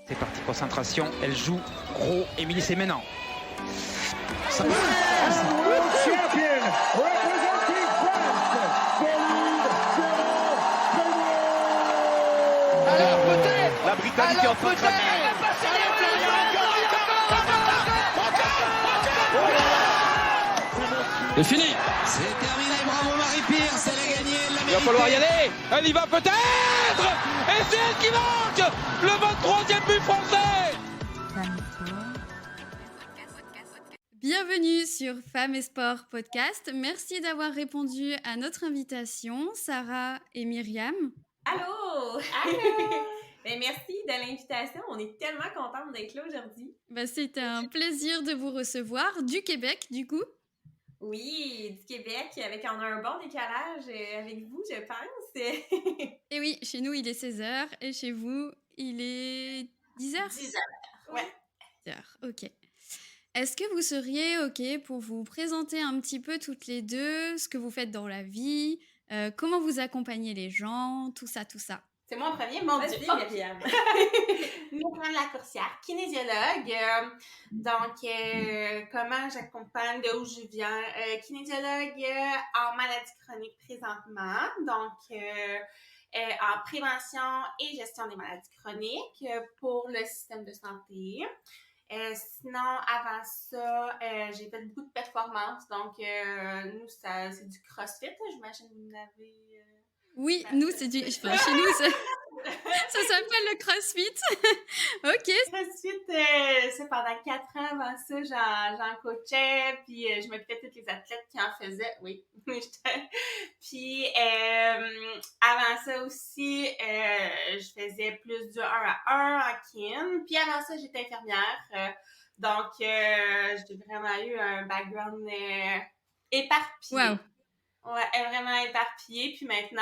C'est parti, concentration, elle joue gros. Émilie, c'est maintenant. Ça World champion representing France, Alors peut-être La Britannique est en train de craquer. C'est fini. C'est terminé, bravo Marie-Pierce, elle a gagné. Il va falloir y aller. Elle y va peut-être. Et c'est elle qui marque le 23e but français. Bienvenue sur Femmes et Sport Podcast. Merci d'avoir répondu à notre invitation, Sarah et Myriam. Allô! Allô! Ben, merci de l'invitation. On est tellement contente d'être là aujourd'hui. C'était un plaisir de vous recevoir du Québec, du coup. Oui, du Québec, on a un bon décalage avec vous, je pense. Et oui, chez nous, il est 16h et chez vous, il est 10h? 10h, ouais. 10h, ok. Est-ce que vous seriez ok pour vous présenter un petit peu toutes les deux, ce que vous faites dans la vie, comment vous accompagnez les gens, tout ça? C'est moi en premier, mon Dieu, Oh. Myriam. Myriam Lacourcière, kinésiologue. Comment j'accompagne, de où je viens? Kinésiologue en maladie chronique présentement. En prévention et gestion des maladies chroniques pour le système de santé. Sinon, avant ça, j'ai fait beaucoup de performances. Donc, nous, c'est du CrossFit. J'imagine que vous l'avez... Oui, nous, c'est du... Enfin, chez nous, ça s'appelle le CrossFit. Ok. CrossFit, c'est pendant 4 ans. Avant ça, j'en coachais, puis je m'occupais de tous les athlètes qui en faisaient. Oui. Puis, avant ça aussi, je faisais plus du 1 à 1 en kin. Puis avant ça, j'étais infirmière. Donc, j'ai vraiment eu un background éparpillé. Wow. Ouais, vraiment éparpillé. Puis maintenant,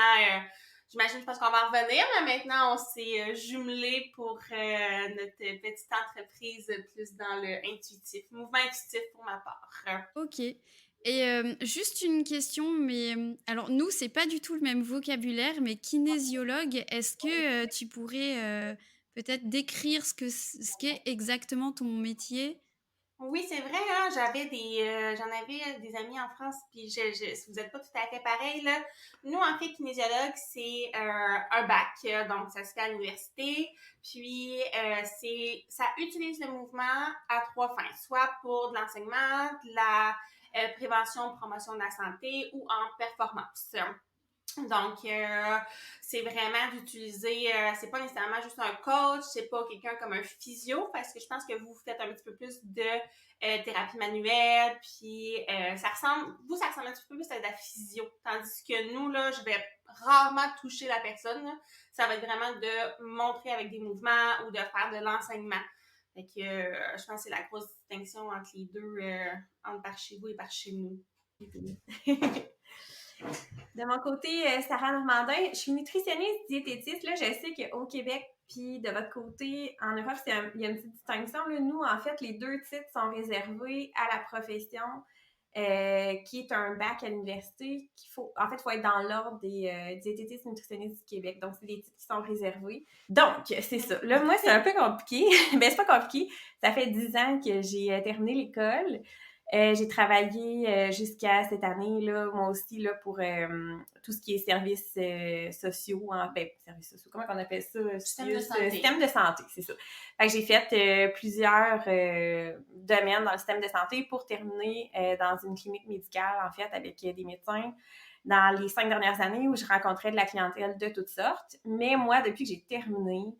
j'imagine, je pense qu'on va en revenir, mais maintenant, on s'est jumelés pour notre petite entreprise plus dans le intuitif, mouvement intuitif pour ma part. Ok. Et juste une question, mais alors nous, c'est pas du tout le même vocabulaire, mais kinésiologue, est-ce que tu pourrais peut-être décrire ce qu'est exactement ton métier? Oui, c'est vrai, hein, j'en avais des amis en France, puis vous n'êtes pas tout à fait pareil, là. Nous, en fait, kinésiologue, c'est un bac, donc ça se fait à l'université, puis ça utilise le mouvement à 3 fins, soit pour de l'enseignement, de la prévention, promotion de la santé ou en performance. Donc, c'est vraiment d'utiliser, c'est pas nécessairement juste un coach, c'est pas quelqu'un comme un physio, parce que je pense que vous faites un petit peu plus de thérapie manuelle, puis ça ressemble un petit peu plus à de la physio, tandis que nous, là, je vais rarement toucher la personne, là. Ça va être vraiment de montrer avec des mouvements ou de faire de l'enseignement. Fait que je pense que c'est la grosse distinction entre les deux, entre par chez vous et par chez nous. De mon côté, Sarah Normandin, je suis nutritionniste diététiste. Là, je sais qu'au Québec, puis de votre côté, en Europe, il y a une petite distinction. Là. Nous, en fait, les 2 titres sont réservés à la profession, qui est un bac à l'université. Il faut être dans l'ordre des diététistes nutritionnistes du Québec. Donc, c'est des titres qui sont réservés. Donc, c'est ça. Là, moi, c'est un peu compliqué. Ben, c'est pas compliqué. Ça fait 10 ans que j'ai terminé l'école. J'ai travaillé jusqu'à cette année, là, moi aussi, là, pour tout ce qui est services sociaux, services sociaux, comment on appelle ça? Système de santé, c'est ça. Fait que j'ai fait plusieurs domaines dans le système de santé pour terminer dans une clinique médicale, en fait, avec des médecins dans les 5 dernières années où je rencontrais de la clientèle de toutes sortes. Mais moi, depuis que j'ai terminé,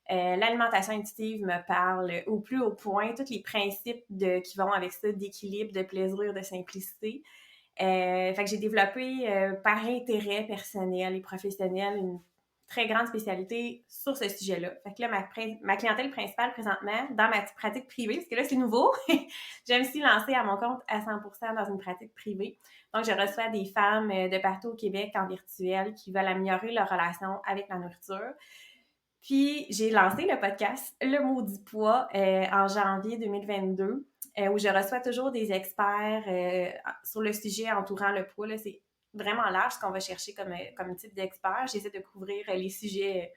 l'alimentation intuitive me parle au plus haut point, tous les principes qui vont avec ça, d'équilibre, de plaisir, de simplicité. Fait que j'ai développé par intérêt personnel et professionnel une très grande spécialité sur ce sujet-là. Fait que là, ma clientèle principale présentement, dans ma pratique privée, parce que là, c'est nouveau, je me suis lancée à mon compte à 100% dans une pratique privée. Donc, je reçois des femmes de partout au Québec en virtuel qui veulent améliorer leur relation avec la nourriture. Puis, j'ai lancé le podcast Le Maudit Poids en janvier 2022, où je reçois toujours des experts sur le sujet entourant le poids. Là, c'est vraiment large ce qu'on va chercher comme type d'expert. J'essaie de couvrir les sujets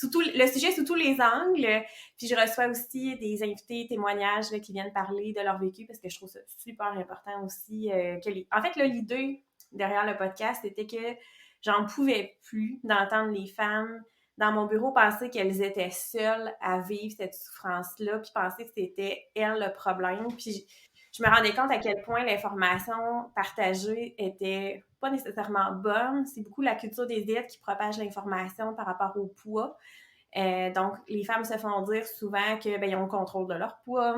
le sujet sous tous les angles. Puis je reçois aussi des invités témoignages là, qui viennent parler de leur vécu parce que je trouve ça super important aussi. En fait, là, l'idée derrière le podcast, c'était que j'en pouvais plus d'entendre les femmes dans mon bureau penser qu'elles étaient seules à vivre cette souffrance-là, puis penser que c'était elles le problème. Puis je me rendais compte à quel point l'information partagée était pas nécessairement bonne. C'est beaucoup la culture des diètes qui propage l'information par rapport au poids. Donc, les femmes se font dire souvent que ils ont le contrôle de leur poids,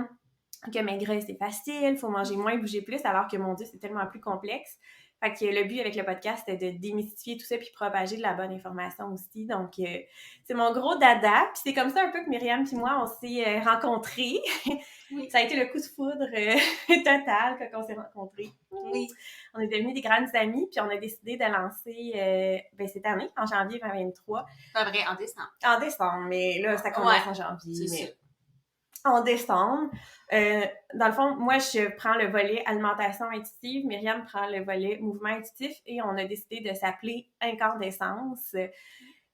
que maigrir, c'est facile, il faut manger moins, bouger plus, alors que, mon Dieu, c'est tellement plus complexe. Fait que le but avec le podcast, c'était de démystifier tout ça puis propager de la bonne information aussi. Donc, c'est mon gros dada. Puis c'est comme ça un peu que Myriam puis moi, on s'est rencontrés. Oui. Ça a été le coup de foudre total quand on s'est rencontrés. Oui. On est devenus des grandes amies puis on a décidé de lancer cette année, en janvier 2023. Pas vrai, en décembre. En décembre, mais là, ça commence en janvier. C'est ça. En décembre. Dans le fond, moi, je prends le volet alimentation intuitive, Myriam prend le volet mouvement intuitif et on a décidé de s'appeler Incandescence.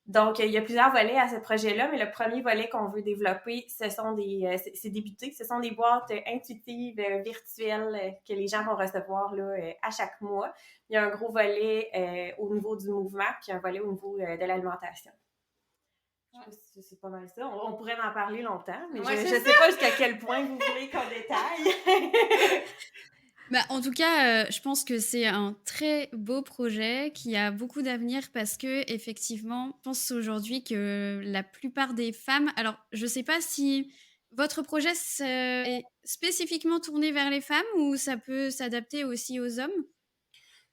Donc, il y a plusieurs volets à ce projet-là, mais le premier volet qu'on veut développer, ce sont des boîtes intuitives virtuelles que les gens vont recevoir là, à chaque mois. Il y a un gros volet au niveau du mouvement, puis un volet au niveau de l'alimentation. C'est pas mal ça. On pourrait en parler longtemps, mais je sais pas jusqu'à quel point vous voulez qu'on détaille. En tout cas, je pense que c'est un très beau projet qui a beaucoup d'avenir parce que, effectivement, je pense aujourd'hui que la plupart des femmes... Alors, je sais pas si votre projet est spécifiquement tourné vers les femmes ou ça peut s'adapter aussi aux hommes?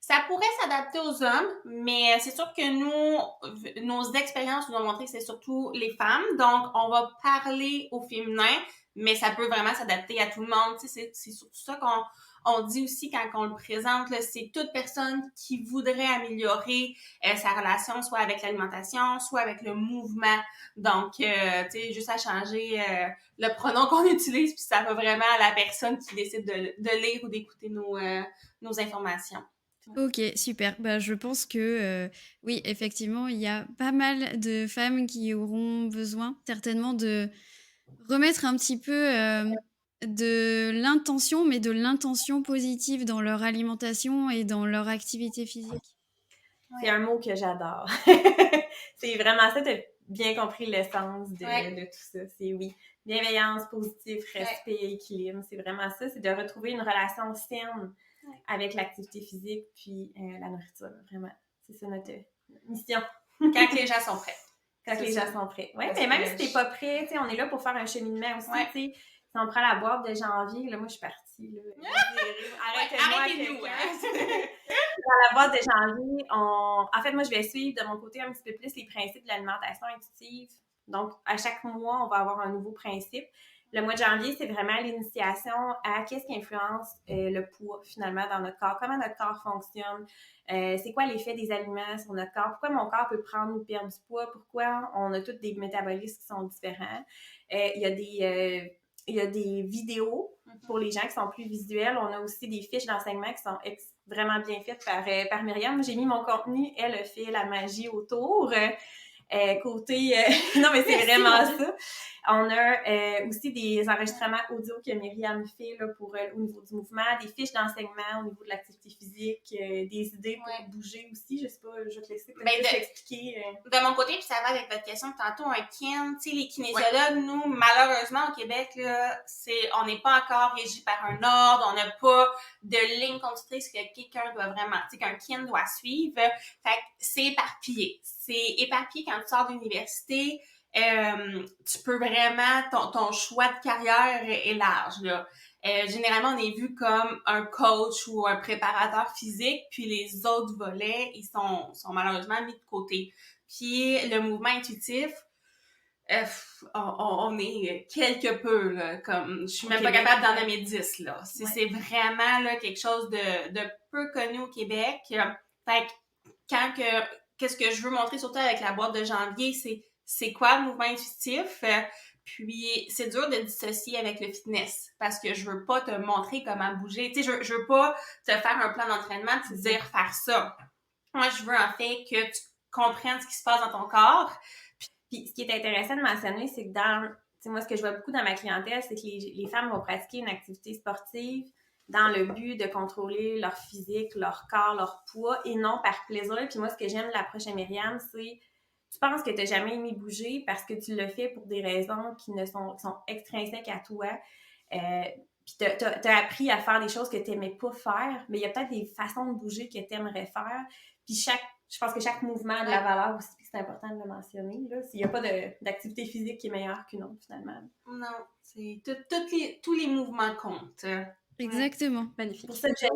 Ça pourrait s'adapter aux hommes, mais c'est sûr que nous, nos expériences nous ont montré que c'est surtout les femmes. Donc, on va parler au féminin, mais ça peut vraiment s'adapter à tout le monde. Tu sais, c'est surtout ça qu'on dit aussi quand on le présente. Là, c'est toute personne qui voudrait améliorer sa relation, soit avec l'alimentation, soit avec le mouvement. Donc, tu sais, juste à changer le pronom qu'on utilise, puis ça va vraiment à la personne qui décide de lire ou d'écouter nos informations. Ok, super. Je pense que oui, effectivement, il y a pas mal de femmes qui auront besoin certainement de remettre un petit peu de l'intention, mais de l'intention positive dans leur alimentation et dans leur activité physique. C'est un mot que j'adore. C'est vraiment ça, tu as bien compris l'essence de tout ça. C'est bienveillance, positif, respect, équilibre. C'est vraiment ça, c'est de retrouver une relation saine avec l'activité physique puis la nourriture, vraiment. C'est ça notre mission. Quand les gens sont prêts. Les gens sont prêts. Oui, mais même si t'es pas prêt, on est là pour faire un cheminement aussi, tu sais. Si on prend la boîte de janvier, là, moi, je suis partie, là. Arrêtez-nous, Dans la boîte de janvier, en fait, moi, je vais suivre de mon côté un petit peu plus les principes de l'alimentation intuitive. Donc, à chaque mois, on va avoir un nouveau principe. Le mois de janvier, c'est vraiment l'initiation à qu'est-ce qui influence le poids, finalement, dans notre corps. Comment notre corps fonctionne. C'est quoi l'effet des aliments sur notre corps. Pourquoi mon corps peut prendre ou perdre du poids. Pourquoi on a tous des métabolismes qui sont différents. Il y a des vidéos pour les gens qui sont plus visuels. On a aussi des fiches d'enseignement qui sont vraiment bien faites par Myriam. J'ai mis mon contenu. Elle a fait la magie autour. Non, mais c'est vraiment ça. On a aussi des enregistrements audio que Myriam fait là, pour au niveau du mouvement, des fiches d'enseignement au niveau de l'activité physique, des idées pour bouger aussi. Je sais pas, je vais te laisser expliquer. De mon côté, puis ça va avec votre question tantôt, un kin, tu sais, les kinésiologues, nous, malheureusement, au Québec, là, on n'est pas encore régi par un ordre, on n'a pas de ligne conductrice que quelqu'un doit vraiment, tu sais, qu'un kin doit suivre. Fait que c'est éparpillé. C'est éparpillé quand tu sors d'université. Tu peux vraiment, ton choix de carrière est large, là. Généralement, on est vu comme un coach ou un préparateur physique, puis les autres volets, ils sont malheureusement mis de côté. Puis le mouvement intuitif, on est quelque peu, là, comme, je suis même pas capable d'en nommer 10, là. C'est vraiment, là, quelque chose de peu connu au Québec. Fait que qu'est-ce que je veux montrer surtout avec la boîte de janvier, c'est quoi le mouvement intuitif? Puis, c'est dur de dissocier avec le fitness parce que je veux pas te montrer comment bouger. Tu sais, je veux pas te faire un plan d'entraînement et te dire faire ça. Moi, je veux en fait que tu comprennes ce qui se passe dans ton corps Puis ce qui est intéressant de mentionner, c'est que moi, ce que je vois beaucoup dans ma clientèle, c'est que les femmes vont pratiquer une activité sportive dans le but de contrôler leur physique, leur corps, leur poids, et non par plaisir. Puis moi, ce que j'aime de l'approche à Myriam, c'est tu penses que tu n'as jamais aimé bouger parce que tu le fais pour des raisons qui sont extrinsèques à toi. Puis tu as appris à faire des choses que tu n'aimais pas faire, mais il y a peut-être des façons de bouger que tu aimerais faire. Puis je pense que chaque mouvement a de la valeur aussi, puis c'est important de le mentionner. Il n'y a pas d'activité physique qui est meilleure qu'une autre, finalement. Non, c'est tous les mouvements comptent. Exactement. Magnifique. Pour ça que j'aime.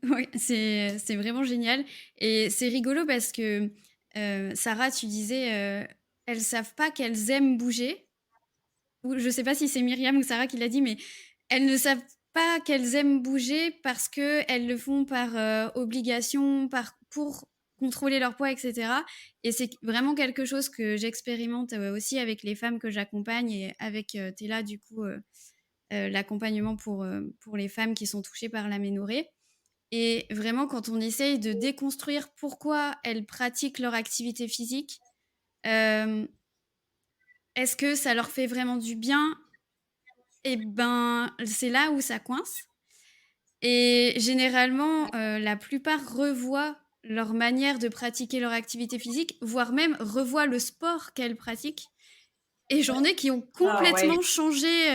Oui, c'est vraiment génial. Et c'est rigolo parce que, Sarah, tu disais, elles savent pas qu'elles aiment bouger. Ou je sais pas si c'est Myriam ou Sarah qui l'a dit, mais elles ne savent pas qu'elles aiment bouger parce qu'elles le font par obligation, pour contrôler leur poids, etc. Et c'est vraiment quelque chose que j'expérimente aussi avec les femmes que j'accompagne et avec Théla, du coup, l'accompagnement pour les femmes qui sont touchées par l'aménorrhée. Et vraiment, quand on essaye de déconstruire pourquoi elles pratiquent leur activité physique, est-ce que ça leur fait vraiment du bien? Eh ben, c'est là où ça coince. Et généralement, la plupart revoient leur manière de pratiquer leur activité physique, voire même revoient le sport qu'elles pratiquent. Et j'en ai qui ont complètement changé,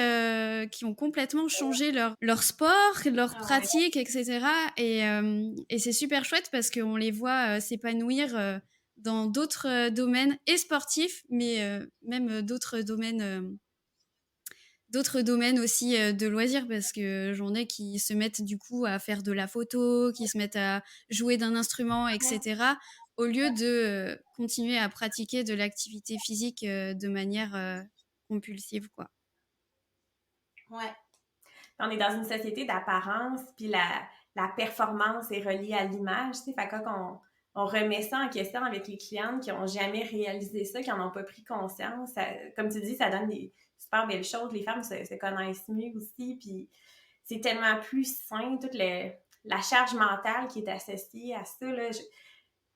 leur sport, leur pratique, etc. Et c'est super chouette parce qu'on les voit s'épanouir dans d'autres domaines et sportifs, mais même d'autres domaines aussi de loisirs, parce que j'en ai qui se mettent du coup à faire de la photo, qui se mettent à jouer d'un instrument, etc. Au lieu de continuer à pratiquer de l'activité physique de manière compulsive, quoi. Ouais. On est dans une société d'apparence, puis la performance est reliée à l'image, tu sais. Fait que quand on remet ça en question avec les clientes qui n'ont jamais réalisé ça, qui n'en ont pas pris conscience, comme tu dis, ça donne des super belles choses. Les femmes se connaissent mieux aussi, puis c'est tellement plus sain, toute la charge mentale qui est associée à ça, là.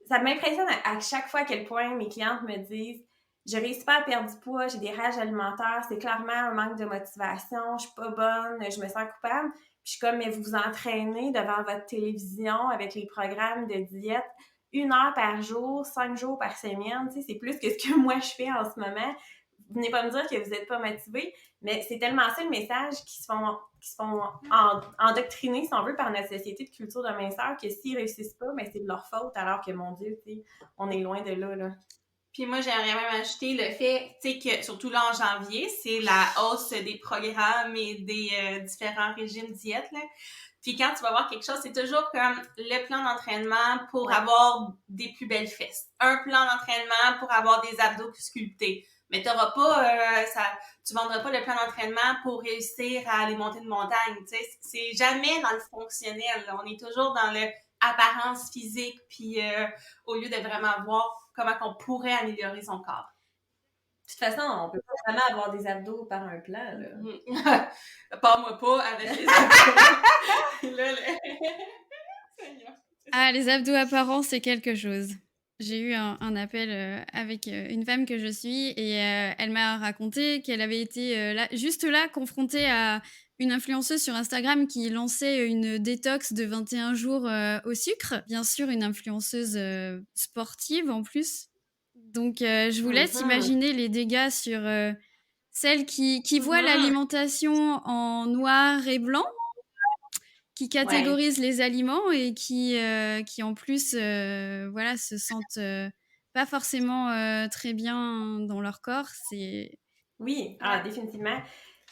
Ça m'impressionne à chaque fois à quel point mes clientes me disent « Je réussis pas à perdre du poids, j'ai des rages alimentaires, c'est clairement un manque de motivation, je suis pas bonne, je me sens coupable. » Puis je suis comme « Mais vous vous entraînez devant votre télévision avec les programmes de diète 1 heure par jour, 5 jours par semaine, tu sais, c'est plus que ce que moi je fais en ce moment. Venez pas me dire que vous n'êtes pas motivé. » Mais c'est tellement ça le message qui se font endoctriner, si on veut, par notre société de culture de minceur, que s'ils réussissent pas, mais c'est de leur faute, alors que, mon Dieu, tu sais, on est loin de là. Puis moi, j'aimerais même ajouter le fait, tu sais, que surtout là, en janvier, c'est la hausse des programmes et des différents régimes diètes, là. Puis quand tu vas voir quelque chose, c'est toujours comme le plan d'entraînement pour avoir des plus belles fesses. Un plan d'entraînement pour avoir des abdos sculptés. Mais t'auras pas, tu vendras pas le plan d'entraînement pour réussir à aller monter une montagne, tu sais. C'est jamais dans le fonctionnel, là. On est toujours dans l'apparence physique, puis au lieu de vraiment voir comment on pourrait améliorer son corps. De toute façon, on peut pas vraiment avoir des abdos par un plan, là. Parle-moi pas avec les abdos. Ah, les abdos apparents, c'est quelque chose. J'ai eu un appel avec une femme que je suis et elle m'a raconté qu'elle avait été juste là confrontée à une influenceuse sur Instagram qui lançait une détox de 21 jours au sucre. Bien sûr, une influenceuse sportive en plus. Donc, je vous laisse imaginer les dégâts sur celles qui voient l'alimentation en noir et blanc, qui catégorisent les aliments et qui en plus se sentent pas forcément très bien dans leur corps. Oui, définitivement.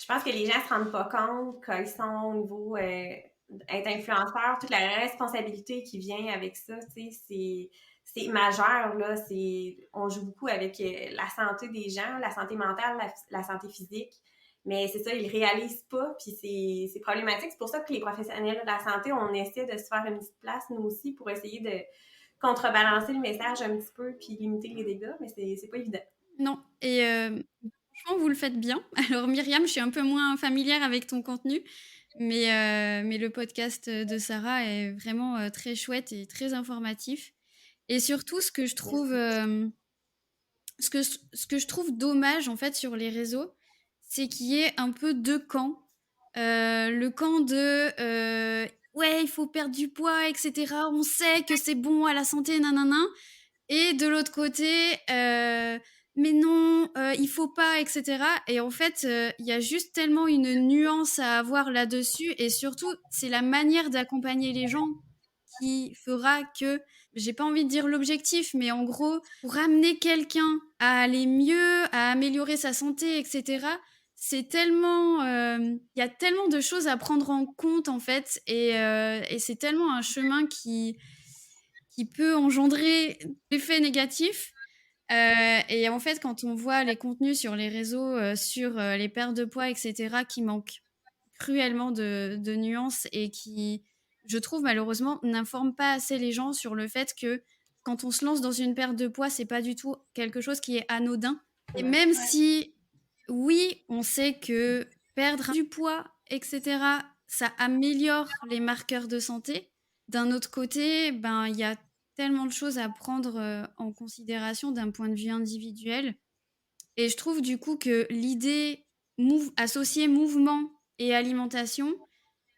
Je pense que les gens se rendent pas compte quand ils sont au niveau être influenceur, toute la responsabilité qui vient avec ça, tu sais, c'est majeur, là. On joue beaucoup avec la santé des gens, la santé mentale, la santé physique. Mais c'est ça, ils le réalisent pas, puis c'est problématique. C'est pour ça que les professionnels de la santé, on essaie de se faire une petite place, nous aussi, pour essayer de contrebalancer le message un petit peu, puis limiter les dégâts, mais c'est pas évident. Non, et franchement, vous le faites bien. Alors Myriam, je suis un peu moins familière avec ton contenu, mais le podcast de Sarah est vraiment très chouette et très informatif. Et surtout, ce que je trouve, ce que je trouve dommage en fait sur les réseaux, c'est qu'il y ait un peu deux camps. Le camp de ouais, il faut perdre du poids, etc. On sait que c'est bon à la santé, nanana. Et de l'autre côté, mais non, il faut pas, etc. Et en fait, il y a juste tellement une nuance à avoir là-dessus. Et surtout, c'est la manière d'accompagner les gens qui fera que, j'ai pas envie de dire l'objectif, mais en gros, pour amener quelqu'un à aller mieux, à améliorer sa santé, etc., c'est tellement, il y a tellement de choses à prendre en compte en fait, et c'est tellement un chemin qui peut engendrer des effets négatifs. Et en fait, quand on voit les contenus sur les réseaux, sur les pertes de poids, etc., qui manquent cruellement de nuances et qui, je trouve malheureusement, n'informent pas assez les gens sur le fait que quand on se lance dans une perte de poids, c'est pas du tout quelque chose qui est anodin. Et même si, oui, on sait que perdre du poids, etc., ça améliore les marqueurs de santé, d'un autre côté, ben, il y a tellement de choses à prendre en considération d'un point de vue individuel. Et je trouve du coup que l'idée associer mouvement et alimentation,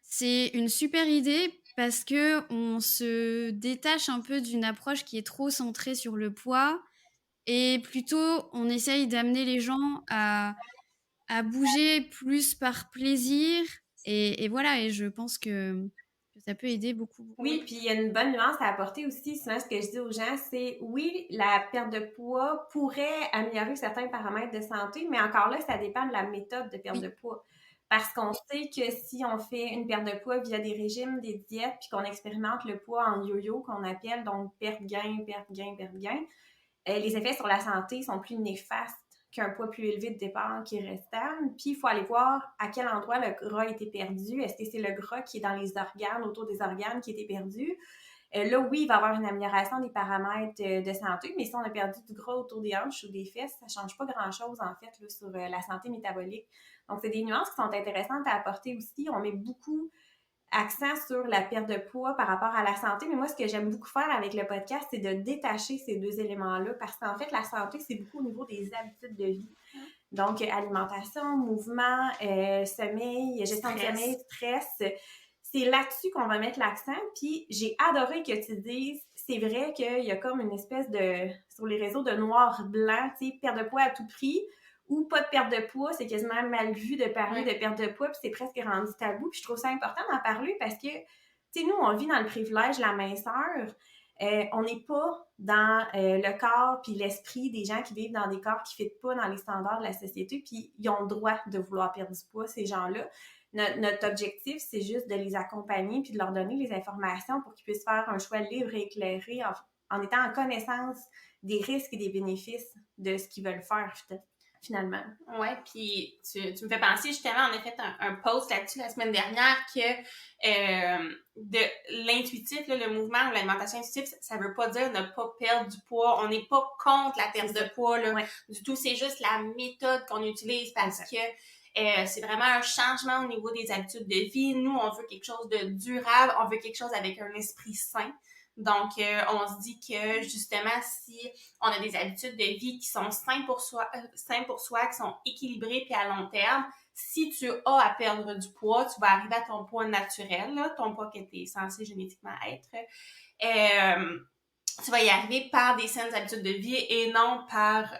c'est une super idée parce que on se détache un peu d'une approche qui est trop centrée sur le poids et plutôt on essaye d'amener les gens à bouger plus par plaisir. Et voilà, et je pense que ça peut aider beaucoup, beaucoup. Oui, puis il y a une bonne nuance à apporter aussi. Souvent, ce que je dis aux gens, c'est oui, la perte de poids pourrait améliorer certains paramètres de santé, mais encore là, ça dépend de la méthode de perte de poids. Parce qu'on sait que si on fait une perte de poids via des régimes, des diètes, puis qu'on expérimente le poids en yo-yo, qu'on appelle, donc perte-gain, perte-gain, perte-gain, les effets sur la santé sont plus néfastes qu'un poids plus élevé de départ qui reste stable. Puis, il faut aller voir à quel endroit le gras a été perdu. Est-ce que c'est le gras qui est dans les organes, autour des organes, qui a été perdu? Là, oui, il va y avoir une amélioration des paramètres de santé, mais si on a perdu du gras autour des hanches ou des fesses, ça ne change pas grand-chose, en fait, là, sur la santé métabolique. Donc, c'est des nuances qui sont intéressantes à apporter aussi. On met beaucoup accent sur la perte de poids par rapport à la santé. Mais moi, ce que j'aime beaucoup faire avec le podcast, c'est de détacher ces deux éléments-là parce qu'en fait, la santé, c'est beaucoup au niveau des habitudes de vie. Donc, alimentation, mouvement, sommeil, gestion de sommeil, stress. C'est là-dessus qu'on va mettre l'accent. Puis, j'ai adoré que tu dises, c'est vrai qu'il y a comme une espèce de, sur les réseaux de noir-blanc, tu sais, perte de poids à tout prix, ou pas de perte de poids, c'est quasiment mal vu de parler de perte de poids, puis c'est presque rendu tabou. Puis je trouve ça important d'en parler parce que, tu sais, nous, on vit dans le privilège de la minceur. On n'est pas dans le corps puis l'esprit des gens qui vivent dans des corps qui ne fitent pas dans les standards de la société, puis ils ont le droit de vouloir perdre du poids, ces gens-là. Notre objectif, c'est juste de les accompagner puis de leur donner les informations pour qu'ils puissent faire un choix libre et éclairé en étant en connaissance des risques et des bénéfices de ce qu'ils veulent faire, finalement. Ouais, puis tu me fais penser, justement, on a fait un post là-dessus la semaine dernière que de l'intuitif, là, le mouvement ou l'alimentation intuitive, ça veut pas dire ne pas perdre du poids. On n'est pas contre la perte de poids, là, du tout. C'est juste la méthode qu'on utilise parce que c'est vraiment un changement au niveau des habitudes de vie. Nous, on veut quelque chose de durable, on veut quelque chose avec un esprit sain. Donc, on se dit que, justement, si on a des habitudes de vie qui sont saines pour soi, qui sont équilibrées puis à long terme, si tu as à perdre du poids, tu vas arriver à ton poids naturel, là, ton poids que tu es censé génétiquement être. Tu vas y arriver par des saines habitudes de vie et non par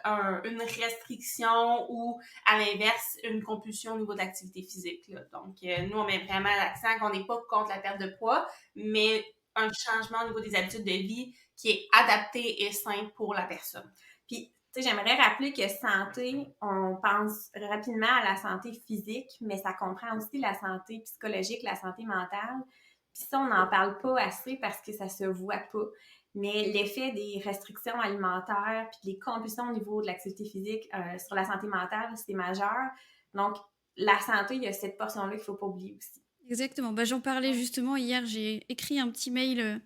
une restriction ou, à l'inverse, une compulsion au niveau de l'activité physique, là. Donc, nous, on met vraiment l'accent qu'on n'est pas contre la perte de poids, mais un changement au niveau des habitudes de vie qui est adapté et sain pour la personne. Puis, tu sais, j'aimerais rappeler que santé, on pense rapidement à la santé physique, mais ça comprend aussi la santé psychologique, la santé mentale. Puis ça, on n'en parle pas assez parce que ça se voit pas. Mais l'effet des restrictions alimentaires puis des compulsions au niveau de l'activité physique sur la santé mentale, c'est majeur. Donc, la santé, il y a cette portion-là qu'il ne faut pas oublier aussi. Exactement. Bah, j'en parlais justement hier. J'ai écrit un petit mail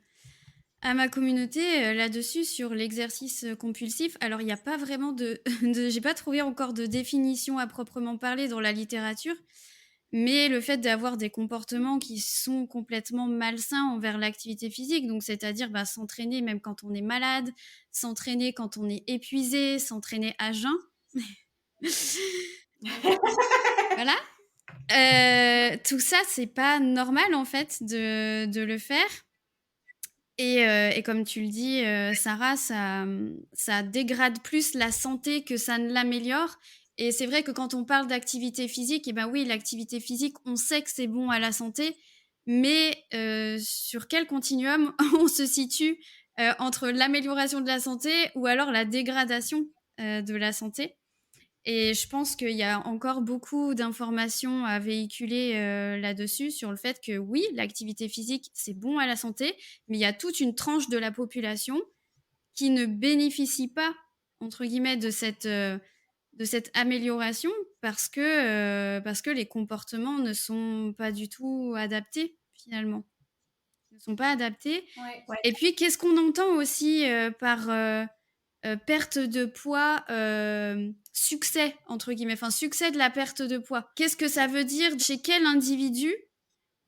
à ma communauté là-dessus sur l'exercice compulsif. Alors, il n'y a pas vraiment j'ai pas trouvé encore de définition à proprement parler dans la littérature. mais le fait d'avoir des comportements qui sont complètement malsains envers l'activité physique, donc c'est-à-dire s'entraîner même quand on est malade, s'entraîner quand on est épuisé, s'entraîner à jeun. Voilà. Tout ça, c'est pas normal en fait de le faire. Et comme tu le dis, Sarah, ça dégrade plus la santé que ça ne l'améliore. Et c'est vrai que quand on parle d'activité physique, oui, l'activité physique, on sait que c'est bon à la santé, mais sur quel continuum on se situe entre l'amélioration de la santé ou alors la dégradation de la santé? Et je pense qu'il y a encore beaucoup d'informations à véhiculer là-dessus, sur le fait que oui, l'activité physique, c'est bon à la santé, mais il y a toute une tranche de la population qui ne bénéficie pas, entre guillemets, de cette amélioration parce que les comportements ne sont pas du tout adaptés, finalement. Ils ne sont pas adaptés. Ouais. Et puis, qu'est-ce qu'on entend aussi par perte de poids, succès, entre guillemets, enfin succès de la perte de poids. Qu'est-ce que ça veut dire chez quel individu?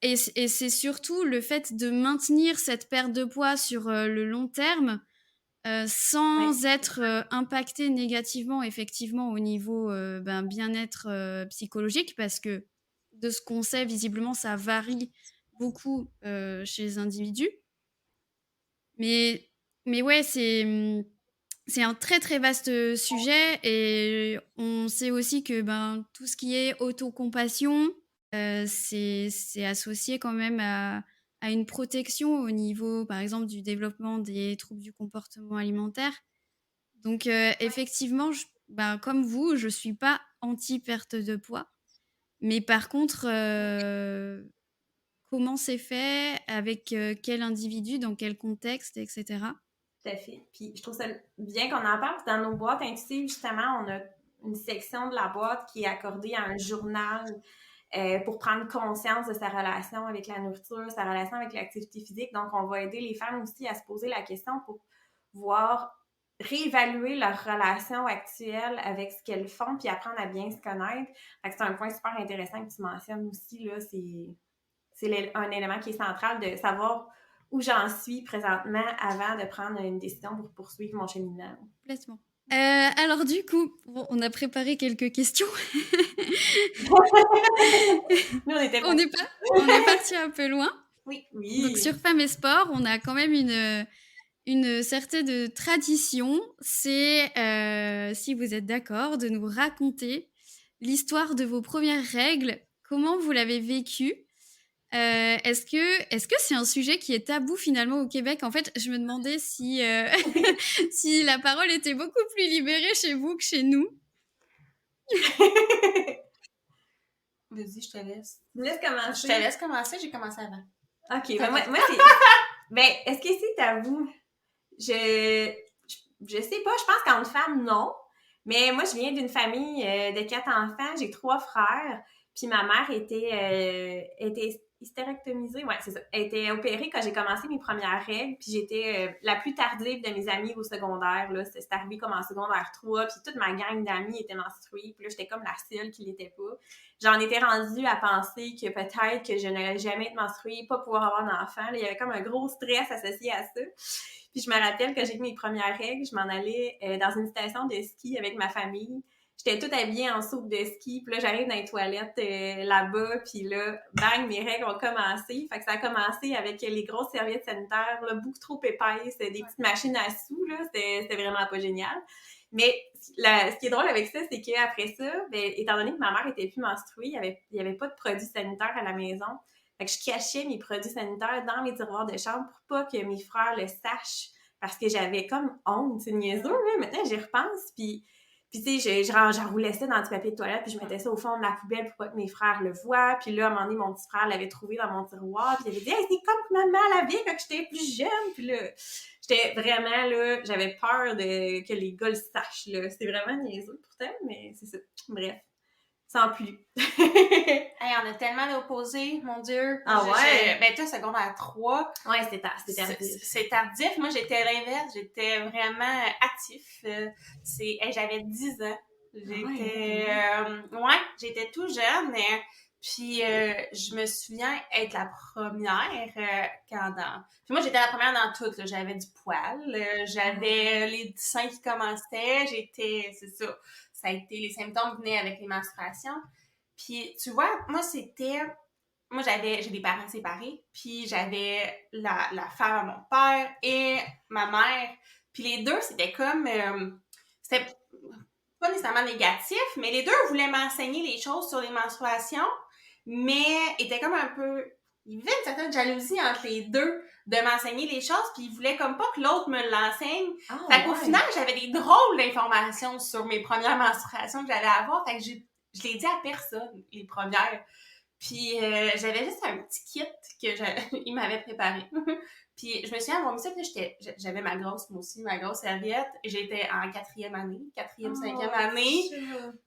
Et c'est surtout le fait de maintenir cette perte de poids sur le long terme sans être impacté négativement, effectivement, au niveau bien-être psychologique, parce que de ce qu'on sait, visiblement, ça varie beaucoup chez les individus. Mais ouais, c'est un très très vaste sujet, et on sait aussi que tout ce qui est autocompassion, c'est associé quand même à une protection au niveau, par exemple, du développement des troubles du comportement alimentaire. Donc effectivement, comme vous, je suis pas anti-perte de poids, mais par contre, comment c'est fait, avec quel individu, dans quel contexte, etc. Tout à fait. Puis je trouve ça bien qu'on en parle. Dans nos boîtes intuitives, justement, on a une section de la boîte qui est accordée à un journal pour prendre conscience de sa relation avec la nourriture, sa relation avec l'activité physique. Donc, on va aider les femmes aussi à se poser la question pour voir, réévaluer leur relation actuelle avec ce qu'elles font, puis apprendre à bien se connaître. Fait que c'est un point super intéressant que tu mentionnes aussi, là. C'est un élément qui est central de savoir où j'en suis présentement avant de prendre une décision pour poursuivre mon cheminement. Complètement. Alors du coup, on a préparé quelques questions. Nous, on est parti un peu loin. Oui. Donc sur Femmes et Sport, on a quand même une certaine tradition. C'est, si vous êtes d'accord, de nous raconter l'histoire de vos premières règles. Comment vous l'avez vécu? Est-ce que c'est un sujet qui est tabou finalement au Québec? En fait, je me demandais si, si la parole était beaucoup plus libérée chez vous que chez nous. Vas-y, je te laisse. Je laisse commencer. Je te laisse commencer, j'ai commencé avant. OK, moi c'est... est-ce que c'est tabou? Je sais pas, je pense qu'entre femmes, non. Mais moi, je viens d'une famille de 4 enfants, j'ai 3 frères, puis ma mère était hystérectomisée, ouais, c'est ça. Elle était opérée quand j'ai commencé mes premières règles, puis j'étais la plus tardive de mes amies au secondaire, là. C'est arrivé comme en secondaire 3, puis toute ma gang d'amis était menstruée, puis là, j'étais comme la seule qui l'était pas. J'en étais rendue à penser que peut-être que je n'allais jamais être menstruée, pas pouvoir avoir d'enfant. Là, il y avait comme un gros stress associé à ça. Puis je me rappelle que j'ai eu mes premières règles, je m'en allais dans une station de ski avec ma famille. J'étais toute habillée en soupe de ski, puis là, j'arrive dans les toilettes là-bas, puis là, bang, mes règles ont commencé. Fait que ça a commencé avec les grosses serviettes sanitaires, là, beaucoup trop épaisses, des petites machines à sous, là, c'était vraiment pas génial. Mais ce qui est drôle avec ça, c'est qu'après ça, étant donné que ma mère était plus menstruée, il y avait pas de produits sanitaires à la maison. Fait que je cachais mes produits sanitaires dans mes tiroirs de chambre pour pas que mes frères le sachent, parce que j'avais comme honte, c'est niaiseux, là. Maintenant, j'y repense, puis tu sais, j'enroulais ça dans du papier de toilette, puis je mettais ça au fond de la poubelle pour pas que mes frères le voient. Puis là, à un moment donné, mon petit frère l'avait trouvé dans mon tiroir, puis il avait dit « Hey, c'est comme maman l'avait quand j'étais plus jeune! » Puis là, j'étais vraiment, là, j'avais peur que les gars le sachent, là. C'était vraiment niaiseux pourtant, mais c'est ça. Bref, sans plus. Hey, on a tellement d'opposés, mon Dieu. Ah ouais? Toi, secondaire 3. Ouais, c'est tardif. C'est tardif. Moi, j'étais l'inverse. J'étais vraiment actif. J'avais 10 ans. J'étais tout jeune. Puis je me souviens être la première Puis moi, j'étais la première dans tout. Là. J'avais du poil, j'avais les seins qui commençaient, c'est ça. Ça a été, les symptômes venaient avec les menstruations. Puis tu vois, moi, j'ai des parents séparés, puis j'avais la femme à mon père et ma mère. Puis les deux, c'était comme... c'était pas nécessairement négatif, mais les deux voulaient m'enseigner les choses sur les menstruations, mais étaient comme un peu... Il y avait une certaine jalousie entre les deux de m'enseigner les choses, puis ils voulaient comme pas que l'autre me l'enseigne. Fait qu'au final, j'avais des drôles d'informations sur mes premières menstruations que j'allais avoir, fait que je l'ai dit à personne, les premières. Puis j'avais juste un petit kit qu'il m'avait préparé. Puis je me souviens avoir mis ça, puis j'avais ma grosse serviette. J'étais en 4e année, 5e année.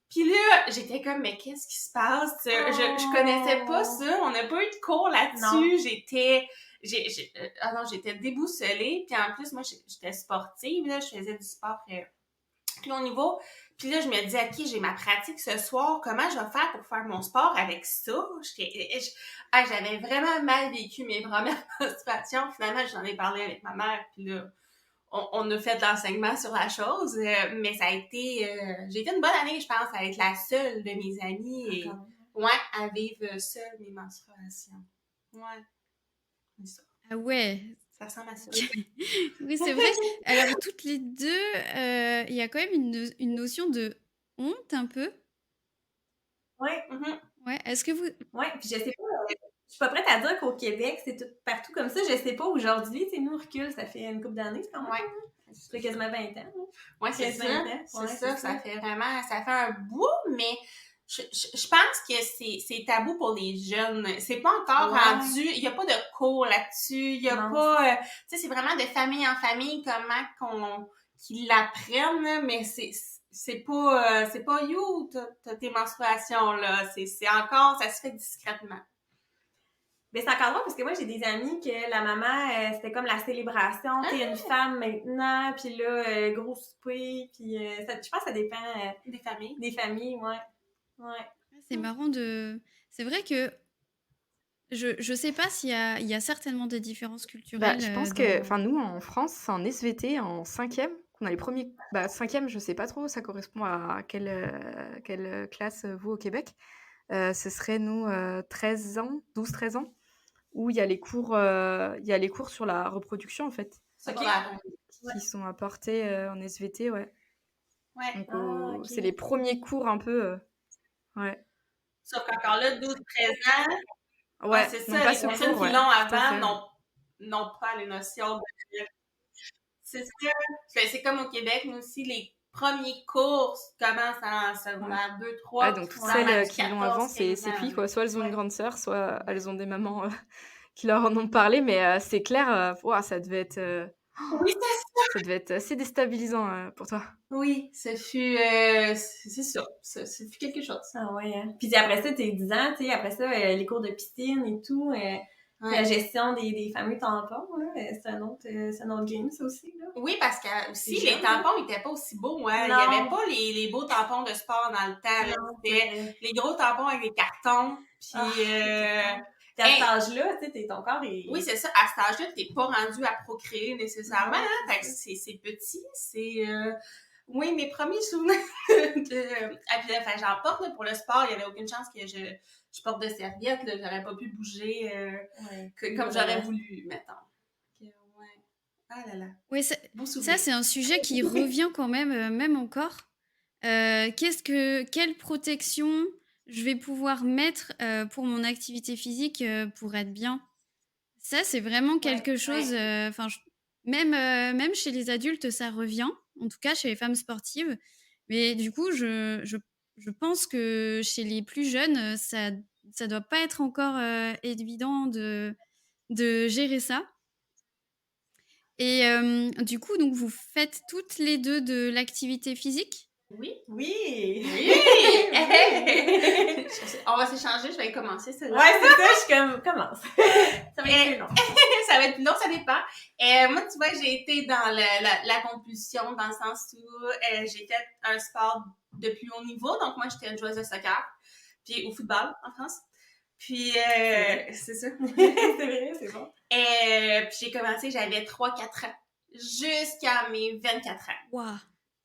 Puis là, j'étais comme, mais qu'est-ce qui se passe? Je connaissais pas ça, on n'a pas eu de cours là-dessus. J'étais déboussolée. Puis en plus, moi, j'étais sportive, là, je faisais du sport plus haut niveau. Puis là, je me disais, OK, j'ai ma pratique ce soir, comment je vais faire pour faire mon sport avec ça? J'avais vraiment mal vécu mes premières menstruations. Finalement, j'en ai parlé avec ma mère, puis là, on a fait de l'enseignement sur la chose, mais ça a été... j'ai été une bonne année, je pense, à être la seule de mes amies à vivre seule mes menstruations. Ouais. C'est ça. Ah ouais. Ça ressemble à ça. Oui, c'est vrai. Alors, toutes les deux, il y a quand même une notion de honte un peu. Ouais. Ouais. Est-ce que vous... Ouais, puis je sais pas, je suis pas prête à dire qu'au Québec, c'est tout partout comme ça. Je sais pas aujourd'hui, tu sais, nous, on recule, ça fait une couple d'années, c'est quand même. Ouais. Ça fait quasiment 20 ans. Ouais, c'est ça. Ça fait un bout, mais je pense que c'est tabou pour les jeunes. C'est pas encore rendu, il y a pas de cours là-dessus, il y a pas, tu sais, c'est vraiment de famille en famille comment qu'ils l'apprennent, mais c'est pas you, t'as tes menstruations, là. C'est encore, ça se fait discrètement. Mais c'est encore drôle parce que moi, j'ai des amis que la maman, c'était comme la célébration. T'es une femme maintenant, puis là, gros souper, puis je pense que ça dépend des familles. Des familles, ouais. C'est marrant de... C'est vrai que je sais pas s'il y a certainement des différences culturelles. Je pense que, nous, en France, c'est en SVT, en 5e, qu'on a les premiers... 5e, je sais pas trop, ça correspond à quelle classe, vous, au Québec. Ce serait, nous, 12-13 ans, où il y a les cours sur la reproduction, en fait, qui sont apportés en SVT, ouais. Ouais. Donc, c'est les premiers cours un peu... ouais. Sauf qu'encore là, 12-13 ans, ouais, c'est ça, les personnes qui l'ont avant n'ont pas les notions de... C'est ça. C'est comme au Québec, nous aussi, les premiers cours commencent en secondaire 2, 3. Donc toutes celles qui l'ont avant, c'est filles, quoi. Soit elles ont une grande sœur, soit elles ont des mamans qui leur en ont parlé, mais c'est clair, ça devait être... oui, c'est ça. Ça devait être assez déstabilisant pour toi. Oui, ça fut... c'est ça. Ça fut quelque chose. Ah ouais, hein. Puis après ça, t'es 10 ans, tu sais, après ça, les cours de piscine et tout, la gestion des fameux tampons, là, c'est un autre game, ça aussi, là. Oui, parce que aussi, les tampons n'étaient pas aussi beaux, hein. Il n'y avait pas les beaux tampons de sport dans le temps, là. C'était les gros tampons avec des cartons, puis... à cet âge-là, tu sais, ton corps est... Oui, c'est ça. À cet âge-là, t'es pas rendu à procréer nécessairement. Hein? Fait que c'est petit. C'est... Oui, mes premiers souvenirs enfin, j'en porte là, pour le sport. Il n'y avait aucune chance que je porte de serviette. Là. J'aurais pas pu bouger comme j'aurais voulu, mettons. Ah là là. Oui, ça, c'est un sujet qui revient quand même encore. Quelle protection je vais pouvoir mettre pour mon activité physique pour être bien? Ça, c'est vraiment quelque chose... Même chez les adultes, ça revient. En tout cas, chez les femmes sportives. Mais du coup, je pense que chez les plus jeunes, ça doit pas être encore évident de gérer ça. Et du coup, donc, vous faites toutes les deux de l'activité physique? Oui. On va s'échanger, je vais commencer. Ouais, c'est ça, je commence. Ça va être plus long. Ça va être plus long, ça dépend. Moi, tu vois, j'ai été dans la compulsion, dans le sens où j'ai fait un sport de plus haut niveau. Donc, moi, j'étais une joueuse de soccer, puis au football en France. Puis, c'est ça. C'est vrai, c'est bon. Puis j'ai commencé, j'avais 3-4 ans. Jusqu'à mes 24 ans. Wow.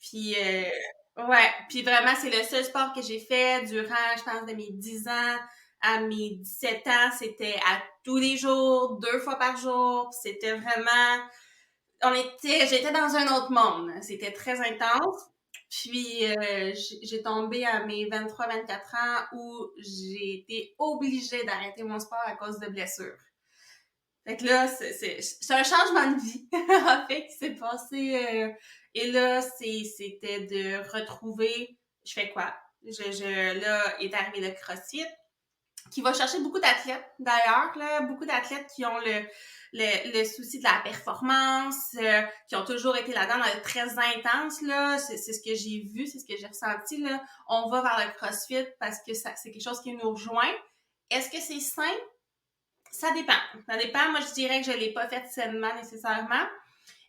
Puis, ouais. Puis vraiment, c'est le seul sport que j'ai fait durant, je pense, de mes 10 ans à mes 17 ans. C'était à tous les jours, 2 fois par jour. Puis c'était vraiment... J'étais dans un autre monde. C'était très intense. Puis, j'ai tombé à mes 23-24 ans où j'ai été obligée d'arrêter mon sport à cause de blessures. Fait que là, c'est un changement de vie, en fait, qui s'est passé. Et là, c'était de retrouver, je fais quoi? Là, est arrivé le CrossFit, qui va chercher beaucoup d'athlètes, d'ailleurs, là, beaucoup d'athlètes qui ont le souci de la performance, qui ont toujours été là-dedans, dans le très intense, là. C'est ce que j'ai vu, c'est ce que j'ai ressenti, là. On va vers le CrossFit parce que c'est quelque chose qui nous rejoint. Est-ce que c'est sain? Ça dépend. Ça dépend. Moi, je dirais que je l'ai pas fait sainement nécessairement.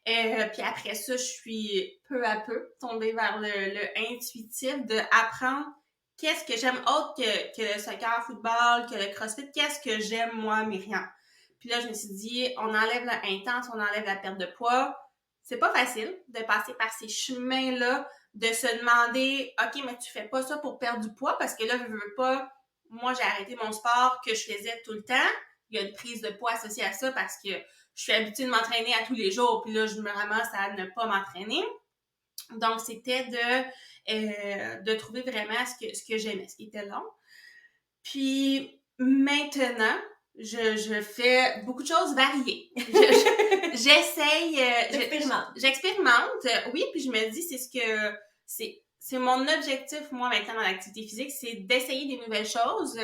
Puis après ça, je suis peu à peu tombée vers le intuitif de apprendre qu'est-ce que j'aime autre que le soccer, football, que le CrossFit. Qu'est-ce que j'aime, moi, Myriam? Puis là, je me suis dit, on enlève l'intense, on enlève la perte de poids. C'est pas facile de passer par ces chemins-là, de se demander, OK, mais tu fais pas ça pour perdre du poids parce que là, je veux pas... Moi, j'ai arrêté mon sport que je faisais tout le temps. Il y a une prise de poids associée à ça parce que je suis habituée de m'entraîner à tous les jours, puis là, je me ramasse à ne pas m'entraîner. Donc, c'était de trouver vraiment ce que j'aimais, ce qui était long. Puis, maintenant, je fais beaucoup de choses variées. J'essaye... J'expérimente, oui, puis je me dis, c'est mon objectif, moi, maintenant, dans l'activité physique, c'est d'essayer des nouvelles choses.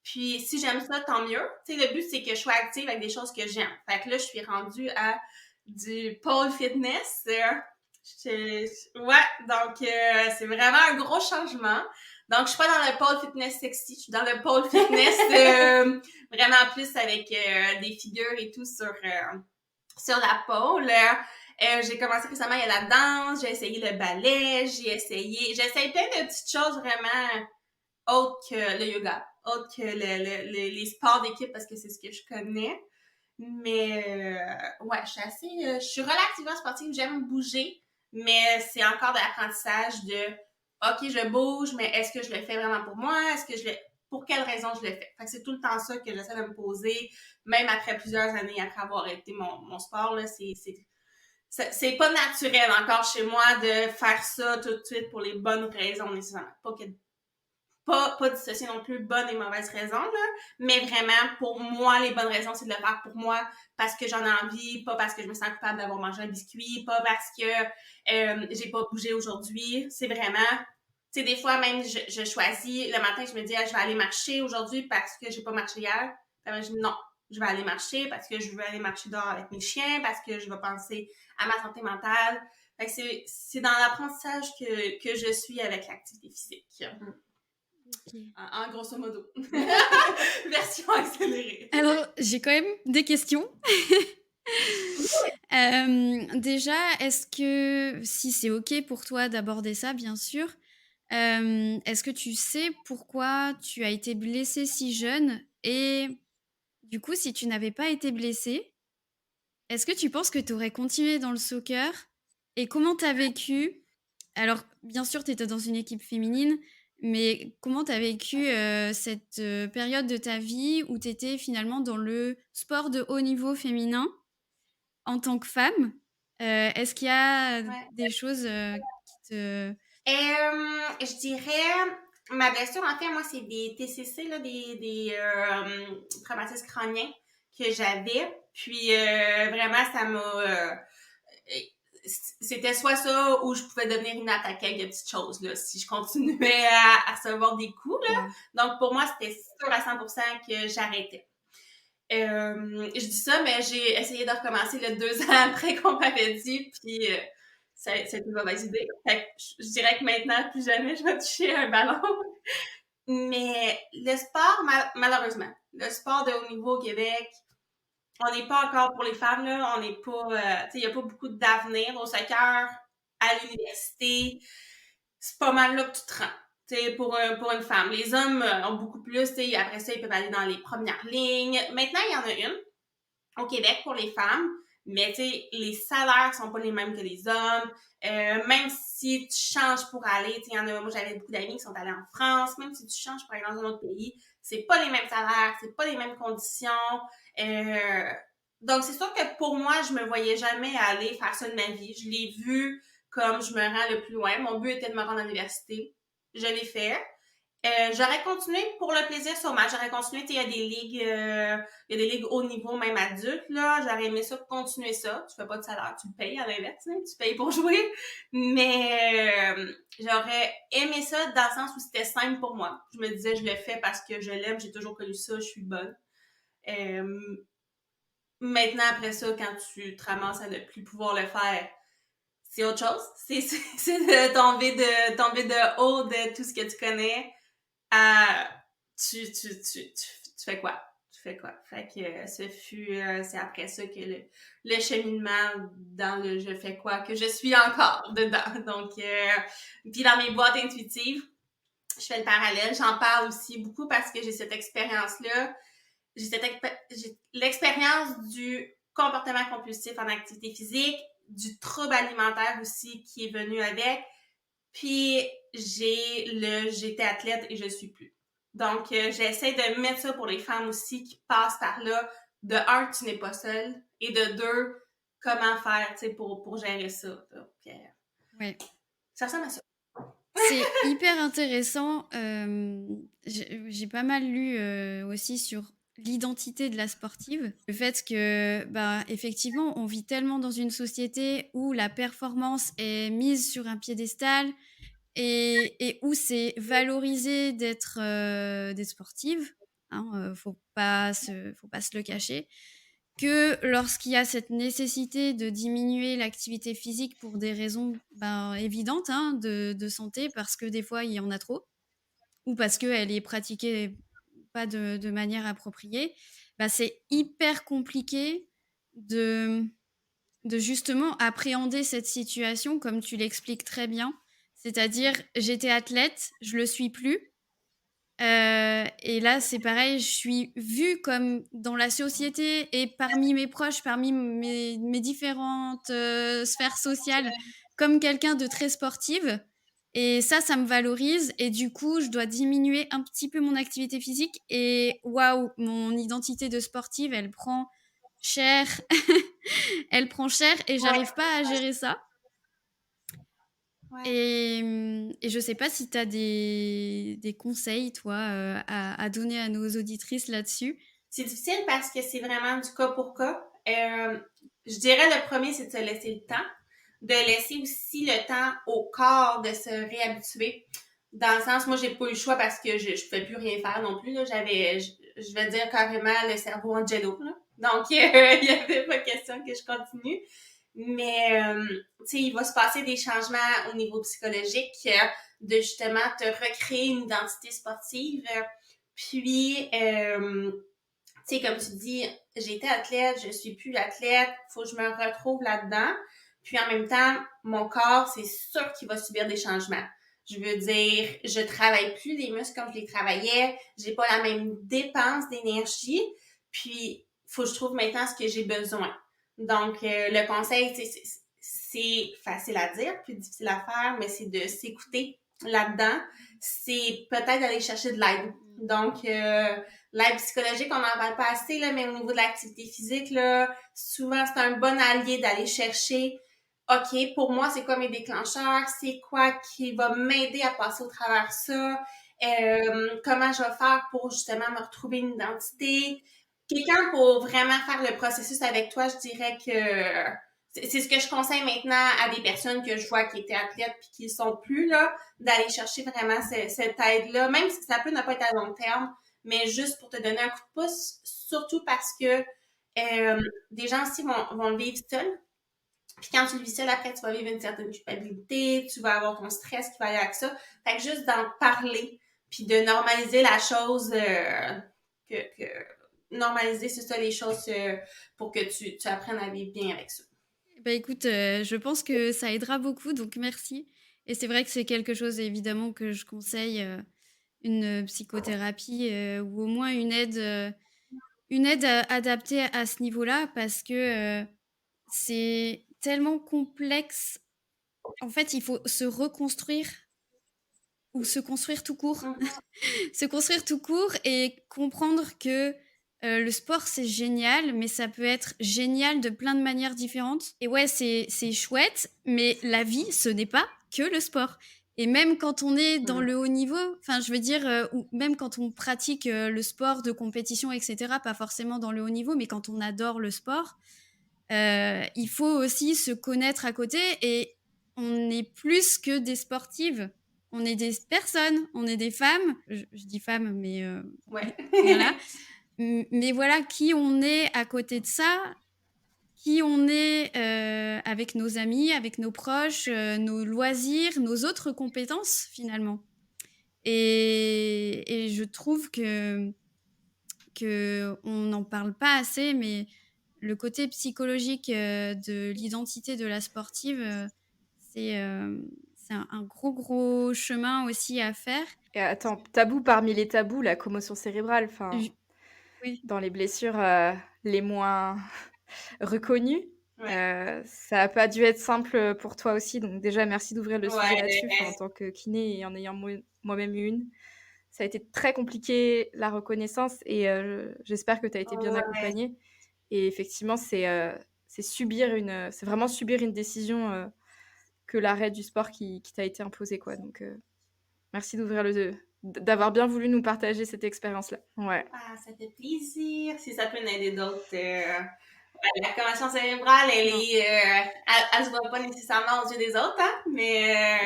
Puis, si j'aime ça, tant mieux. Tu sais, le but, c'est que je sois active avec des choses que j'aime. Fait que là, je suis rendue à du pole fitness. Ouais, donc c'est vraiment un gros changement. Donc, je suis pas dans le pole fitness sexy, je suis dans le pole fitness vraiment plus avec des figures et tout sur la pole. J'ai commencé récemment, il y a la danse, j'ai essayé le ballet, j'essaye plein de petites choses vraiment autres que le yoga, autres que les sports d'équipe parce que c'est ce que je connais. Mais ouais, je suis relativement sportive, j'aime bouger, mais c'est encore de l'apprentissage de OK, je bouge, mais est-ce que je le fais vraiment pour moi? Pour quelle raison je le fais? Fait que c'est tout le temps ça que j'essaie de me poser, même après plusieurs années après avoir arrêté mon sport, là, c'est pas naturel encore chez moi de faire ça tout de suite pour les bonnes raisons nécessairement. Pas dissocier non plus bonnes et mauvaises raisons, là, mais vraiment, pour moi, les bonnes raisons, c'est de le faire pour moi parce que j'en ai envie, pas parce que je me sens coupable d'avoir mangé un biscuit, pas parce que j'ai pas bougé aujourd'hui. C'est vraiment, tu sais, des fois, même, je choisis, le matin, je me dis, je vais aller marcher aujourd'hui parce que j'ai pas marché hier. Après, je dis, non, je vais aller marcher parce que je veux aller marcher dehors avec mes chiens, parce que je vais penser à ma santé mentale. Fait que c'est dans l'apprentissage que je suis avec l'activité physique. Okay. En grosso modo. Version accélérée. Alors, j'ai quand même des questions. Déjà, est-ce que, si c'est OK pour toi d'aborder ça, bien sûr, est-ce que tu sais pourquoi tu as été blessée si jeune? Et du coup, si tu n'avais pas été blessée, est-ce que tu penses que tu aurais continué dans le soccer? Et comment tu as vécu? Alors, bien sûr, tu étais dans une équipe féminine, mais comment tu as vécu cette période de ta vie où tu étais finalement dans le sport de haut niveau féminin en tant que femme? Est-ce qu'il y a des choses qui te... Je dirais, ma blessure, en fait, moi, c'est des TCC, là, des traumatismes crâniens que j'avais. Puis, vraiment, ça m'a... c'était soit ça ou je pouvais devenir inattaquée avec de petites choses, là, si je continuais à recevoir des coups, là. Donc, pour moi, c'était sûr à 100% que j'arrêtais. Je dis ça, mais j'ai essayé de recommencer 2 ans après qu'on m'avait dit, puis c'est une mauvaise idée. Fait que je dirais que maintenant, plus jamais je vais toucher un ballon. Mais le sport, malheureusement, le sport de haut niveau au Québec, on n'est pas encore pour les femmes, là. On n'est pas... tu sais, il n'y a pas beaucoup d'avenir au soccer, à l'université. C'est pas mal là que tu te rends. pour une femme. Les hommes ont beaucoup plus, après ça, ils peuvent aller dans les premières lignes. Maintenant, il y en a une au Québec pour les femmes, mais les salaires sont pas les mêmes que les hommes. Même si tu changes pour aller, moi j'avais beaucoup d'amis qui sont allés en France, même si tu changes pour aller dans un autre pays, c'est pas les mêmes salaires, c'est pas les mêmes conditions. Donc c'est sûr que pour moi, je me voyais jamais aller faire ça de ma vie. Je l'ai vu comme je me rends le plus loin. Mon but était de me rendre à l'université. Je l'ai fait. J'aurais continué pour le plaisir sûrement. J'aurais continué, il y a des ligues haut niveau, même adultes, là. J'aurais aimé ça, continuer ça. Tu fais pas de salaire, tu le payes à l'inverse, tu payes pour jouer. Mais j'aurais aimé ça dans le sens où c'était simple pour moi. Je me disais, je le fais parce que je l'aime, j'ai toujours connu ça, je suis bonne. Maintenant, après ça, quand tu te ramasses à ne plus pouvoir le faire, c'est autre chose. C'est de tomber de haut de tout ce que tu connais. Tu fais quoi? Fait que c'est après ça que le cheminement dans le je fais quoi que je suis encore dedans. Donc, puis dans mes boîtes intuitives, je fais le parallèle. J'en parle aussi beaucoup parce que j'ai cette expérience-là. J'ai l'expérience du comportement compulsif en activité physique, du trouble alimentaire aussi qui est venu avec. Puis j'étais athlète et je suis plus. Donc, j'essaie de mettre ça pour les femmes aussi qui passent par là. De un, tu n'es pas seule. Et de deux, comment faire, pour gérer ça. Donc, Ouais. ça ressemble à ça. C'est hyper intéressant. J'ai pas mal lu aussi sur l'identité de la sportive. Le fait que, effectivement, on vit tellement dans une société où la performance est mise sur un piédestal et où c'est valorisé d'être sportive. Faut pas se le cacher. Que lorsqu'il y a cette nécessité de diminuer l'activité physique pour des raisons évidentes de santé, parce que des fois il y en a trop, ou parce qu'elle est pratiquée pas de manière appropriée, c'est hyper compliqué de justement appréhender cette situation comme tu l'expliques très bien. C'est-à-dire, j'étais athlète, je le suis plus. Et là, c'est pareil, je suis vue comme dans la société et parmi mes proches, parmi mes différentes sphères sociales, comme quelqu'un de très sportive. Et ça me valorise. Et du coup, je dois diminuer un petit peu mon activité physique. Et waouh, mon identité de sportive, elle prend cher. Elle prend cher et j'arrive pas à gérer ça. Ouais. Et je sais pas si tu as des conseils, toi, à donner à nos auditrices là-dessus. C'est difficile parce que c'est vraiment du cas pour cas. Je dirais le premier, c'est de se laisser le temps. De laisser aussi le temps au corps de se réhabituer. Dans le sens, moi, j'ai pas eu le choix parce que je pouvais plus rien faire non plus. Là. Je vais dire carrément le cerveau en jello. Là. Donc, il y avait pas question que je continue. Mais, tu sais, il va se passer des changements au niveau psychologique de justement te recréer une identité sportive. Puis, tu sais, comme tu dis, j'ai été athlète, je suis plus athlète, faut que je me retrouve là-dedans. Puis en même temps, mon corps, c'est sûr qu'il va subir des changements. Je veux dire, je travaille plus les muscles comme je les travaillais, j'ai pas la même dépense d'énergie, puis faut que je trouve maintenant ce que j'ai besoin. Donc, le conseil, c'est facile à dire, puis difficile à faire, mais c'est de s'écouter là-dedans. C'est peut-être d'aller chercher de l'aide. Donc, l'aide psychologique, on n'en parle pas assez, là, mais au niveau de l'activité physique, là, souvent, c'est un bon allié d'aller chercher OK, pour moi, c'est quoi mes déclencheurs? C'est quoi qui va m'aider à passer au travers de ça? Comment je vais faire pour justement me retrouver une identité? Quelqu'un pour vraiment faire le processus avec toi, je dirais que c'est ce que je conseille maintenant à des personnes que je vois qui étaient athlètes puis qui ne sont plus, là, d'aller chercher vraiment cette aide-là, même si ça peut ne pas être à long terme, mais juste pour te donner un coup de pouce, surtout parce que des gens aussi vont le vivre seuls. Puis quand tu le vis seul, après, tu vas vivre une certaine culpabilité, tu vas avoir ton stress qui va aller avec ça. Fait que juste d'en parler, puis de normaliser la chose, normaliser, c'est ça, les choses pour que tu apprennes à vivre bien avec ça. Écoute, je pense que ça aidera beaucoup, donc merci. Et c'est vrai que c'est quelque chose évidemment que je conseille, une psychothérapie, ou au moins une aide, adaptée à ce niveau-là parce que, c'est tellement complexe. En fait, il faut se reconstruire ou se construire tout court. Mhm. Se construire tout court et comprendre que, le sport, c'est génial, mais ça peut être génial de plein de manières différentes. Et ouais, c'est chouette, mais la vie, ce n'est pas que le sport. Et même quand on est dans Mm. le haut niveau, enfin, je veux dire, ou même quand on pratique, le sport de compétition et cetera, pas forcément dans le haut niveau, mais quand on adore le sport, il faut aussi se connaître à côté et on est plus que des sportives. On est des personnes, on est des femmes. Je dis femmes, mais Ouais. voilà. Mais voilà, qui on est à côté de ça, qui on est avec nos amis, avec nos proches, nos loisirs, nos autres compétences finalement. Et je trouve que on n'en parle pas assez, mais le côté psychologique de l'identité de la sportive, c'est un gros chemin aussi à faire. Et attends, tabou parmi les tabous, la commotion cérébrale, enfin, Je- Oui. dans les blessures les moins reconnues. Ouais. Ça n'a pas dû être simple pour toi aussi, donc déjà merci d'ouvrir le sujet là-dessus, Ouais. en tant que kiné et en ayant moi-même eu une. Ça a été très compliqué, la reconnaissance, et j'espère que tu as été bien Ouais. accompagnée. Et effectivement, c'est vraiment subir une décision que l'arrêt du sport qui t'a été imposé, quoi. Donc merci d'avoir bien voulu nous partager cette expérience-là. Ouais. Ah, ça fait plaisir. Si ça peut en aider d'autres. La commotion cérébrale, elle se voit pas nécessairement aux yeux des autres, hein, mais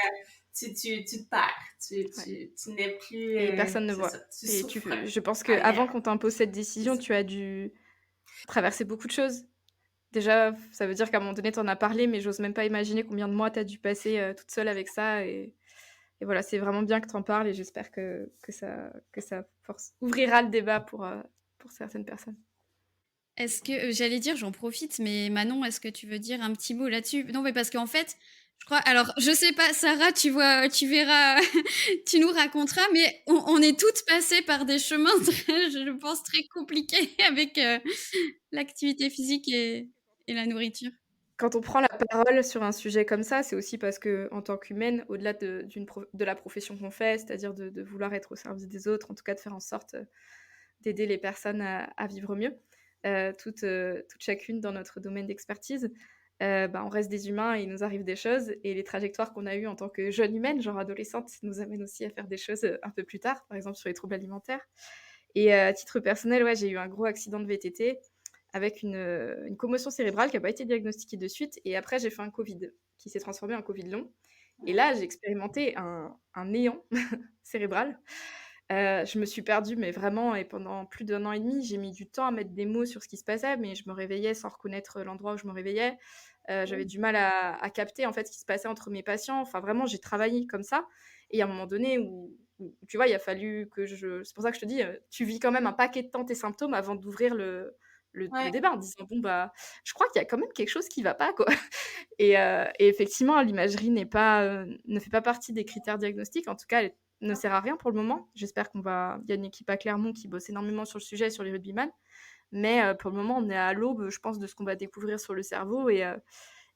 tu te perds. Tu n'es plus. Et personne ne c'est voit. ça, tu Et souffres. je pense ailleurs. qu'avant qu'on t'impose cette décision, tu as dû traverser beaucoup de choses. Déjà, ça veut dire qu'à un moment donné, tu en as parlé, mais j'ose même pas imaginer combien de mois tu as dû passer toute seule avec ça. Et voilà, c'est vraiment bien que tu en parles, et j'espère que ça ouvrira le débat pour certaines personnes. Est-ce que j'allais dire, j'en profite, mais Manon, est-ce que tu veux dire un petit mot là-dessus? Non, mais parce qu'en fait, je crois. Alors, je sais pas, Sarah, tu vois, tu verras, tu nous raconteras, mais on est toutes passées par des chemins, je pense, très compliqués avec l'activité physique et la nourriture. Quand on prend la parole sur un sujet comme ça, c'est aussi parce que, en tant qu'humaine, au-delà de la profession qu'on fait, c'est-à-dire de vouloir être au service des autres, en tout cas de faire en sorte d'aider les personnes à vivre mieux, toutes chacune dans notre domaine d'expertise, on reste des humains et il nous arrive des choses, et les trajectoires qu'on a eues en tant que jeune humaine, genre adolescente, nous amènent aussi à faire des choses un peu plus tard, par exemple sur les troubles alimentaires. Et à titre personnel, ouais, j'ai eu un gros accident de VTT avec une commotion cérébrale qui n'a pas été diagnostiquée de suite, et après j'ai fait un Covid qui s'est transformé en Covid long. Et là, j'ai expérimenté un néant cérébral. Je me suis perdue, mais vraiment, et pendant plus d'1 an et demi, j'ai mis du temps à mettre des mots sur ce qui se passait, mais je me réveillais sans reconnaître l'endroit où je me réveillais. J'avais du mal à capter en fait ce qui se passait entre mes patients. Enfin, vraiment, j'ai travaillé comme ça. Et à un moment donné où tu vois, il a fallu que c'est pour ça que je te dis, tu vis quand même un paquet de temps tes symptômes avant d'ouvrir le débat en disant bon bah je crois qu'il y a quand même quelque chose qui va pas, quoi. Et effectivement, l'imagerie ne fait pas partie des critères diagnostiques. En tout cas, elle ne sert à rien pour le moment. J'espère il y a une équipe à Clermont qui bosse énormément sur le sujet, sur les rugbyman. Mais pour le moment, on est à l'aube, je pense, de ce qu'on va découvrir sur le cerveau. Et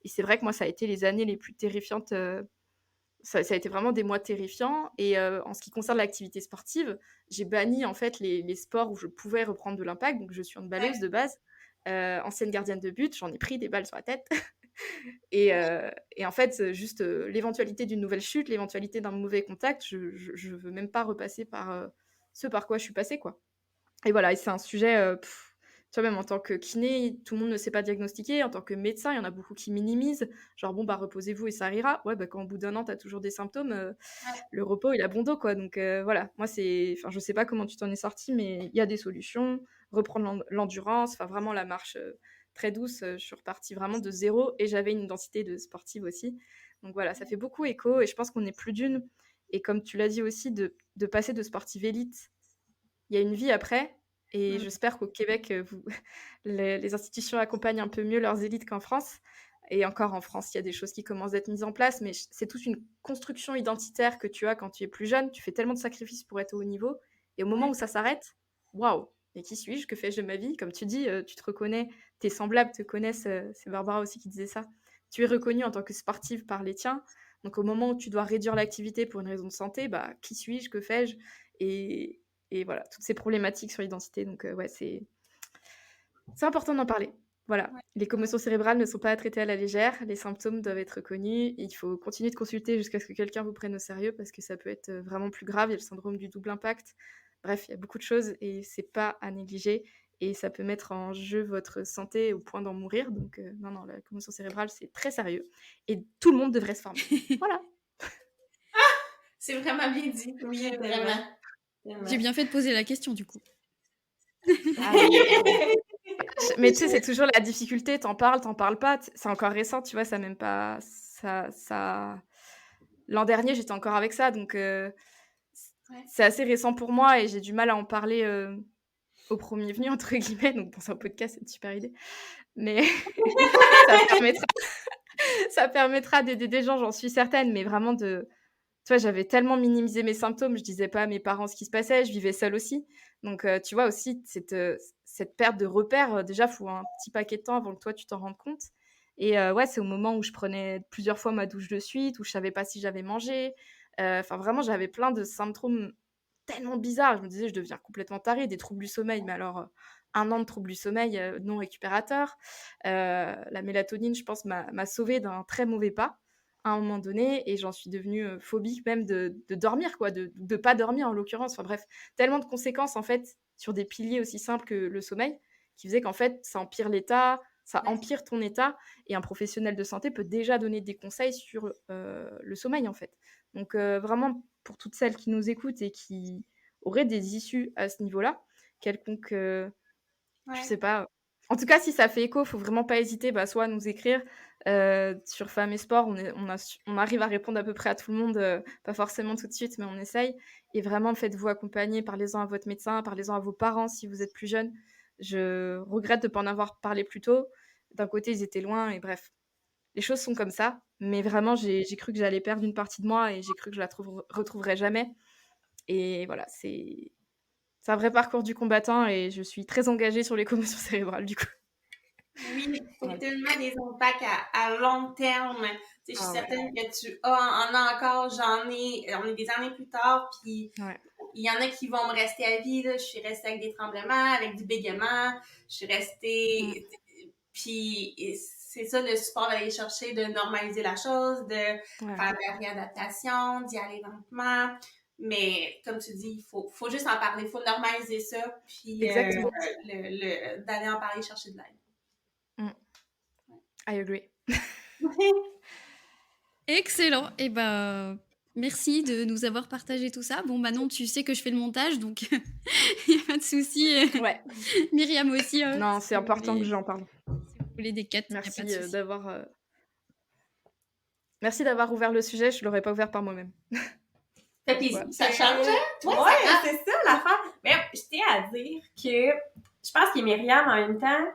c'est vrai que moi, ça a été les années les plus terrifiantes. Ça a été vraiment des mois terrifiants. Et en ce qui concerne l'activité sportive, j'ai banni en fait les sports où je pouvais reprendre de l'impact. Donc, je suis handballeuse de base, ancienne gardienne de but. J'en ai pris des balles sur la tête. Et en fait, juste l'éventualité d'une nouvelle chute, l'éventualité d'un mauvais contact, je veux même pas repasser par ce par quoi je suis passée, quoi. Et voilà, et c'est un sujet, tu vois, même en tant que kiné, tout le monde ne sait pas diagnostiquer. En tant que médecin, il y en a beaucoup qui minimisent. Genre, bon, bah, reposez-vous et ça ira. Ouais, bah, quand au bout d'1 an, tu as toujours des symptômes, le repos, il a bon dos, quoi. Donc voilà, moi, je sais pas comment tu t'en es sortie, mais il y a des solutions. Reprendre l'endurance, enfin, vraiment la marche très douce. Je suis repartie vraiment de zéro, et j'avais une identité de sportive aussi. Donc voilà, ça fait beaucoup écho, et je pense qu'on est plus d'une. Et comme tu l'as dit aussi, de passer de sportive élite, il y a une vie après. Et j'espère qu'au Québec, les institutions accompagnent un peu mieux leurs élites qu'en France. Et encore en France, il y a des choses qui commencent d'être mises en place, mais c'est toute une construction identitaire que tu as quand tu es plus jeune. Tu fais tellement de sacrifices pour être au haut niveau. Et au moment où ça s'arrête, waouh, mais qui suis-je? Que fais-je de ma vie? Comme tu dis, tu te reconnais, tes semblables te connaissent. C'est Barbara aussi qui disait ça. Tu es reconnue en tant que sportive par les tiens. Donc au moment où tu dois réduire l'activité pour une raison de santé, bah, qui suis-je? Que fais-je? Et voilà, toutes ces problématiques sur l'identité. Donc ouais, c'est important d'en parler. Voilà, les commotions cérébrales ne sont pas à traiter à la légère, les symptômes doivent être connus, il faut continuer de consulter jusqu'à ce que quelqu'un vous prenne au sérieux parce que ça peut être vraiment plus grave, il y a le syndrome du double impact. Bref, il y a beaucoup de choses et c'est pas à négliger et ça peut mettre en jeu votre santé au point d'en mourir. Donc non, la commotion cérébrale, c'est très sérieux et tout le monde devrait se former. Voilà. C'est vraiment bien dit. Oui, vraiment. J'ai bien fait de poser la question, du coup. Ah, mais tu sais, c'est toujours la difficulté, t'en parles pas, c'est encore récent, tu vois, ça même pas... ça... L'an dernier, j'étais encore avec ça, donc c'est assez récent pour moi et j'ai du mal à en parler au premier venu, entre guillemets, donc dans un podcast, c'est une super idée. Mais ça permettra d'aider des gens, j'en suis certaine, mais vraiment de... Tu vois, j'avais tellement minimisé mes symptômes, je disais pas à mes parents ce qui se passait, je vivais seule aussi. Donc, tu vois aussi, cette perte de repères, déjà, il faut un petit paquet de temps avant que toi, tu t'en rendes compte. Et ouais, c'est au moment où je prenais plusieurs fois ma douche de suite, où je savais pas si j'avais mangé. Enfin, vraiment, j'avais plein de symptômes tellement bizarres. Je me disais, je deviens complètement tarée, des troubles du sommeil. Mais alors, 1 an de troubles du sommeil non récupérateurs. La mélatonine, je pense, m'a sauvée d'un très mauvais pas à un moment donné, et j'en suis devenue phobique même de dormir, quoi, de pas dormir en l'occurrence. Enfin bref, tellement de conséquences en fait sur des piliers aussi simples que le sommeil, qui faisait qu'en fait ça empire l'état, ça empire ton état, et un professionnel de santé peut déjà donner des conseils sur le sommeil en fait. Donc vraiment pour toutes celles qui nous écoutent et qui auraient des issues à ce niveau-là, quelconque, je sais pas. En tout cas, si ça fait écho, faut vraiment pas hésiter, soit à nous écrire sur Femmes et Sport. On arrive à répondre à peu près à tout le monde, pas forcément tout de suite, mais on essaye. Et vraiment, faites-vous accompagner, parlez-en à votre médecin, parlez-en à vos parents si vous êtes plus jeune. Je regrette de ne pas en avoir parlé plus tôt. D'un côté, ils étaient loin, et bref. Les choses sont comme ça, mais vraiment, j'ai cru que j'allais perdre une partie de moi, et j'ai cru que je la retrouverais jamais. Et voilà, c'est un vrai parcours du combattant, et je suis très engagée sur les commotions cérébrales, du coup. Oui, c'est tellement des impacts à long terme. Je suis certaine que tu en as encore, on est des années plus tard, puis il y en a qui vont me rester à vie. Là. Je suis restée avec des tremblements, avec du bégaiement, je suis restée... Puis c'est ça, le support d'aller chercher, de normaliser la chose, de faire de la réadaptation, d'y aller lentement. Mais comme tu dis, il faut juste en parler, il faut normaliser ça, puis d'aller en parler, chercher de l'aide. I agree. Excellent. Et merci de nous avoir partagé tout ça. Bon, Manon, tu sais que je fais le montage, donc il n'y a pas de souci. Ouais. Myriam aussi. Non, c'est important que j'en parle. Si vous voulez des quêtes, merci d'avoir... Merci d'avoir ouvert le sujet, je ne l'aurais pas ouvert par moi-même. Ça fait plaisir. Ça change. Ouais, c'est ça l'affaire. Mais je tiens à dire que je pense que Myriam, en même temps,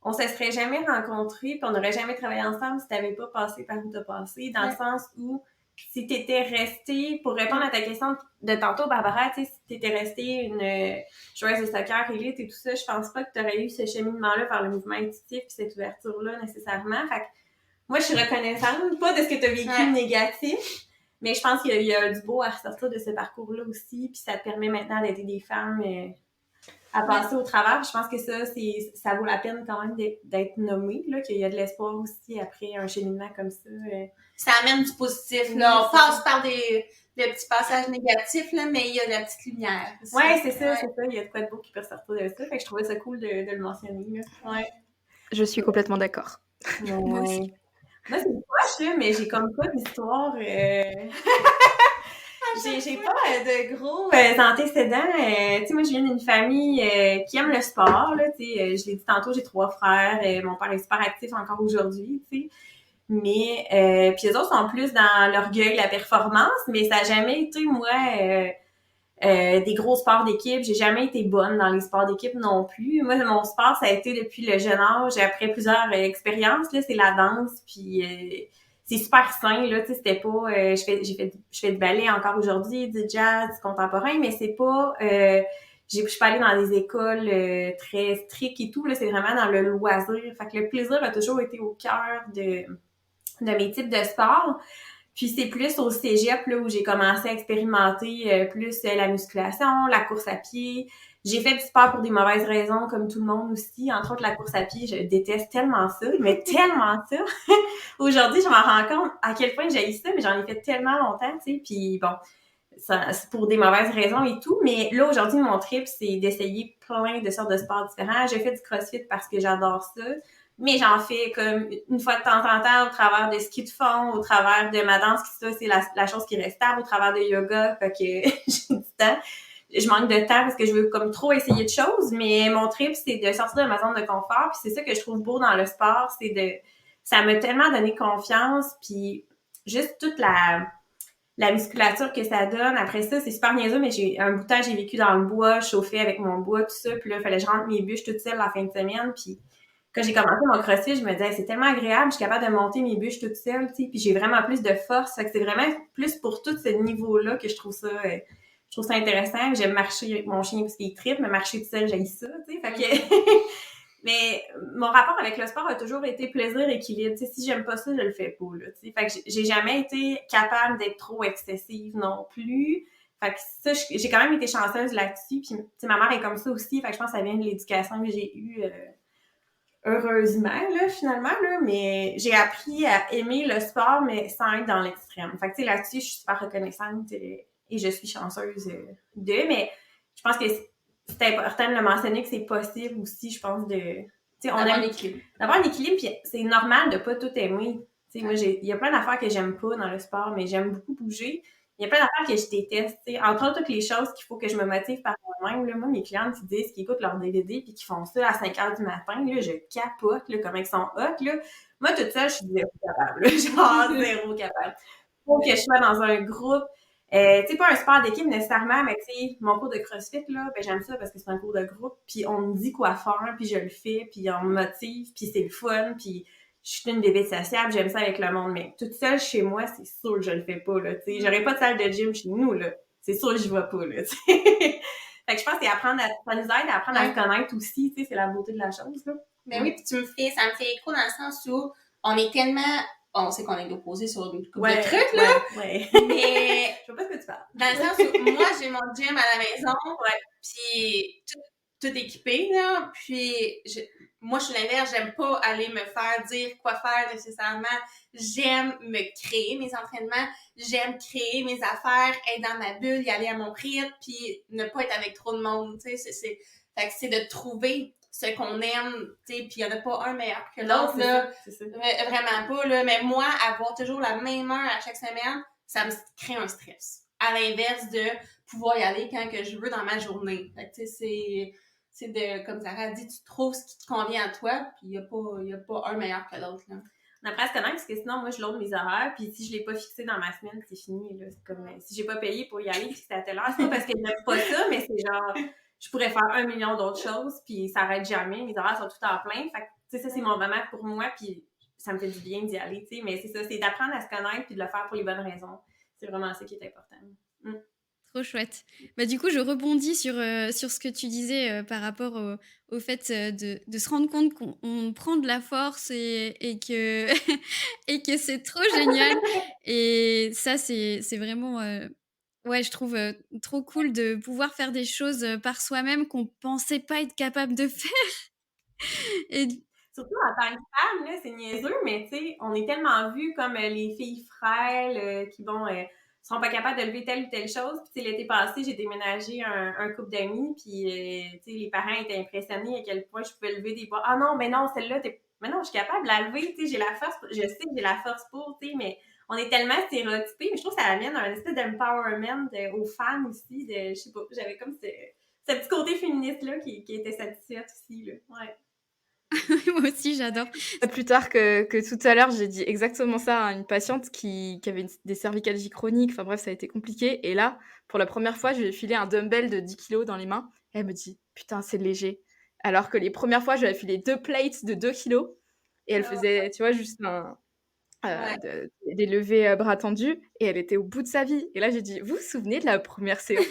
on se serait jamais rencontrés puis on n'aurait jamais travaillé ensemble si tu n'avais pas passé par où tu as passé, dans le sens où si tu étais restée, pour répondre à ta question de tantôt, Barbara, tu sais, si tu étais restée une joueuse de soccer élite et tout ça, je pense pas que tu aurais eu ce cheminement-là vers le mouvement intuitif puis cette ouverture-là nécessairement. Fait que moi, je suis reconnaissante, pas de ce que tu as vécu négatif, mais je pense qu'il y a du beau à ressortir de ce parcours-là aussi, puis ça te permet maintenant d'aider des femmes à passer au travers. Je pense que ça vaut la peine quand même d'être nommé, là, qu'il y a de l'espoir aussi après un cheminement comme ça. Ça amène du positif. Là. On passe par des petits passages négatifs, là, mais il y a de la petite lumière. Oui, c'est ça. Il y a de quoi de beau qui peut ressortir de ça. Fait que je trouvais ça cool de le mentionner. Là. Ouais. Je suis complètement d'accord. Moi aussi. Moi, c'est proche, là, mais j'ai comme pas d'histoire... J'ai pas de gros antécédents. Tu sais, moi, je viens d'une famille qui aime le sport. Là, tu sais, je l'ai dit tantôt, j'ai 3 frères. Mon père est super actif encore aujourd'hui, tu sais. Mais, puis les autres sont plus dans l'orgueil, la performance, mais ça n'a jamais été, moi, des gros sports d'équipe. J'ai jamais été bonne dans les sports d'équipe non plus. Moi, mon sport, ça a été depuis le jeune âge. Après plusieurs expériences, là, c'est la danse. Puis c'est super sain, là. Tu sais, c'était pas... je fais du ballet encore aujourd'hui, du jazz, du contemporain, mais c'est pas... je suis pas allée dans des écoles très strictes et tout. Là, c'est vraiment dans le loisir. Fait que le plaisir a toujours été au cœur de mes types de sports. Puis c'est plus au cégep là, où j'ai commencé à expérimenter plus la musculation, la course à pied. J'ai fait du sport pour des mauvaises raisons, comme tout le monde aussi. Entre autres, la course à pied, je déteste tellement ça, mais tellement ça. Aujourd'hui, je m'en rends compte à quel point j'ai ça, mais j'en ai fait tellement longtemps, tu sais. Puis bon, ça, c'est pour des mauvaises raisons et tout. Mais là, aujourd'hui, mon trip, c'est d'essayer plein de sortes de sports différents. J'ai fait du CrossFit parce que j'adore ça. Mais j'en fais comme une fois de temps en temps au travers de ski de fond, au travers de ma danse, qui ça, c'est la chose qui reste stable, au travers de yoga, fait que j'ai du temps. Je manque de temps parce que je veux comme trop essayer de choses, mais mon trip, c'est de sortir de ma zone de confort, puis c'est ça que je trouve beau dans le sport, ça m'a tellement donné confiance, puis juste toute la musculature que ça donne. Après ça, c'est super niaiseux, mais un bout de temps, j'ai vécu dans le bois, chauffé avec mon bois, tout ça, puis là, il fallait que je rentre mes bûches toute seule la fin de semaine, puis quand j'ai commencé mon CrossFit, je me disais, c'est tellement agréable, je suis capable de monter mes bûches toute seule, tu sais, puis j'ai vraiment plus de force. Fait que c'est vraiment plus pour tout ce niveau-là que je trouve ça intéressant. J'aime marcher avec mon chien parce qu'il trippe, mais marcher toute seule, j'aime ça, tu sais. Fait que... mais mon rapport avec le sport a toujours été plaisir-équilibre. Tu sais, si j'aime pas ça, je le fais pas, là, tu sais. Fait que j'ai jamais été capable d'être trop excessive non plus. Fait que ça, j'ai quand même été chanceuse là-dessus. Puis, tu sais, ma mère est comme ça aussi. Fait que je pense que ça vient de l'éducation que j'ai eue... heureusement, là, finalement, là, mais j'ai appris à aimer le sport, mais sans être dans l'extrême. Fait que, tu sais, là-dessus, je suis super reconnaissante et je suis chanceuse mais je pense que c'est important de le mentionner que c'est possible aussi, je pense, d'avoir un équilibre, puis c'est normal de pas tout aimer. Tu sais, moi, il y a plein d'affaires que j'aime pas dans le sport, mais j'aime beaucoup bouger. Il y a plein d'affaires que je déteste, tu sais. Entre autres, toutes les choses qu'il faut que je me motive par moi-même. Là, moi, mes clientes qui disent qu'ils écoutent leur DVD puis qui font ça à 5 h du matin, là, je capote, là, comment ils sont hot, là. Moi, toute seule, je suis zéro capable, là. Genre zéro capable. Faut que je sois dans un groupe. Tu sais, pas un sport d'équipe nécessairement, mais tu sais, mon cours de CrossFit, là, ben j'aime ça parce que c'est un cours de groupe, puis on me dit quoi faire, puis je le fais, puis on me motive, puis c'est le fun, puis je suis une bébé sociable, j'aime ça avec le monde, mais toute seule chez moi, c'est sûr que je le fais pas, là, tu sais. J'aurais pas de salle de gym chez nous, là. C'est sûr que je vais pas, là, tu sais. Fait que je pense que ça nous aide à apprendre à se connaître aussi, tu sais, c'est la beauté de la chose, là. Ben oui, puis ça me fait écho dans le sens où on est tellement... On sait qu'on est opposés sur une couple de trucs, là. Ouais. Mais... Je sais pas ce que tu parles. Dans le sens où moi, j'ai mon gym à la maison, puis tout équipé, là. Puis moi, je suis l'inverse, j'aime pas aller me faire dire quoi faire nécessairement. J'aime me créer mes entraînements, j'aime créer mes affaires, être dans ma bulle, y aller à mon rythme, puis ne pas être avec trop de monde, tu sais. Fait que c'est de trouver ce qu'on aime, tu sais, puis il n'y en a pas un meilleur que l'autre, là. C'est ça. Vraiment pas, là. Mais moi, avoir toujours la même heure à chaque semaine, ça me crée un stress. À l'inverse de pouvoir y aller quand que je veux dans ma journée. Fait que, tu sais, c'est de, comme Sarah a dit, tu trouves ce qui te convient à toi, puis il n'y a pas un meilleur que l'autre, là. On apprend à se connaître parce que sinon, moi, je load mes horaires, puis si je l'ai pas fixé dans ma semaine, c'est fini, là. C'est comme, si j'ai pas payé pour y aller, puis c'est à telle heure, c'est pas parce que j'aime pas ça, mais c'est genre... Je pourrais faire 1 million d'autres choses, puis ça arrête jamais. Mes horaires sont tout en plein. Fait que, tu sais, ça, c'est mon moment pour moi, puis ça me fait du bien d'y aller, tu sais. Mais c'est ça, c'est d'apprendre à se connaître puis de le faire pour les bonnes raisons. C'est vraiment ça qui est important. Trop chouette. Bah, du coup, je rebondis sur ce que tu disais par rapport au fait de se rendre compte qu'on prend de la force et que, et que c'est trop génial. Et ça, c'est vraiment... ouais, je trouve trop cool de pouvoir faire des choses par soi-même qu'on pensait pas être capable de faire. Et Surtout en tant que femme, là, c'est niaiseux, mais tu sais, on est tellement vues comme les filles frêles qui sont pas capables de lever telle ou telle chose. Puis l'été passé, j'ai déménagé un couple d'amis, puis tu sais, les parents étaient impressionnés à quel point je pouvais lever des poids. Ah non, mais non, celle-là, mais non, je suis capable de la lever, tu sais, j'ai la force, je sais que j'ai la force pour, tu sais, mais on est tellement stéréotypés, mais je trouve que ça amène un espèce d'empowerment aux femmes aussi, je sais pas, j'avais comme ce petit côté féministe-là qui était satisfaite aussi, là, ouais. Moi aussi, j'adore. Pas plus tard que tout à l'heure, j'ai dit exactement ça à une patiente qui avait des cervicalgies chroniques. Enfin bref, ça a été compliqué. Et là, pour la première fois, je lui ai filé un dumbbell de 10 kilos dans les mains. Et elle me dit, putain, c'est léger. Alors que les premières fois, je lui avais filé 2 plates de 2 kilos. Et elle faisait, tu vois, juste Ouais. des levées bras tendus. Et elle était au bout de sa vie. Et là, j'ai dit, vous vous souvenez de la première séance?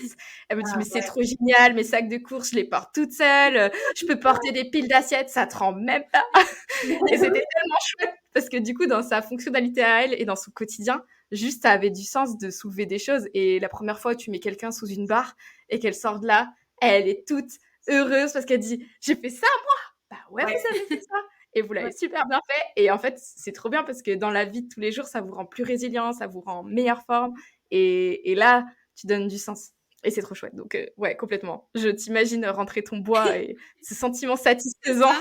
Elle me dit, mais c'est trop génial, mes sacs de course, je les porte toute seule. Je peux porter des piles d'assiettes, ça tremble même pas. Et c'était tellement chouette parce que du coup, dans sa fonctionnalité à elle et dans son quotidien, juste ça avait du sens de soulever des choses. Et la première fois où tu mets quelqu'un sous une barre et qu'elle sort de là, elle est toute heureuse parce qu'elle dit j'ai fait ça moi. Bah ouais, Ouais. vous avez fait ça. Et vous l'avez super bien fait. Et en fait, c'est trop bien parce que dans la vie de tous les jours, ça vous rend plus résilient, ça vous rend en meilleure forme. Et là, tu donnes du sens. Et c'est trop chouette. Donc, ouais, complètement. Je t'imagine rentrer ton bois et ce sentiment satisfaisant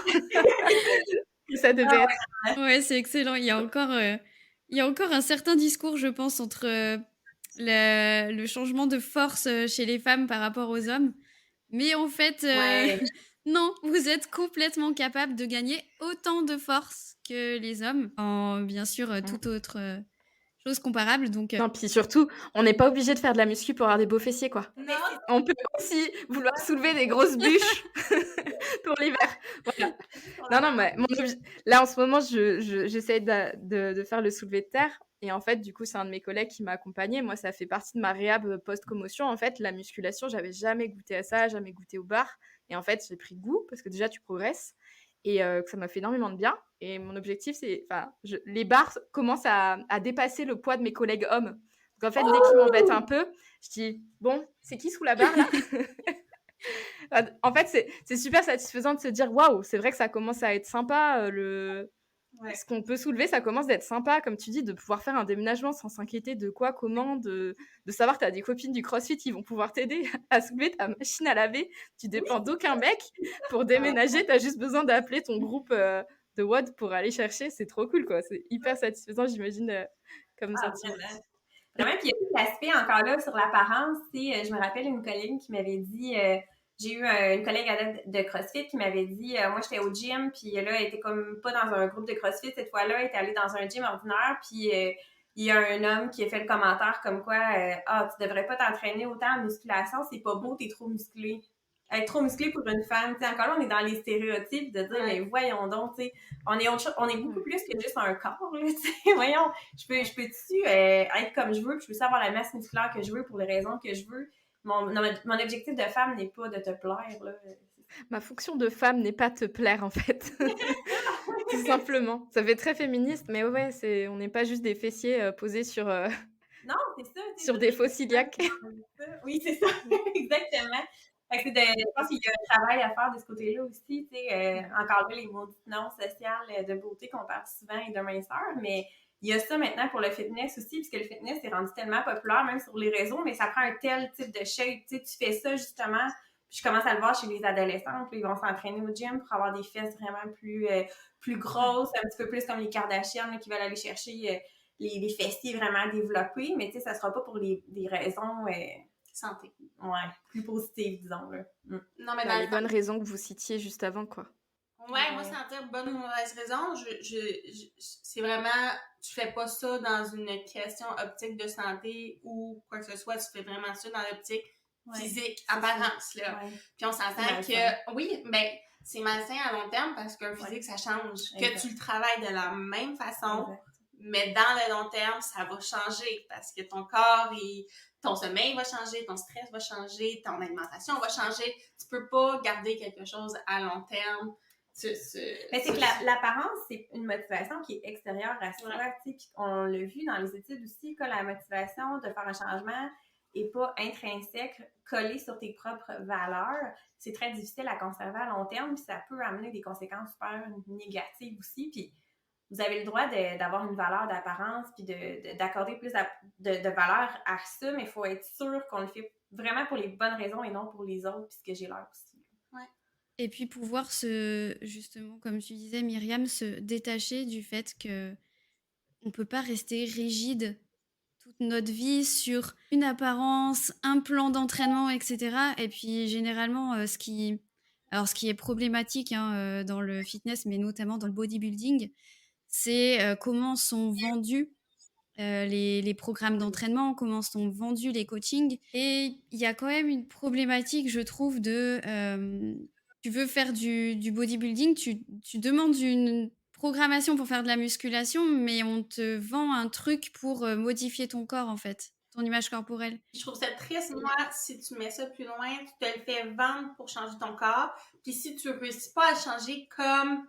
que ça devait être. Ouais, c'est excellent. Il y a encore un certain discours, je pense, entre le changement de force chez les femmes par rapport aux hommes. Mais en fait, Ouais. non, vous êtes complètement capable de gagner autant de force que les hommes, en bien sûr toute autre chose comparable. Donc, Non, puis surtout, on n'est pas obligé de faire de la muscu pour avoir des beaux fessiers, quoi. Non, On peut aussi vouloir soulever des grosses bûches pour l'hiver. Voilà. Non, mais là, en ce moment, j'essaie de faire le soulevé de terre. Et en fait, du coup, c'est un de mes collègues qui m'a accompagnée. Moi, ça fait partie de ma réhab post-commotion. En fait, la musculation, j'avais jamais goûté à ça, jamais goûté au bar. Et en fait, j'ai pris goût parce que déjà, tu progresses et que ça m'a fait énormément de bien. Et mon objectif, c'est, les barres commencent à dépasser le poids de mes collègues hommes. Donc en fait, dès qu'ils m'embêtent un peu, je dis bon, c'est qui sous la barre là? En fait, c'est super satisfaisant de se dire waouh, c'est vrai que ça commence à être sympa. Ce qu'on peut soulever, ça commence d'être sympa, comme tu dis, de pouvoir faire un déménagement sans s'inquiéter de quoi, comment, de savoir que tu as des copines du CrossFit qui vont pouvoir t'aider à soulever ta machine à laver. Tu dépends d'aucun mec. Pour déménager, tu as juste besoin d'appeler ton groupe de WOD pour aller chercher. C'est trop cool, quoi. C'est hyper satisfaisant, j'imagine, comme sentiment. Vraiment, puis il y a tout l'aspect encore là sur l'apparence. Je me rappelle une collègue qui m'avait dit, j'ai eu une collègue adepte de CrossFit qui m'avait dit, moi j'étais au gym, puis là, elle était comme pas dans un groupe de CrossFit cette fois-là, elle était allée dans un gym ordinaire, puis il y a un homme qui a fait le commentaire comme quoi, tu devrais pas t'entraîner autant en musculation, c'est pas beau, t'es trop musclé. Être trop musclé pour une femme, tu sais, encore là, on est dans les stéréotypes de dire, mais voyons donc, tu sais, on est beaucoup plus que juste un corps, là, tu sais, voyons, je peux-tu être comme je veux, puis je peux avoir la masse musculaire que je veux pour les raisons que je veux. Mon objectif de femme n'est pas de te plaire, là. Ma fonction de femme n'est pas te plaire, en fait. Tout simplement. Ça fait très féministe, mais ouais, on n'est pas juste des fessiers posés sur, Non, c'est ça. sur des faux ciliaques. Oui, c'est ça, exactement. Fait que je pense qu'il y a un travail à faire de ce côté-là aussi, tu sais, encore là, les maudites normes sociales de beauté qu'on parle souvent et de minceur, mais il y a ça maintenant pour le fitness aussi, puisque le fitness est rendu tellement populaire, même sur les réseaux, mais ça prend un tel type de shape, tu sais, tu fais ça justement, puis je commence à le voir chez les adolescentes, puis ils vont s'entraîner au gym pour avoir des fesses vraiment plus grosses, un petit peu plus comme les Kardashians là, qui veulent aller chercher les fessiers vraiment développés, mais tu sais, ça sera pas pour des raisons santé. Ouais, plus positives, disons. Là. Non, mais les bonnes raisons que vous citiez juste avant, quoi. Ouais, moi, sans dire bonne ou mauvaise raison, c'est vraiment, tu fais pas ça dans une question optique de santé ou quoi que ce soit, tu fais vraiment ça dans l'optique physique, apparence, là. Ouais. Puis on s'entend que, oui, ben, c'est malsain à long terme parce qu'un physique, ça change. Que tu le travailles de la même façon, mais dans le long terme, ça va changer parce que ton corps, ton sommeil va changer, ton stress va changer, ton alimentation va changer. Tu peux pas garder quelque chose à long terme. Mais c'est que l'apparence, c'est une motivation qui est extérieure à soi. Puis on l'a vu dans les études aussi, que la motivation de faire un changement n'est pas intrinsèque, collée sur tes propres valeurs. C'est très difficile à conserver à long terme, puis ça peut amener des conséquences super négatives aussi. Puis vous avez le droit d'avoir une valeur d'apparence, puis d'accorder plus de valeur à ça, mais il faut être sûr qu'on le fait vraiment pour les bonnes raisons et non pour les autres, puisque j'ai l'air aussi. Et puis pouvoir justement, comme tu disais Myriam, se détacher du fait que on peut pas rester rigide toute notre vie sur une apparence, un plan d'entraînement, etc. Et puis généralement, ce qui Alors, ce qui est problématique hein, dans le fitness, mais notamment dans le bodybuilding, c'est comment sont vendus les programmes d'entraînement, comment sont vendus les coachings. Et il y a quand même une problématique, je trouve, tu veux faire du bodybuilding, tu demandes une programmation pour faire de la musculation, mais on te vend un truc pour modifier ton corps, en fait, ton image corporelle. Je trouve ça triste, moi, si tu mets ça plus loin, tu te le fais vendre pour changer ton corps. Puis si tu réussis pas à le changer comme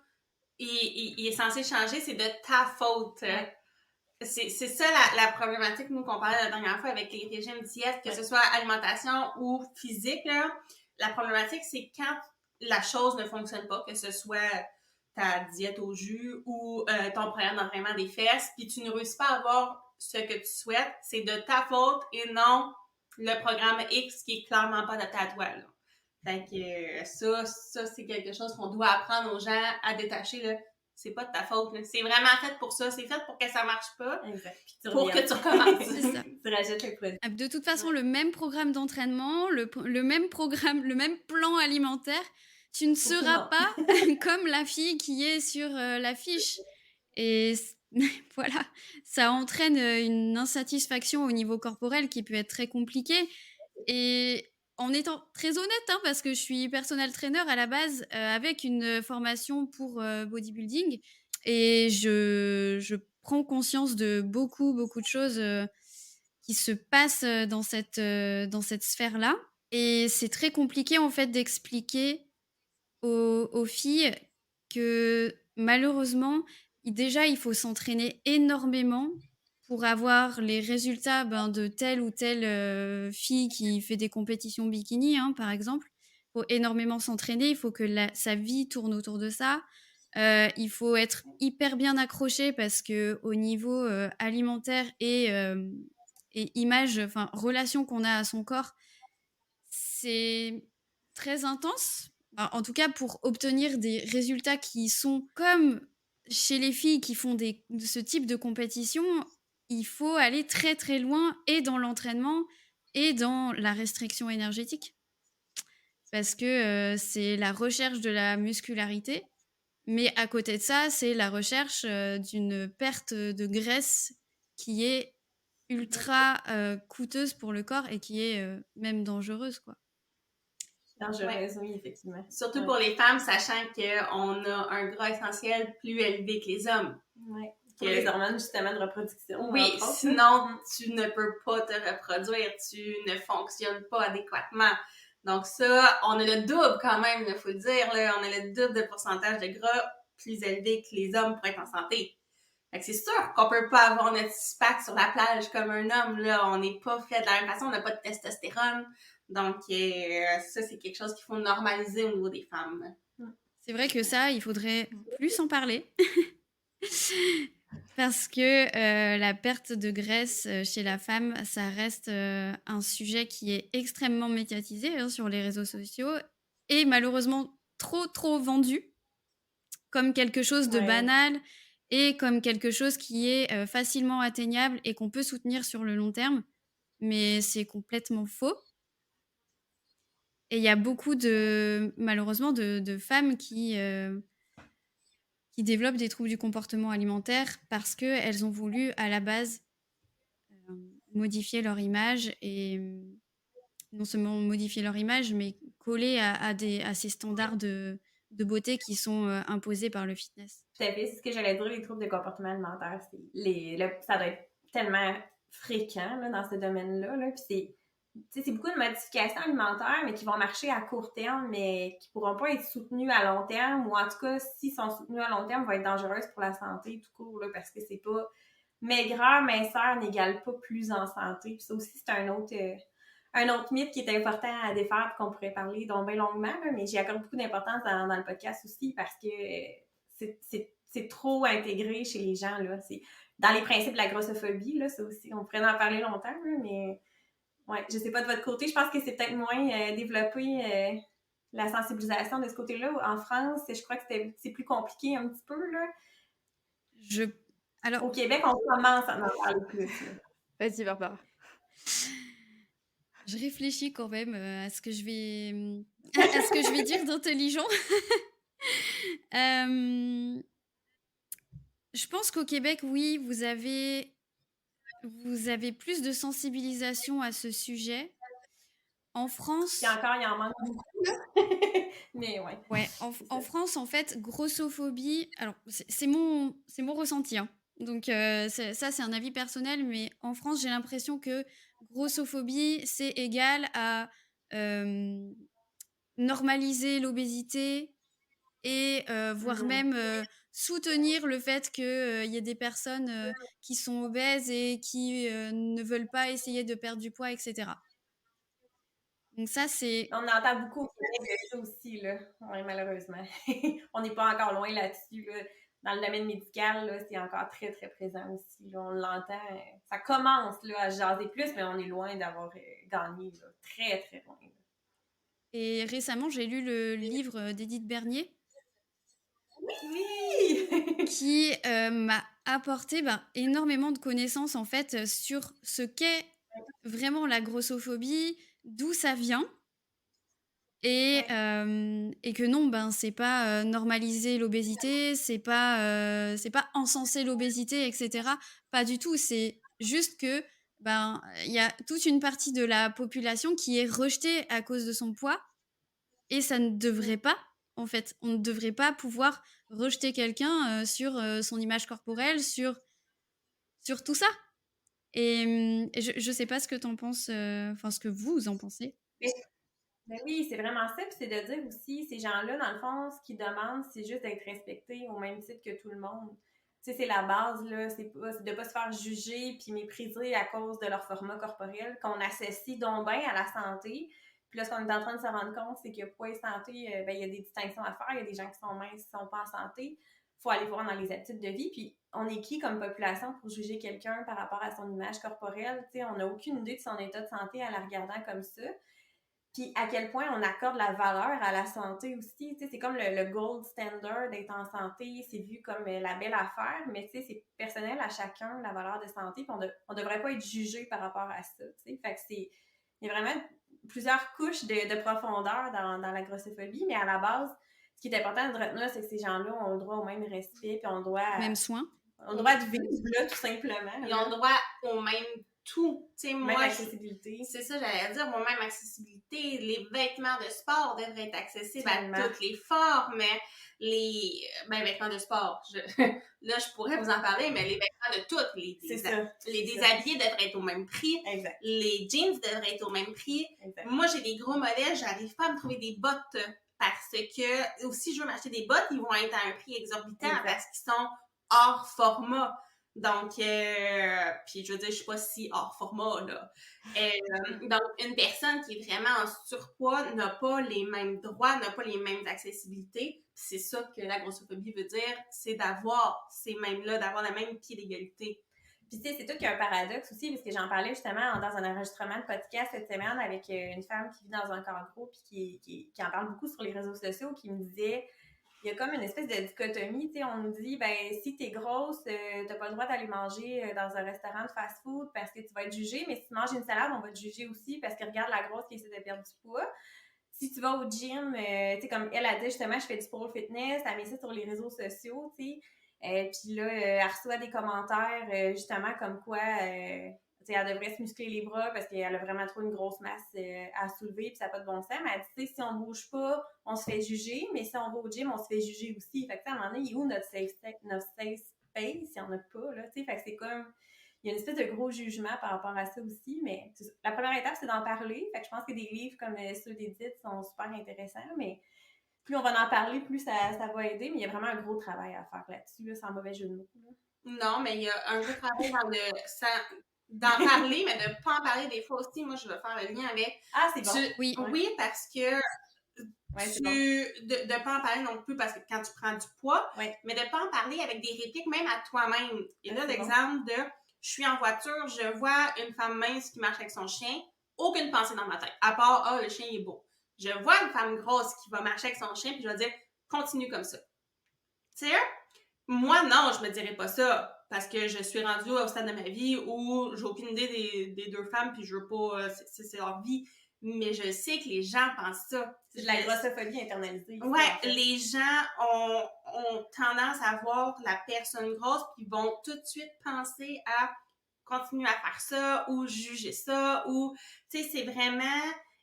il est censé changer, c'est de ta faute. Ouais. C'est ça la problématique, nous, qu'on parlait la dernière fois avec les régimes diètes, que ce soit alimentation ou physique. Là. La problématique, c'est quand la chose ne fonctionne pas, que ce soit ta diète au jus ou ton programme d'entraînement des fesses, puis tu ne réussis pas à avoir ce que tu souhaites, c'est de ta faute et non le programme X qui est clairement pas adapté à toi. Là. Fait que ça, c'est quelque chose qu'on doit apprendre aux gens à détacher. Là. C'est pas de ta faute. Là. C'est vraiment fait pour ça. C'est fait pour que ça marche pas. Exact. Pour que tu recommences. C'est ça. Tu rajoutes le produit. De toute façon, le même programme d'entraînement, le même programme, le même plan alimentaire, tu ne seras pas comme la fille qui est sur l'affiche. Et voilà, ça entraîne une insatisfaction au niveau corporel qui peut être très compliquée. Et en étant très honnête, hein, parce que je suis personal trainer à la base, avec une formation pour bodybuilding, et je prends conscience de beaucoup de choses qui se passent dans cette sphère-là. Et c'est très compliqué en fait d'expliquer aux filles que malheureusement, déjà, il faut s'entraîner énormément pour avoir les résultats de telle ou telle fille qui fait des compétitions bikini, hein, par exemple. Il faut énormément s'entraîner, il faut que sa vie tourne autour de ça. Il faut être hyper bien accroché parce qu'au niveau alimentaire et image, enfin relation qu'on a à son corps, c'est très intense. En tout cas, pour obtenir des résultats qui sont comme chez les filles qui font ce type de compétition, il faut aller très très loin et dans l'entraînement et dans la restriction énergétique. Parce que c'est la recherche de la muscularité, mais à côté de ça, c'est la recherche d'une perte de graisse qui est ultra coûteuse pour le corps et qui est même dangereuse, quoi. Dangereuse, oui, effectivement. Surtout pour les femmes, sachant qu'on a un gras essentiel plus élevé que les hommes. Oui. Pour les hormones, justement, de reproduction. Oui, sinon, tu ne peux pas te reproduire. Tu ne fonctionnes pas adéquatement. Donc ça, on a le double quand même, il faut le dire. Là, on a le double de pourcentage de gras plus élevé que les hommes pour être en santé. Fait que c'est sûr qu'on peut pas avoir notre six-pack sur la plage comme un homme. Là, on n'est pas fait de la même façon, on n'a pas de testostérone. Donc, ça, c'est quelque chose qu'il faut normaliser au niveau des femmes. C'est vrai que ça, il faudrait plus en parler. Parce que la perte de graisse chez la femme, ça reste un sujet qui est extrêmement médiatisé hein, sur les réseaux sociaux et malheureusement trop vendu comme quelque chose de banal et comme quelque chose qui est facilement atteignable et qu'on peut soutenir sur le long terme. Mais c'est complètement faux. Et il y a beaucoup malheureusement de femmes qui développent des troubles du comportement alimentaire parce qu'elles ont voulu, à la base, modifier leur image et non seulement modifier leur image, mais coller à ces standards de beauté qui sont imposés par le fitness. Tout à fait, c'est ce que j'allais dire, les troubles de comportement alimentaire. Ça doit être tellement fréquent là, dans ce domaine-là. Là, puis c'est beaucoup de modifications alimentaires, mais qui vont marcher à court terme, mais qui pourront pas être soutenues à long terme, ou en tout cas, s'ils sont soutenus à long terme, vont être dangereuses pour la santé tout court, là, parce que c'est pas maigreur, minceur n'égale pas plus en santé. Puis ça aussi, c'est un autre mythe qui est important à défaire et qu'on pourrait parler donc bien longuement, là, mais j'y accorde beaucoup d'importance dans le podcast aussi parce que c'est trop intégré chez les gens. Là. C'est dans les principes de la grossophobie, là, ça aussi, on pourrait en parler longtemps, là, mais ouais, je sais pas de votre côté, je pense que c'est peut-être moins développé la sensibilisation de ce côté-là. En France, je crois que c'est plus compliqué un petit peu. Là. Alors, au Québec, on commence à en parler plus. Là. Vas-y, Barbara. Je réfléchis quand même à ce que je vais, à ce que je vais dire d'intelligent. Euh, je pense qu'au Québec, oui, vous avez plus de sensibilisation à ce sujet. En Puis France, encore, il en manque beaucoup, là. Mais ouais, ouais, c'est en ça. France, en fait, grossophobie, alors c'est mon ressenti, hein. Donc ça, c'est un avis personnel, mais en France, j'ai l'impression que grossophobie, c'est égal à euh, normaliser l'obésité et voire Mhm. même soutenir le fait qu'il y ait des personnes qui sont obèses et qui ne veulent pas essayer de perdre du poids, etc. Donc ça, c'est... On entend beaucoup au Québec de ça aussi, là. Ouais, malheureusement. On n'est pas encore loin là-dessus, là. Dans le domaine médical, là, c'est encore très, très présent aussi, là. On l'entend. Ça commence, là, à jaser plus, mais on est loin d'avoir gagné, là. Très, très loin, là. Et récemment, j'ai lu le livre d'Édith Bernier Oui! qui m'a apporté énormément de connaissances en fait sur ce qu'est vraiment la grossophobie, d'où ça vient et, Ouais. et que non, c'est pas normaliser l'obésité, c'est pas encenser l'obésité, etc. Pas du tout, c'est juste que il y a toute une partie de la population qui est rejetée à cause de son poids et ça ne devrait pas, en fait. On ne devrait pas pouvoir rejeter quelqu'un sur son image corporelle, sur tout ça. Et je sais pas ce que t'en penses, enfin ce que vous en pensez. Mais Ben oui, c'est vraiment ça. Puis c'est de dire aussi, ces gens-là, dans le fond, ce qu'ils demandent, c'est juste d'être respectés au même titre que tout le monde. Tu sais, c'est la base, là. C'est de pas se faire juger puis mépriser à cause de leur format corporel qu'on associe donc bien à la santé. Puis là, ce qu'on est en train de se rendre compte, c'est que poids et santé, il y a des distinctions à faire. Il y a des gens qui sont minces, qui sont pas en santé. Il faut aller voir dans les habitudes de vie. Puis on est qui comme population pour juger quelqu'un par rapport à son image corporelle? Tu sais, on n'a aucune idée de son état de santé en la regardant comme ça. Puis à quel point on accorde la valeur à la santé aussi. Tu sais, c'est comme le gold standard d'être en santé. C'est vu comme la belle affaire, mais tu sais, c'est personnel à chacun, la valeur de santé. Puis on devrait pas être jugé par rapport à ça. Tu sais. Fait que il y a vraiment plusieurs couches de profondeur dans la grossophobie, mais à la base, ce qui est important de retenir, c'est que ces gens-là ont le droit au même respect, puis on doit... Même soin. On a le droit de vivre là, tout simplement. Ils ont le droit au même tout. Tu sais, Même moi, accessibilité. c'est ça, j'allais dire, moi-même accessibilité. Les vêtements de sport devraient être accessibles à toutes les formes. Les vêtements de sport, là, je pourrais vous en parler, mais les vêtements de toutes. Les déshabillés devraient être au même prix. Exact. Les jeans devraient être au même prix. Exact. Moi, j'ai des gros modèles, j'arrive pas à me trouver des bottes parce que, ou si je veux m'acheter des bottes, ils vont être à un prix exorbitant parce qu'ils sont hors format. Donc, puis je veux dire, je suis pas si hors format, là. Donc, une personne qui est vraiment en surpoids n'a pas les mêmes droits, n'a pas les mêmes accessibilités. C'est ça que la grossophobie veut dire, c'est d'avoir ces mêmes-là, d'avoir le même pied d'égalité. Puis tu sais, c'est tout qu'il y a un paradoxe aussi, parce que j'en parlais justement dans un enregistrement de podcast cette semaine avec une femme qui vit dans un camp gros puis qui en parle beaucoup sur les réseaux sociaux, qui me disait... Il y a comme une espèce de dichotomie, tu sais, on nous dit, si t'es grosse, t'as pas le droit d'aller manger dans un restaurant de fast-food parce que tu vas être jugée, mais si tu manges une salade, on va te juger aussi parce que regarde la grosse qui essaie de perdre du poids. Si tu vas au gym, tu sais, comme elle a dit, justement, je fais du pole fitness, elle met ça sur les réseaux sociaux, tu sais, puis là, elle reçoit des commentaires, justement, comme quoi... elle devrait se muscler les bras parce qu'elle a vraiment trop une grosse masse à soulever puis ça n'a pas de bon sens. Mais elle dit, si on bouge pas, on se fait juger, mais si on va au gym, on se fait juger aussi. Fait que, à un moment donné, il est où notre safe space? Il n'y en a pas, là, tu sais. Fait que c'est comme... Il y a une espèce de gros jugement par rapport à ça aussi, mais la première étape, c'est d'en parler. Fait que je pense que des livres comme ceux d'Edith sont super intéressants, mais plus on va en parler, plus ça va aider, mais il y a vraiment un gros travail à faire là-dessus, là, sans mauvais jeu de mots. Là. Non, mais il y a un gros travail d'en parler, mais de ne pas en parler des fois aussi. Moi, je veux faire le lien avec... Ah, c'est bon. Oui, parce que de ne pas en parler non plus parce que quand tu prends du poids, mais de ne pas en parler avec des répliques même à toi-même. Et là, l'exemple de je suis en voiture, je vois une femme mince qui marche avec son chien, aucune pensée dans ma tête, à part le chien est beau. Je vois une femme grosse qui va marcher avec son chien, puis je vais dire continue comme ça. Tu sais, moi, non, je me dirais pas ça. parce que je suis rendue au stade de ma vie où j'ai aucune idée des deux femmes, puis je veux pas... c'est leur vie. Mais je sais que les gens pensent ça. C'est de la grossophobie internalisée. Ouais, en fait. Les gens ont tendance à voir la personne grosse, puis vont tout de suite penser à continuer à faire ça, ou juger ça, ou... Tu sais, c'est vraiment...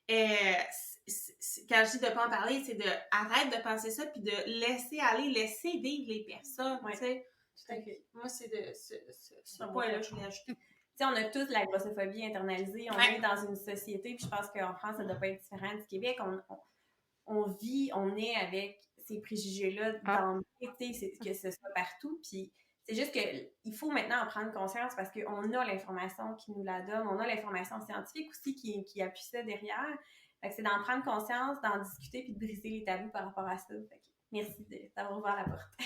quand je dis de pas en parler, c'est de arrête de penser ça, puis de laisser aller, laisser vivre les personnes, tu sais. Tout à fait. Moi, c'est de ce point-là que je voulais ajouter. Tu sais, on a tous la grossophobie internalisée. On est dans une société, puis je pense qu'en France, ça ne doit pas être différent du Québec. On vit, on est avec ces préjugés-là d'emblée, que ce soit partout. Puis c'est juste qu'il faut maintenant en prendre conscience parce qu'on a l'information qui nous la donne. On a l'information scientifique aussi qui appuie ça derrière. Fait que c'est d'en prendre conscience, d'en discuter, puis de briser les tabous par rapport à ça. Fait que merci d'avoir ouvert la porte.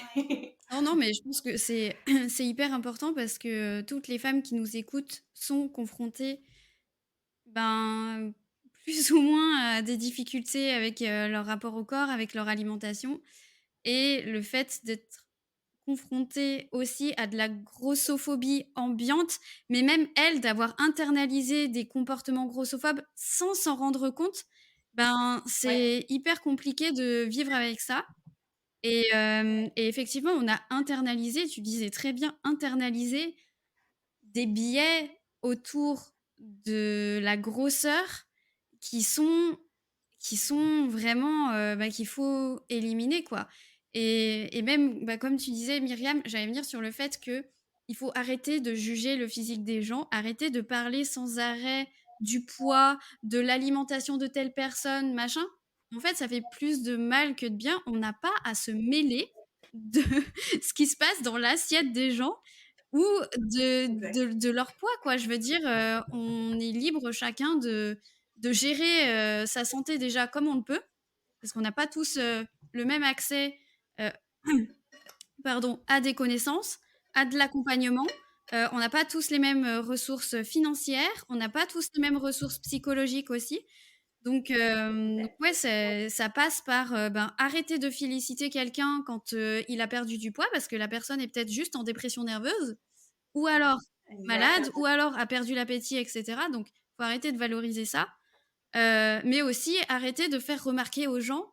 Non, mais je pense que c'est hyper important parce que toutes les femmes qui nous écoutent sont confrontées plus ou moins à des difficultés avec leur rapport au corps, avec leur alimentation. Et le fait d'être confrontée aussi à de la grossophobie ambiante, mais même elle, d'avoir internalisé des comportements grossophobes sans s'en rendre compte, c'est hyper compliqué de vivre avec ça. Et effectivement, on a internalisé, tu disais très bien, internalisé des biais autour de la grosseur qui sont vraiment qu'il faut éliminer, quoi. Et même, comme tu disais, Myriam, j'allais venir sur le fait que il faut arrêter de juger le physique des gens, arrêter de parler sans arrêt du poids, de l'alimentation de telle personne, machin. En fait, ça fait plus de mal que de bien. On n'a pas à se mêler de ce qui se passe dans l'assiette des gens ou de leur poids, quoi. Je veux dire, on est libre chacun de gérer sa santé déjà comme on le peut, parce qu'on n'a pas tous le même accès à des connaissances, à de l'accompagnement. On n'a pas tous les mêmes ressources financières, on n'a pas tous les mêmes ressources psychologiques aussi. Donc, ça passe par arrêter de féliciter quelqu'un quand il a perdu du poids, parce que la personne est peut-être juste en dépression nerveuse, ou alors malade, ou alors a perdu l'appétit, etc. Donc, il faut arrêter de valoriser ça. Mais aussi arrêter de faire remarquer aux gens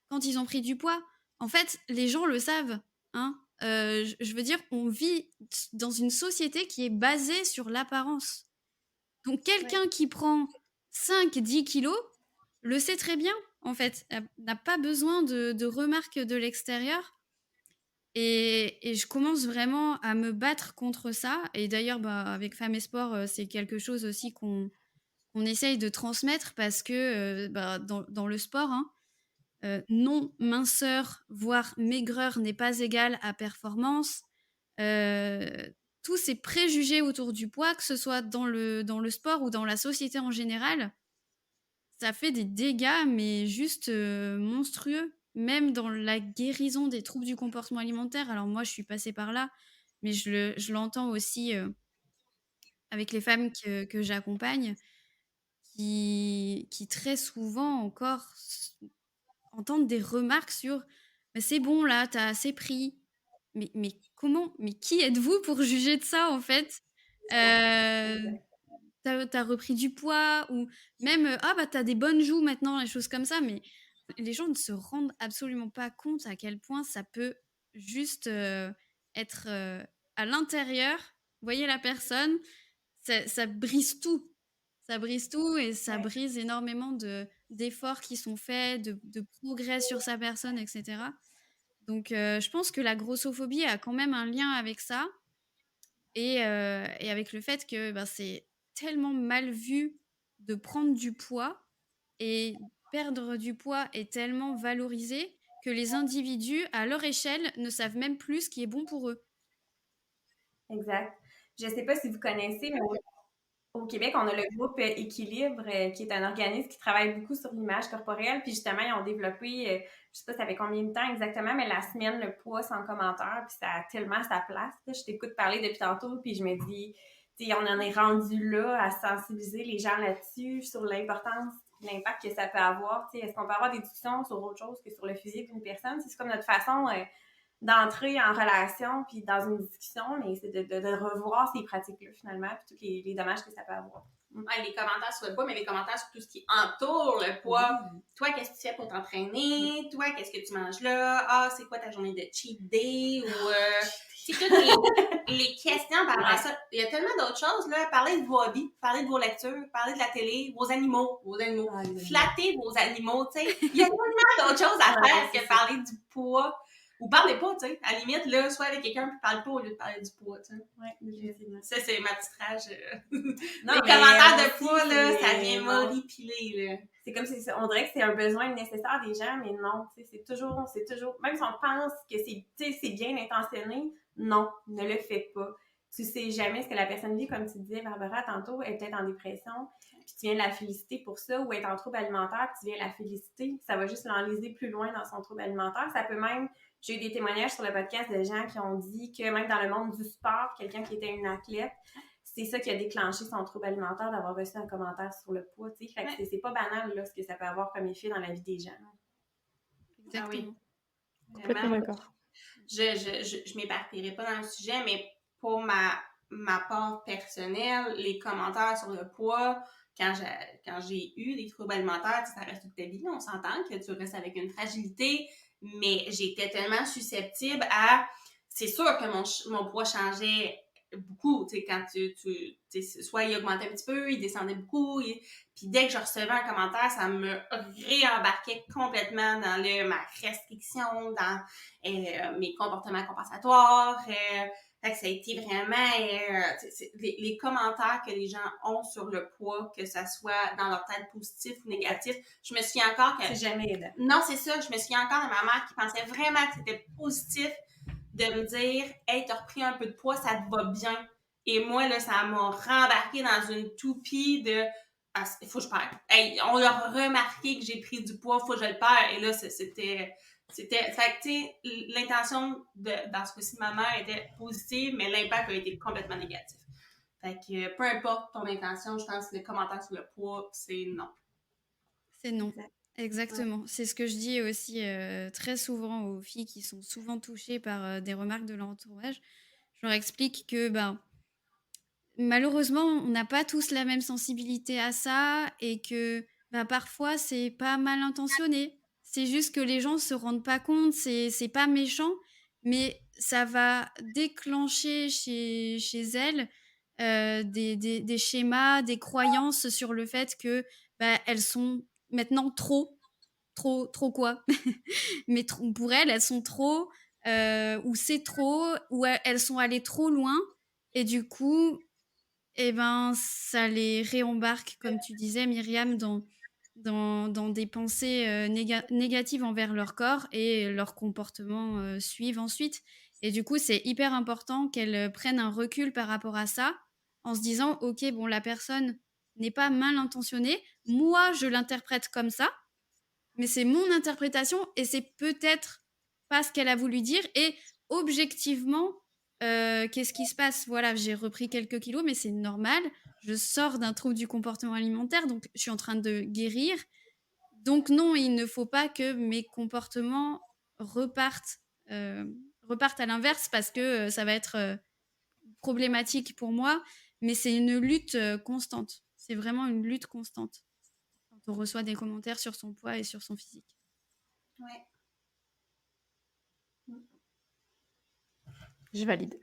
quand ils ont pris du poids. En fait, les gens le savent. Hein. Je veux dire, on vit dans une société qui est basée sur l'apparence. Donc, quelqu'un qui prend 5-10 kilos le sait très bien, en fait. N'a pas besoin de remarques de l'extérieur. Et je commence vraiment à me battre contre ça. Et d'ailleurs, avec Femmes et Sport, c'est quelque chose aussi qu'on essaye de transmettre parce que dans le sport, non, minceur, voire maigreur n'est pas égal à performance. Tous ces préjugés autour du poids, que ce soit dans le sport ou dans la société en général, ça fait des dégâts, mais juste monstrueux. Même dans la guérison des troubles du comportement alimentaire. Alors moi, je suis passée par là, mais je l'entends aussi avec les femmes que j'accompagne, qui très souvent encore entendent des remarques sur « c'est bon là, t'as assez pris ». Mais comment? Mais qui êtes-vous pour juger de ça, en fait? T'as repris du poids, ou même t'as des bonnes joues maintenant, les choses comme ça, mais les gens ne se rendent absolument pas compte à quel point ça peut juste être à l'intérieur. Vous voyez la personne, ça brise tout. Ça brise tout et ça brise énormément d'efforts qui sont faits, de progrès sur sa personne, etc. Donc, je pense que la grossophobie a quand même un lien avec ça et avec le fait que c'est tellement mal vu de prendre du poids, et perdre du poids est tellement valorisé que les individus, à leur échelle, ne savent même plus ce qui est bon pour eux. Exact. Je ne sais pas si vous connaissez, mais au Québec, on a le groupe Équilibre, qui est un organisme qui travaille beaucoup sur l'image corporelle. Puis justement, ils ont développé, je ne sais pas ça fait combien de temps exactement, mais la semaine, le poids sans commentaire, puis ça a tellement sa place. Je t'écoute parler depuis tantôt, puis je me dis, on en est rendu là à sensibiliser les gens là-dessus, sur l'importance, l'impact que ça peut avoir. Est-ce qu'on peut avoir des discussions sur autre chose que sur le physique d'une personne? C'est comme notre façon d'entrer en relation puis dans une discussion, mais c'est de revoir ces pratiques-là finalement, puis tous les dommages que ça peut avoir. Ouais, les commentaires sur le poids, mais les commentaires sur tout ce qui entoure le poids. Toi, qu'est-ce que tu fais pour t'entraîner? Toi, qu'est-ce que tu manges là? Ah, c'est quoi ta journée de cheat day? Ou c'est toutes les questions par rapport à ça. Il y a tellement d'autres choses, là. Parler de vos hobbies, parler de vos lectures, parler de la télé, vos animaux. Flatter vos animaux, tu sais. Il y a tellement d'autres choses à faire que parler du poids. Ou parlez pas, tu sais. À la limite, là, soit avec quelqu'un puis parle pas au lieu de parler du poids, tu sais. Ouais, ça, c'est ma petite rage. Non, les mais commentaires de aussi, poids, là, ça c'est- vient non. m'horripiler, là. C'est comme si on dirait que c'est un besoin nécessaire des gens, mais non, tu sais, c'est toujours, même si on pense que c'est bien intentionné, non, ne le fais pas. Tu sais jamais ce que la personne vit, comme tu disais, Barbara, tantôt, elle est peut-être en dépression, puis tu viens de la féliciter pour ça, ou elle est en trouble alimentaire, puis tu viens la féliciter, ça va juste l'enliser plus loin dans son trouble alimentaire. Ça peut même, j'ai eu des témoignages sur le podcast de gens qui ont dit que même dans le monde du sport, quelqu'un qui était une athlète, c'est ça qui a déclenché son trouble alimentaire, d'avoir reçu un commentaire sur le poids, tu sais. Fait que c'est pas banal, là, ce que ça peut avoir comme effet dans la vie des gens. Exactement. Complètement d'accord. Je m'éparpillerai pas dans le sujet, mais pour ma part personnelle, les commentaires sur le poids, quand j'ai eu des troubles alimentaires, ça reste toute ta vie, on s'entend que tu restes avec une fragilité, mais j'étais tellement susceptible à... C'est sûr que mon poids changeait beaucoup, tu sais, quand soit il augmentait un petit peu, il descendait beaucoup, puis dès que je recevais un commentaire, ça me réembarquait complètement dans ma restriction, dans mes comportements compensatoires, fait que ça a été vraiment les commentaires que les gens ont sur le poids, que ça soit dans leur tête positif ou négatif. Je me souviens encore que... C'est jamais aidant. Non, c'est ça. Je me souviens encore de ma mère qui pensait vraiment que c'était positif de me dire « Hey, t'as repris un peu de poids, ça te va bien. » Et moi, là, ça m'a rembarqué dans une toupie de « Ah, il faut que je perde. Hey, on a remarqué que j'ai pris du poids, il faut que je le perds. » Et là, c'était... Fait que, tu sais, l'intention dans ce cas-ci de ma mère était positive, mais l'impact a été complètement négatif. Fait que, peu importe ton intention, je pense que les commentaires sur le poids, c'est non. C'est non. Exactement. Ouais. C'est ce que je dis aussi très souvent aux filles qui sont souvent touchées par des remarques de leur entourage. Je leur explique que, malheureusement, on n'a pas tous la même sensibilité à ça et que parfois, c'est pas mal intentionné. C'est juste que les gens se rendent pas compte, c'est pas méchant, mais ça va déclencher chez elles des schémas, des croyances sur le fait que elles sont maintenant trop quoi. Mais pour elles sont trop, ou c'est trop, ou elles sont allées trop loin, et du coup, ça les réembarque, comme tu disais, Myriam, dans des pensées négatives envers leur corps, et leurs comportements suivent ensuite. Et du coup, c'est hyper important qu'elles prennent un recul par rapport à ça, en se disant, ok, bon, la personne n'est pas mal intentionnée, moi, je l'interprète comme ça, mais c'est mon interprétation, et c'est peut-être pas ce qu'elle a voulu dire, et objectivement, qu'est-ce qui se passe? Voilà, j'ai repris quelques kilos, mais c'est normal. Je sors d'un trouble du comportement alimentaire, donc je suis en train de guérir. Donc non, il ne faut pas que mes comportements repartent à l'inverse, parce que ça va être problématique pour moi. Mais c'est une lutte constante. C'est vraiment une lutte constante quand on reçoit des commentaires sur son poids et sur son physique. Ouais. Je valide.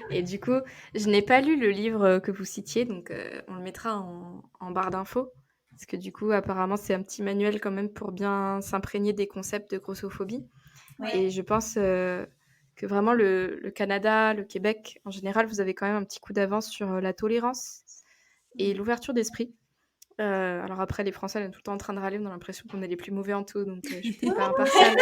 Et du coup, je n'ai pas lu le livre que vous citiez, donc on le mettra en barre d'infos. Parce que du coup, apparemment, c'est un petit manuel quand même pour bien s'imprégner des concepts de grossophobie. Ouais. Et je pense que vraiment le Canada, le Québec, en général, vous avez quand même un petit coup d'avance sur la tolérance et l'ouverture d'esprit. Alors après, les Français, on est tout le temps en train de râler, on a l'impression qu'on est les plus mauvais en tout, donc je suis pas impartiale.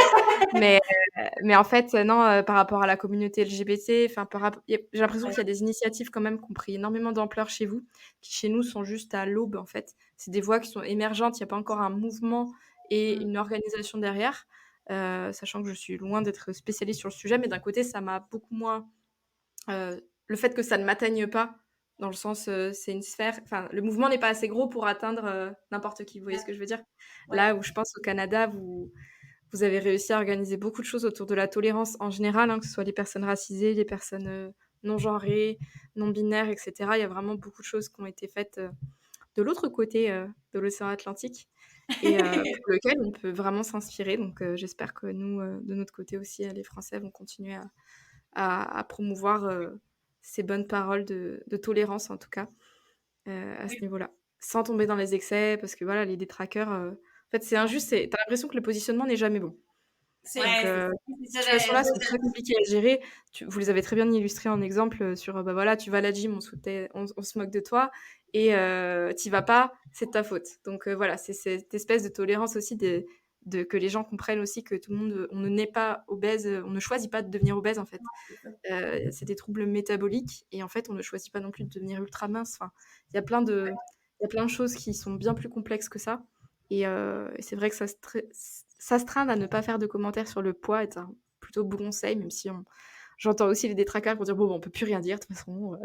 Mais en fait, non, par rapport à la communauté LGBT, j'ai l'impression qu'il y a des initiatives quand même qui ont pris énormément d'ampleur chez vous, qui chez nous sont juste à l'aube en fait. C'est des voix qui sont émergentes, il n'y a pas encore un mouvement et une organisation derrière, sachant que je suis loin d'être spécialiste sur le sujet, mais d'un côté, ça m'a beaucoup moins... le fait que ça ne m'atteigne pas, dans le sens, c'est une sphère... Enfin, le mouvement n'est pas assez gros pour atteindre n'importe qui, vous voyez ce que je veux dire ? Ouais. Là où je pense au Canada, vous vous avez réussi à organiser beaucoup de choses autour de la tolérance en général, hein, que ce soit les personnes racisées, les personnes, non genrées, non binaires et cetera. Il y a vraiment beaucoup de choses qui ont été faites, de l'autre côté, de l'océan Atlantique et pour lequel on peut vraiment s'inspirer. Donc j'espère que nous, de notre côté aussi, les Français vont continuer à promouvoir, ces bonnes paroles de tolérance en tout cas, à ce niveau-là. Sans tomber dans les excès parce que voilà, les détraqueurs, en fait, c'est injuste, tu as l'impression que le positionnement n'est jamais bon. C'est Donc ces situations-là sont très compliquées à gérer. Vous les avez très bien illustrées en exemple, sur, bah, voilà, tu vas à la gym, on se moque de toi et tu y vas pas, c'est de ta faute. Donc voilà, c'est cette espèce de tolérance aussi de que les gens comprennent aussi que tout le monde, on ne naît pas obèse, on ne choisit pas de devenir obèse en fait. C'est des troubles métaboliques et en fait, on ne choisit pas non plus de devenir ultra mince. Enfin, il y a plein de choses qui sont bien plus complexes que ça et c'est vrai que s'astreindre à ne pas faire de commentaires sur le poids est un plutôt bon conseil, même si j'entends aussi les détraqueurs pour dire: «Bon, bah, on peut plus rien dire de toute façon»,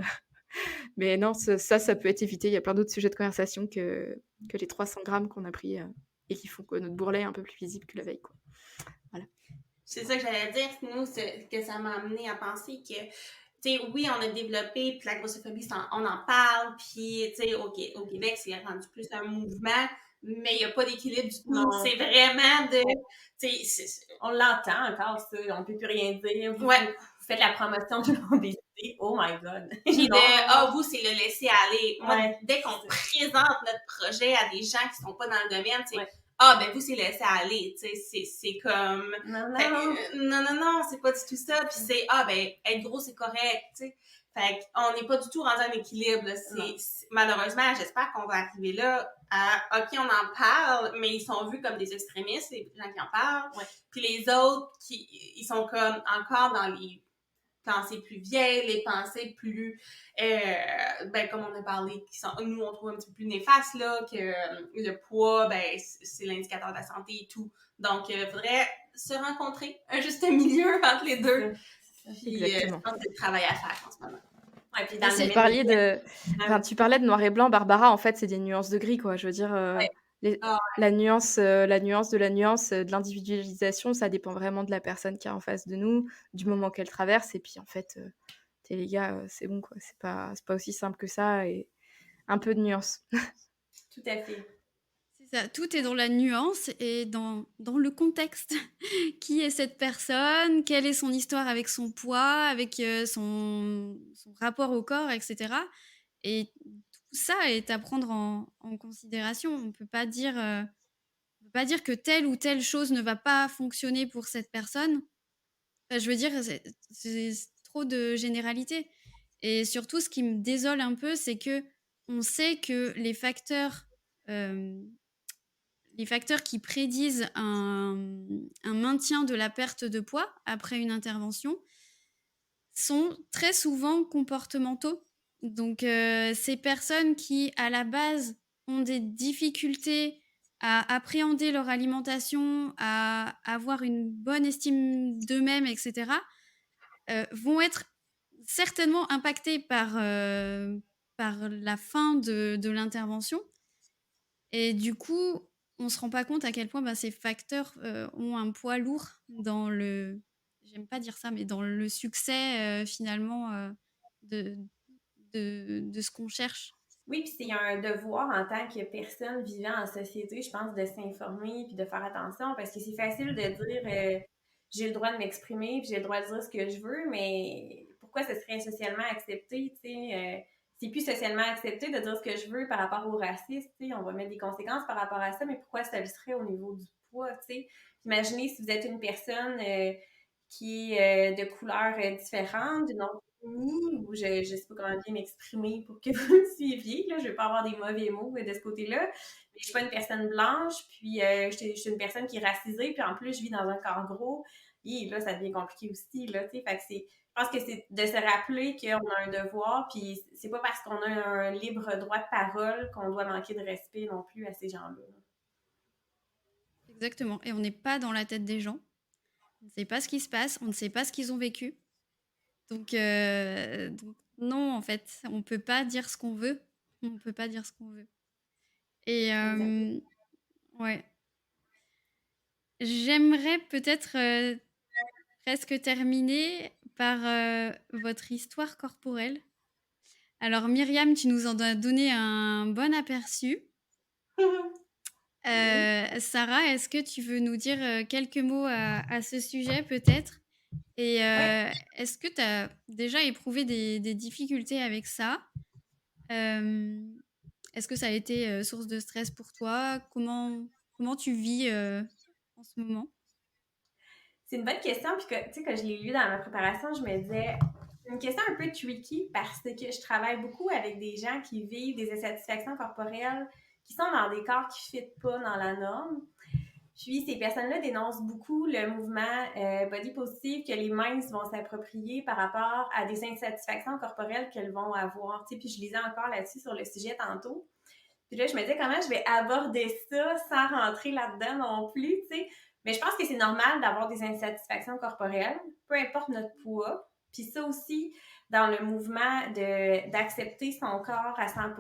mais non, ça peut être évité. Il y a plein d'autres sujets de conversation que les 300 grammes qu'on a pris, et qui font que notre bourrelet est un peu plus visible que la veille, quoi. Voilà. C'est ça que j'allais dire. Nous, que ça m'a amené à penser que, tu sais, oui, on a développé, puis la grossophobie, on en parle, puis, tu sais, au Québec, c'est rendu plus un mouvement, mais il n'y a pas d'équilibre du tout. Non. C'est vraiment de, tu sais, On l'entend encore, ça. On peut plus rien dire. Vous ouais. faites la promotion de l'obésité. Oh my God. Puis Non. vous, c'est le laisser aller. Moi, Ouais. dès qu'on présente notre projet à des gens qui sont pas dans le domaine, c'est Ouais. ben vous, c'est laisser aller. Tu sais, c'est comme. Non, Fait non. que, non, c'est pas du tout ça. Puis c'est, ben, être gros, c'est correct. Tu sais. Fait qu'on n'est pas du tout rendu en équilibre. Là. Malheureusement, j'espère qu'on va arriver là à, OK, on en parle, mais ils sont vus comme des extrémistes, les gens qui en parlent. Ouais. Puis les autres, ils sont comme encore dans les pensées plus vieilles, les pensées plus, comme on a parlé, qui sont, nous, on trouve un petit peu plus néfastes, là, que le poids, ben, c'est l'indicateur de la santé et tout. Donc, il faudrait se rencontrer, un juste milieu entre les deux. Puis, je pense que c'est le travail à faire en ce moment. Ouais, puis dans Tu parlais de noir et blanc, Barbara, en fait, c'est des nuances de gris, quoi. Je veux dire, la nuance de l'individualisation, ça dépend vraiment de la personne qui est en face de nous, du moment qu'elle traverse. Et puis, en fait, les gars, c'est bon, quoi. C'est pas aussi simple que ça. Et un peu de nuance. Tout à fait. C'est ça, tout est dans la nuance et dans le contexte. Qui est cette personne? Quelle est son histoire avec son poids, avec son rapport au corps, etc. Et tout ça est à prendre en considération. On peut pas dire que telle ou telle chose ne va pas fonctionner pour cette personne. Enfin, je veux dire, c'est trop de généralité. Et surtout, ce qui me désole un peu, c'est que on sait que les facteurs qui prédisent un maintien de la perte de poids après une intervention sont très souvent comportementaux. Donc, ces personnes qui, à la base, ont des difficultés à appréhender leur alimentation, à avoir une bonne estime d'eux-mêmes, etc., vont être certainement impactées par la fin de l'intervention. Et du coup, on ne se rend pas compte à quel point ces facteurs ont un poids lourd dans le... J'aime pas dire ça, mais dans le succès, finalement, de ce qu'on cherche. Oui, puis c'est un devoir en tant que personne vivant en société, je pense, de s'informer puis de faire attention parce que c'est facile de dire j'ai le droit de m'exprimer puis j'ai le droit de dire ce que je veux, mais pourquoi ce serait socialement accepté, tu sais? C'est plus socialement accepté de dire ce que je veux par rapport au racisme, tu sais? On va mettre des conséquences par rapport à ça, mais pourquoi ça le serait au niveau du poids, tu sais? Imaginez si vous êtes une personne qui est de couleur différente, d'une autre ethnie, ou je sais pas comment bien m'exprimer pour que vous me suiviez, là, je vais pas avoir des mauvais mots de ce côté-là, mais je suis pas une personne blanche, puis je suis une personne qui est racisée, puis en plus, je vis dans un corps gros, et là, ça devient compliqué aussi, là, tu sais, fait que je pense que c'est de se rappeler qu'on a un devoir, puis c'est pas parce qu'on a un libre droit de parole qu'on doit manquer de respect non plus à ces gens-là. Exactement. Et on n'est pas dans la tête des gens. On ne sait pas ce qui se passe, on ne sait pas ce qu'ils ont vécu. Donc non, en fait, on ne peut pas dire ce qu'on veut. On ne peut pas dire ce qu'on veut. Et ouais. J'aimerais peut-être presque terminer par votre histoire corporelle. Alors Myriam, tu nous en as donné un bon aperçu. Sarah, est-ce que tu veux nous dire quelques mots à ce sujet peut-être? Et est-ce que tu as déjà éprouvé des difficultés avec ça? Est-ce que ça a été source de stress pour toi? Comment tu vis en ce moment? C'est une bonne question, puis que, tu sais, quand je l'ai lu dans ma préparation, je me disais, c'est une question un peu tricky parce que je travaille beaucoup avec des gens qui vivent des insatisfactions corporelles, qui sont dans des corps qui ne fitent pas dans la norme. Puis ces personnes-là dénoncent beaucoup le mouvement body positive que les minces vont s'approprier par rapport à des insatisfactions corporelles qu'elles vont avoir. Tu sais, puis je lisais encore là-dessus sur le sujet tantôt. Puis là, je me disais comment je vais aborder ça sans rentrer là-dedans non plus, tu sais. Mais je pense que c'est normal d'avoir des insatisfactions corporelles, peu importe notre poids. Puis ça aussi, dans le mouvement d'accepter son corps à 100%,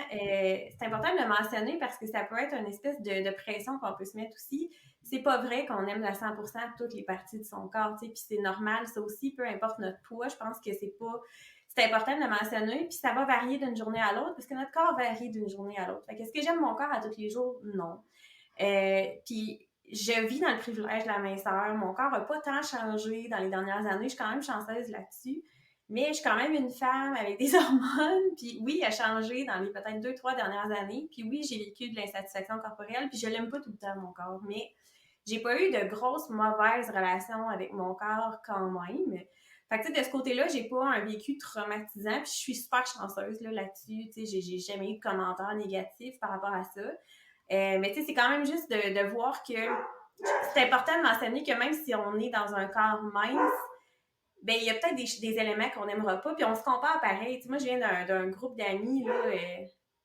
c'est important de le mentionner parce que ça peut être une espèce de pression qu'on peut se mettre aussi. C'est pas vrai qu'on aime à 100% toutes les parties de son corps, tu sais, puis c'est normal, ça aussi, peu importe notre poids. Je pense que c'est important de le mentionner, puis ça va varier d'une journée à l'autre, parce que notre corps varie d'une journée à l'autre. Fait que est-ce que j'aime mon corps à tous les jours? Non. Puis je vis dans le privilège de la minceur. Mon corps n'a pas tant changé dans les dernières années. Je suis quand même chanceuse là-dessus. Mais je suis quand même une femme avec des hormones. Puis oui, il a changé dans les peut-être 2-3 dernières années. Puis oui, j'ai vécu de l'insatisfaction corporelle. Puis je l'aime pas tout le temps, mon corps. Mais j'ai pas eu de grosses mauvaises relations avec mon corps quand même. Fait que, tu sais, de ce côté-là, j'ai pas un vécu traumatisant, puis je suis super chanceuse là-dessus. Tu sais, j'ai jamais eu de commentaires négatifs par rapport à ça. Mais tu sais, c'est quand même juste de voir que c'est important de mentionner que même si on est dans un corps mince, ben il y a peut-être des éléments qu'on n'aimera pas, puis on se compare pareil. Tu sais, moi, je viens d'un groupe d'amis, là, tu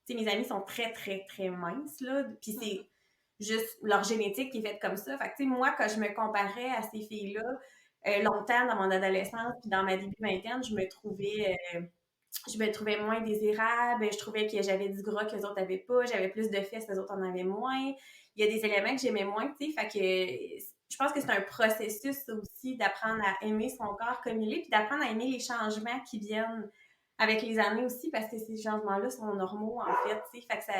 sais, mes amis sont très, très, très minces, là, puis c'est juste leur génétique qui est faite comme ça. Fait que, tu sais, moi, quand je me comparais à ces filles-là, longtemps dans mon adolescence puis dans ma début vingtaine, je me trouvais moins désirable, je trouvais que j'avais du gras que les autres n'avaient pas, j'avais plus de fesses que les autres en avaient moins. Il y a des éléments que j'aimais moins, tu sais, fait que je pense que c'est un processus aussi d'apprendre à aimer son corps comme il est, puis d'apprendre à aimer les changements qui viennent avec les années aussi, parce que ces changements-là sont normaux, en fait, tu sais, fait que ça...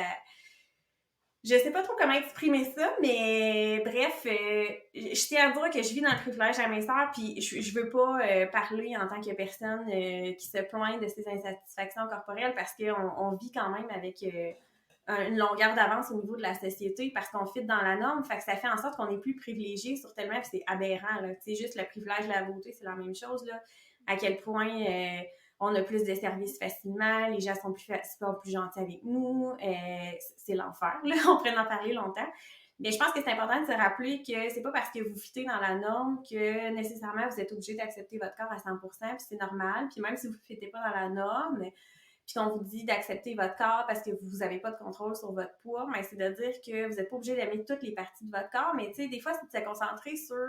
Je sais pas trop comment exprimer ça, mais bref, je tiens à dire que je vis dans le privilège de la minceur, puis je veux pas parler en tant que personne qui se plaint de ses insatisfactions corporelles parce qu'on vit quand même avec une longueur d'avance au niveau de la société parce qu'on fit dans la norme, fait que ça fait en sorte qu'on est plus privilégié sur tellement, puis c'est aberrant, là. Tu sais, juste le privilège de la beauté, c'est la même chose, là. À quel point... on a plus de services facilement, les gens sont plus gentils avec nous, c'est l'enfer, là, on pourrait en parler longtemps. Mais je pense que c'est important de se rappeler que c'est pas parce que vous fitez dans la norme que nécessairement vous êtes obligé d'accepter votre corps à 100%, puis c'est normal. Puis même si vous ne fitez pas dans la norme, puis qu'on vous dit d'accepter votre corps parce que vous n'avez pas de contrôle sur votre poids, mais c'est de dire que vous n'êtes pas obligé d'aimer toutes les parties de votre corps, mais tu sais, des fois, c'est de se concentrer sur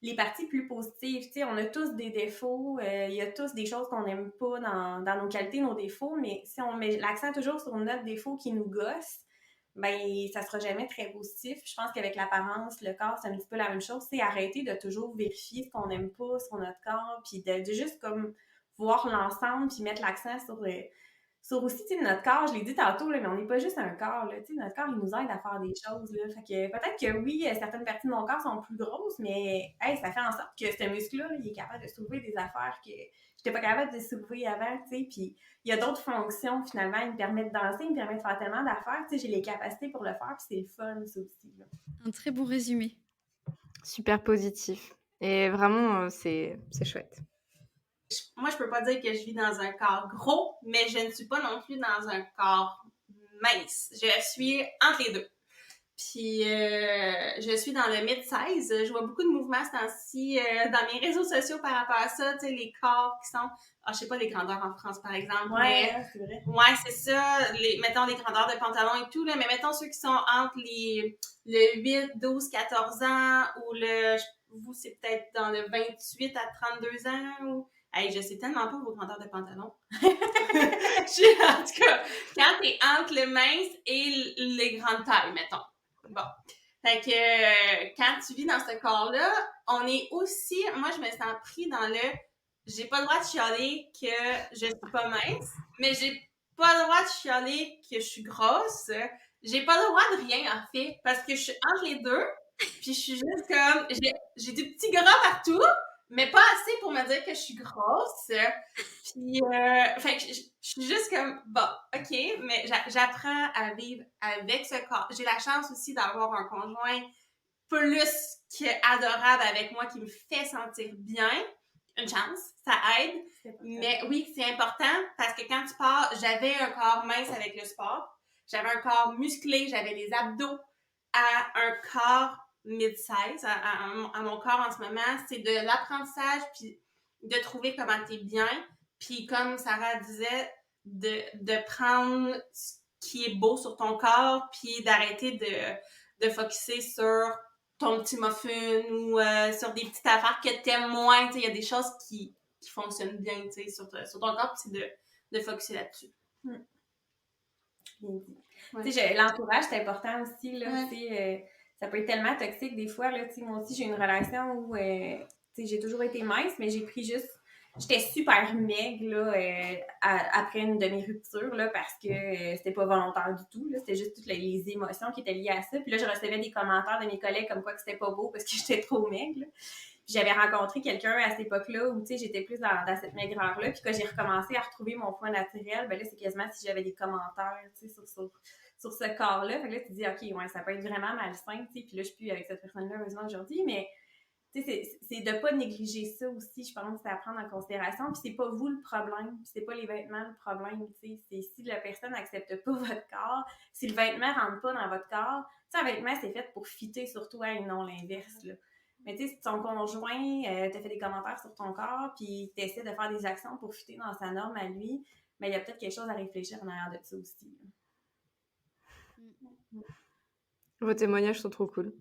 les parties plus positives. Tu sais, on a tous des défauts, il y a tous des choses qu'on n'aime pas dans nos qualités, nos défauts, mais si on met l'accent toujours sur notre défaut qui nous gosse, ben ça sera jamais très positif. Je pense qu'avec l'apparence, le corps, c'est un petit peu la même chose. C'est arrêter de toujours vérifier ce qu'on n'aime pas sur notre corps, puis de juste comme voir l'ensemble, puis mettre l'accent sur aussi, tu sais, notre corps, je l'ai dit tantôt, là, mais on n'est pas juste un corps, là, tu sais, notre corps, il nous aide à faire des choses, là, fait que peut-être que oui, certaines parties de mon corps sont plus grosses, mais hey, ça fait en sorte que ce muscle-là, il est capable de soulever des affaires que j'étais pas capable de soulever avant, tu sais, puis il y a d'autres fonctions, finalement, il me permet de danser, il me permet de faire tellement d'affaires, tu sais, j'ai les capacités pour le faire, puis c'est le fun, ça aussi, là. Un très bon résumé. Super positif. Et vraiment, c'est chouette. Moi, je peux pas dire que je vis dans un corps gros, mais je ne suis pas non plus dans un corps mince. Je suis entre les deux. Puis, je suis dans le mid-size. Je vois beaucoup de mouvements ce temps-ci dans mes réseaux sociaux par rapport à ça. Tu sais, les corps qui sont... je sais pas les grandeurs en France, par exemple. Ouais, mais... c'est vrai. Ouais, c'est ça. Mettons les grandeurs de pantalon et tout, là. Mais mettons ceux qui sont entre le 8, 12, 14 ans ou vous, c'est peut-être dans le 28 à 32 ans ou... Hey, je sais tellement pas vos grandeurs de pantalon. En tout cas, quand t'es entre le mince et les grandes tailles, mettons. Bon. Fait que quand tu vis dans ce corps-là, on est aussi, moi je me sens pris dans le, j'ai pas le droit de chialer que je suis pas mince, mais j'ai pas le droit de chialer que je suis grosse. J'ai pas le droit de rien en fait, parce que je suis entre les deux, puis je suis juste comme, j'ai du petit gras partout, mais pas assez pour me dire que je suis grosse. Puis, fait que je suis juste comme, bon, ok, mais j'apprends à vivre avec ce corps. J'ai la chance aussi d'avoir un conjoint plus qu'adorable avec moi qui me fait sentir bien. Une chance, ça aide. Mais oui, c'est important parce que quand tu pars, j'avais un corps mince avec le sport. J'avais un corps musclé, j'avais les abdos à un corps mid-size, à mon corps en ce moment. C'est de l'apprentissage puis de trouver comment t'es bien. Puis comme Sarah disait, de prendre ce qui est beau sur ton corps puis d'arrêter de focusser sur ton petit muffin ou sur des petites affaires que t'aimes moins. Il y a des choses qui fonctionnent bien sur ton corps, puis c'est de focusser là-dessus. Ouais. L'entourage, c'est important aussi. Là, ça peut être tellement toxique des fois. Là, moi aussi, j'ai une relation où j'ai toujours été mince, mais j'ai pris juste... J'étais super maigre là, après une de mes ruptures là, parce que c'était pas volontaire du tout. Là, c'était juste toutes les émotions qui étaient liées à ça. Puis là, je recevais des commentaires de mes collègues comme quoi que c'était pas beau parce que j'étais trop maigre. Là. Puis j'avais rencontré quelqu'un à cette époque-là où j'étais plus dans cette maigreur-là. Puis quand j'ai recommencé à retrouver mon poids naturel, ben là, c'est quasiment si j'avais des commentaires sur ce corps-là. Fait que là, tu te dis, OK, ouais, ça peut être vraiment malsain. Puis là, je suis plus avec cette personne-là, heureusement, aujourd'hui. Mais c'est de pas négliger ça aussi, je pense, c'est à prendre en considération. Puis c'est pas vous le problème, puis c'est pas les vêtements le problème, c'est si la personne n'accepte pas votre corps, si le vêtement rentre pas dans votre corps, un vêtement, c'est fait pour fitter sur toi et non l'inverse, là. Mais tu sais, si ton conjoint t'a fait des commentaires sur ton corps, puis t'essaies de faire des actions pour fitter dans sa norme à lui, mais il y a peut-être quelque chose à réfléchir en arrière de ça aussi. Vos témoignages sont trop cool.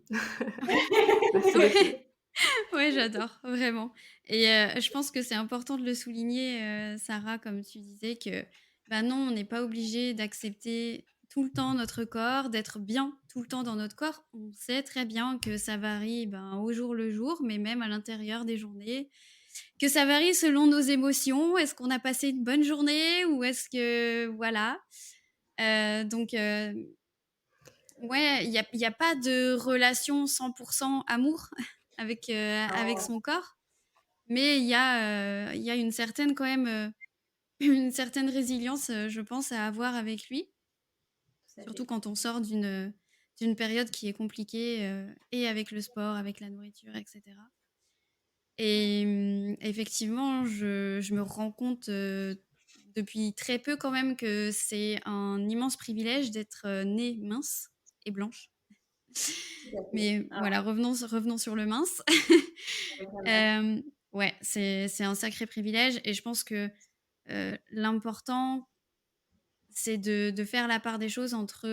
Ouais, j'adore, vraiment. Et je pense que c'est important de le souligner, Sarah, comme tu disais, que non, on n'est pas obligé d'accepter tout le temps notre corps, d'être bien tout le temps dans notre corps. On sait très bien que ça varie au jour le jour, mais même à l'intérieur des journées, que ça varie selon nos émotions. Est-ce qu'on a passé une bonne journée ou est-ce que... Voilà. Donc... ouais, il y a pas de relation 100% amour avec son corps, mais il y a une certaine quand même une certaine résilience, je pense, à avoir avec lui, surtout quand on sort d'une période qui est compliquée et avec le sport, avec la nourriture, etc. Et effectivement, je me rends compte depuis très peu quand même que c'est un immense privilège d'être née mince et blanche. Mais voilà, revenons sur le mince. Ouais, c'est un sacré privilège et je pense que l'important, c'est de faire la part des choses entre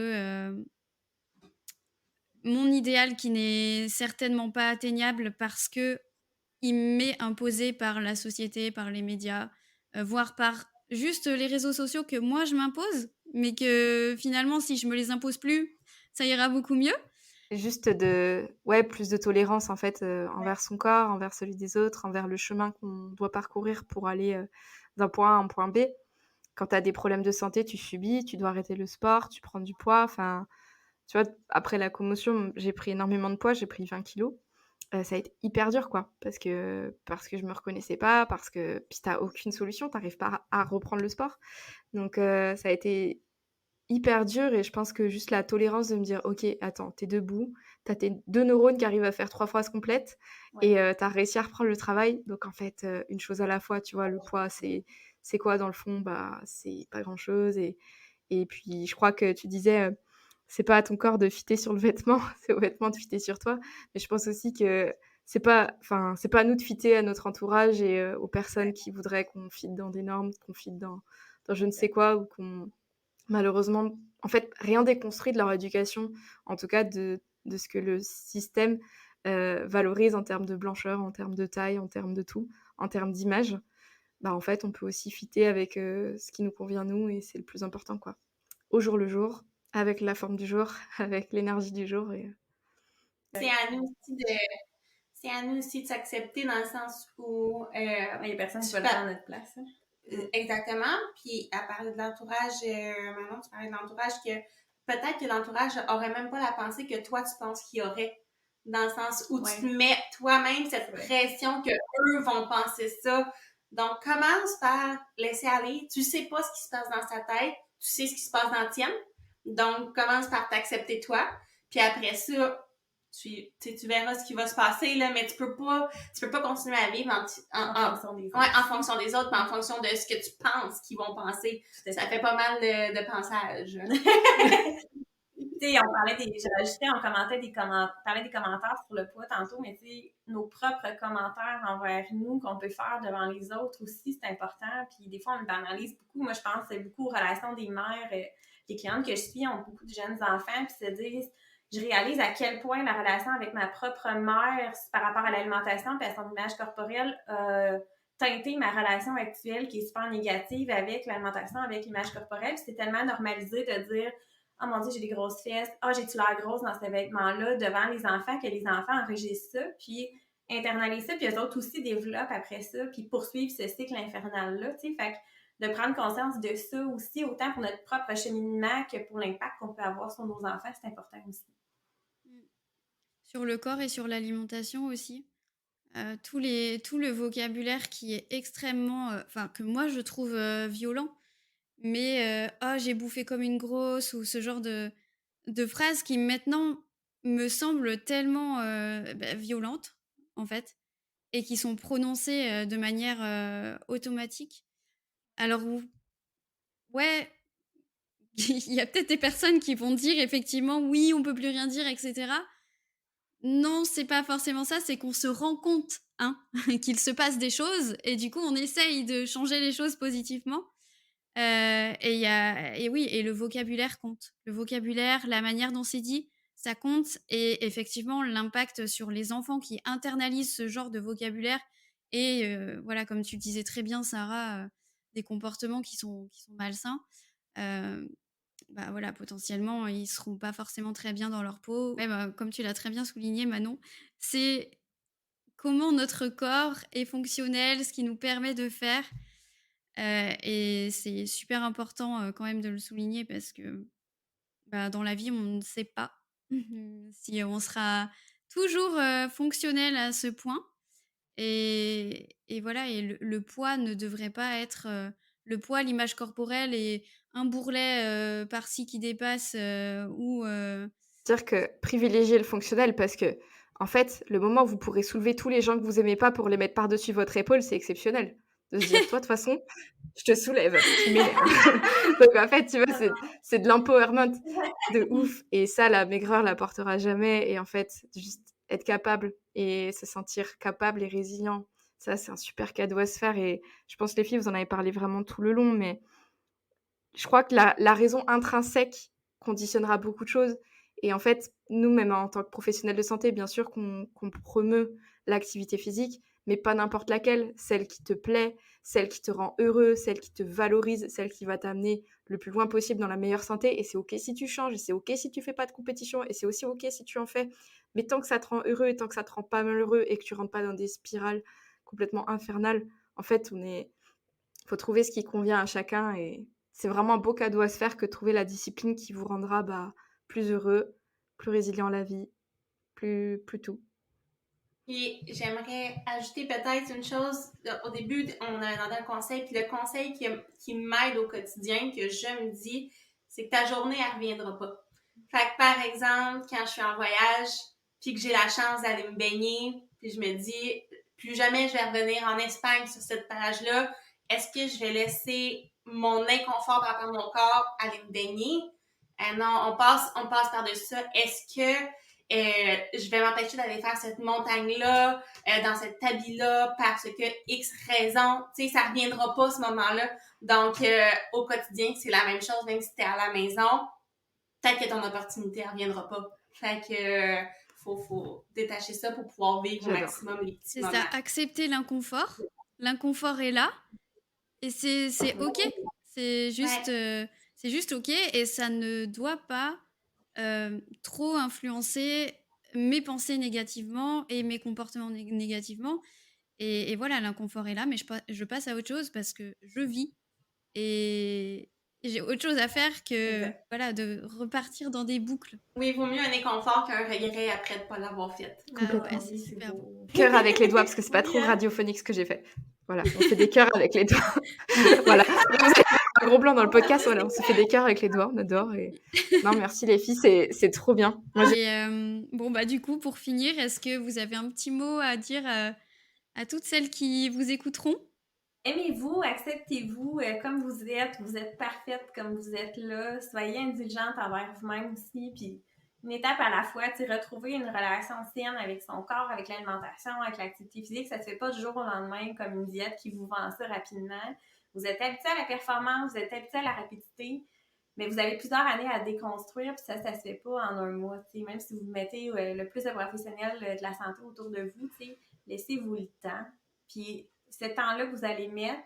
mon idéal qui n'est certainement pas atteignable parce que il m'est imposé par la société, par les médias, voire par juste les réseaux sociaux que moi je m'impose, mais que finalement si je me les impose plus, ça ira beaucoup mieux. Juste plus de tolérance en fait envers son corps, envers celui des autres, envers le chemin qu'on doit parcourir pour aller d'un point A à un point B. Quand tu as des problèmes de santé, tu subis, tu dois arrêter le sport, tu prends du poids. Enfin, tu vois, après la commotion, j'ai pris énormément de poids, j'ai pris 20 kilos. Ça a été hyper dur, quoi, parce que je me reconnaissais pas, parce que puis t'as aucune solution, t'arrives pas à reprendre le sport. Donc ça a été hyper dur et je pense que juste la tolérance de me dire: «OK, attends, t'es debout, t'as tes 2 neurones qui arrivent à faire 3 phrases complètes et tu réussi à reprendre le travail». Donc en fait, une chose à la fois, tu vois? Le poids, c'est quoi dans le fond? Bah, c'est pas grand-chose et puis je crois que tu disais, c'est pas à ton corps de fitter sur le vêtement, c'est au vêtement de fitter sur toi. Mais je pense aussi que c'est pas à nous de fitter à notre entourage et aux personnes qui voudraient qu'on fitte dans des normes, qu'on fitte dans je ne sais quoi ou qu'on malheureusement, en fait, rien n'est construit de leur éducation, en tout cas de ce que le système, valorise en termes de blancheur, en termes de taille, en termes de tout, en termes d'image. Bah, en fait, on peut aussi fitter avec, ce qui nous convient nous et c'est le plus important, quoi. Au jour le jour, avec la forme du jour, avec l'énergie du jour et C'est à nous aussi de... C'est à nous aussi de s'accepter dans le sens où... Il y a personne qui tu va le fais- faire à notre place. Hein. Exactement. Puis, à parler de l'entourage, Manon, tu parlais de l'entourage, que peut-être que l'entourage aurait même pas la pensée que toi, tu penses qu'il y aurait. Dans le sens où tu te mets toi-même cette pression que eux vont penser ça. Donc, commence par laisser aller. Tu sais pas ce qui se passe dans sa tête. Tu sais ce qui se passe dans la tienne. Donc, commence par t'accepter toi. Puis après ça, tu verras ce qui va se passer, là, mais tu peux pas continuer à vivre En fonction des autres. Ouais, en fonction des autres, mais en fonction de ce que tu penses qu'ils vont penser. Ça fait pas mal de pensage. Tu sais, j'ai rajouté, on parlait des commentaires sur le poids tantôt, mais tu sais, nos propres commentaires envers nous qu'on peut faire devant les autres aussi, c'est important. Puis des fois, on le banalise beaucoup. Moi, je pense que c'est beaucoup aux relations des mères. Les clientes que je suis ont beaucoup de jeunes enfants, puis se disent, je réalise à quel point la relation avec ma propre mère par rapport à l'alimentation et à son image corporelle teinté ma relation actuelle qui est super négative avec l'alimentation, avec l'image corporelle. Puis c'est tellement normalisé de dire « Oh mon Dieu, j'ai des grosses fesses. Ah, j'ai-tu l'air grosse dans ces vêtements-là? » devant les enfants, que les enfants enregistrent ça, puis internalisent ça, puis eux autres aussi développent après ça, puis poursuivent ce cycle infernal-là, tu sais. Fait que de prendre conscience de ça aussi, autant pour notre propre cheminement que pour l'impact qu'on peut avoir sur nos enfants, c'est important aussi. Sur le corps et sur l'alimentation aussi. Tout le vocabulaire qui est extrêmement... Enfin, que moi, je trouve violent. Mais « Ah, j'ai bouffé comme une grosse » ou ce genre de phrases qui maintenant me semblent tellement violentes, en fait, et qui sont prononcées de manière automatique. Alors, ouais, il y a peut-être des personnes qui vont dire effectivement « Oui, on peut plus rien dire, etc. » Non, c'est pas forcément ça, c'est qu'on se rend compte qu'il se passe des choses et du coup, on essaye de changer les choses positivement. Et oui, et le vocabulaire compte. Le vocabulaire, la manière dont c'est dit, ça compte. Et effectivement, l'impact sur les enfants qui internalisent ce genre de vocabulaire et voilà, comme tu le disais très bien, Sarah, des comportements qui sont malsains. Bah voilà, potentiellement, ils seront pas forcément très bien dans leur peau. Ouais, bah, comme tu l'as très bien souligné, Manon, c'est comment notre corps est fonctionnel, ce qui nous permet de faire. Et c'est super important quand même de le souligner parce que bah, dans la vie, on ne sait pas si on sera toujours fonctionnel à ce point. Et voilà, et le poids ne devrait pas être le poids, l'image corporelle et un bourrelet par-ci qui dépasse ou Dire que privilégier le fonctionnel parce que, en fait, le moment où vous pourrez soulever tous les gens que vous aimez pas pour les mettre par-dessus votre épaule, c'est exceptionnel. De se dire, toi, de toute façon, je te soulève, tu m'énerves. Donc, en fait, tu vois, c'est de l'empowerment de ouf. Et ça, la maigreur l'apportera jamais. Et en fait, juste être capable et se sentir capable et résilient, ça, c'est un super cadeau à se faire. Et je pense, les filles, vous en avez parlé vraiment tout le long, mais je crois que la raison intrinsèque conditionnera beaucoup de choses. Et en fait, nous, même en tant que professionnels de santé, bien sûr qu'on promeut l'activité physique, mais pas n'importe laquelle, celle qui te plaît, celle qui te rend heureux, celle qui te valorise, celle qui va t'amener le plus loin possible dans la meilleure santé. Et c'est OK si tu changes, et c'est OK si tu fais pas de compétition, et c'est aussi OK si tu en fais. Mais tant que ça te rend heureux, et tant que ça te rend pas malheureux, et que tu rentres pas dans des spirales complètement infernales, en fait, faut trouver ce qui convient à chacun. Et c'est vraiment un beau cadeau à se faire que de trouver la discipline qui vous rendra plus heureux, plus résilient à la vie, plus tout. Puis j'aimerais ajouter peut-être une chose. Au début, on a demandé un conseil, puis le conseil qui m'aide au quotidien, que je me dis, c'est que ta journée, elle reviendra pas. Fait que par exemple, quand je suis en voyage, puis que j'ai la chance d'aller me baigner, puis je me dis, plus jamais je vais revenir en Espagne sur cette plage-là, est-ce que je vais laisser mon inconfort par rapport à mon corps aller me baigner? Non, on passe par-dessus ça. Est-ce que je vais m'empêcher d'aller faire cette montagne-là, dans cet habit-là, parce que X raison, tu sais, ça reviendra pas ce moment-là. Donc, au quotidien, c'est la même chose, même si t'es à la maison, peut-être que ton opportunité ne reviendra pas. Fait que, faut détacher ça pour pouvoir vivre au maximum les petits moments. C'est ça, accepter l'inconfort. L'inconfort est là, et c'est OK. C'est juste OK, et ça ne doit pas trop influencer mes pensées négativement et mes comportements négativement. Et voilà, l'inconfort est là, mais je passe à autre chose parce que je vis et j'ai autre chose à faire que Exact. voilà, de repartir dans des boucles. Oui, il vaut mieux un inconfort qu'un regret après de ne pas l'avoir fait. Ah Complètement. ouais, c'est Oui, super beau. beau. Cœur avec les doigts, parce que c'est pas Oui, trop hein. radiophonique ce que j'ai fait. Voilà, on fait des cœurs avec les doigts. Voilà. Vous avez un gros blanc dans le podcast, voilà, on se fait des cœurs avec les doigts, on adore. Et... Non, merci les filles, c'est trop bien. Moi, Et bon, bah du coup, pour finir, est-ce que vous avez un petit mot à dire à toutes celles qui vous écouteront? Aimez-vous, acceptez-vous comme vous êtes parfaite comme vous êtes là, soyez indulgente envers vous-même aussi, puis une étape à la fois, tu sais, retrouver une relation saine avec son corps, avec l'alimentation, avec l'activité physique, ça se fait pas du jour au lendemain comme une diète qui vous vend ça rapidement. Vous êtes habitué à la performance, vous êtes habitué à la rapidité, mais vous avez plusieurs années à déconstruire, puis ça se fait pas en un mois, tu sais, même si vous mettez le plus de professionnels de la santé autour de vous, tu sais, laissez-vous le temps, puis ce temps-là que vous allez mettre,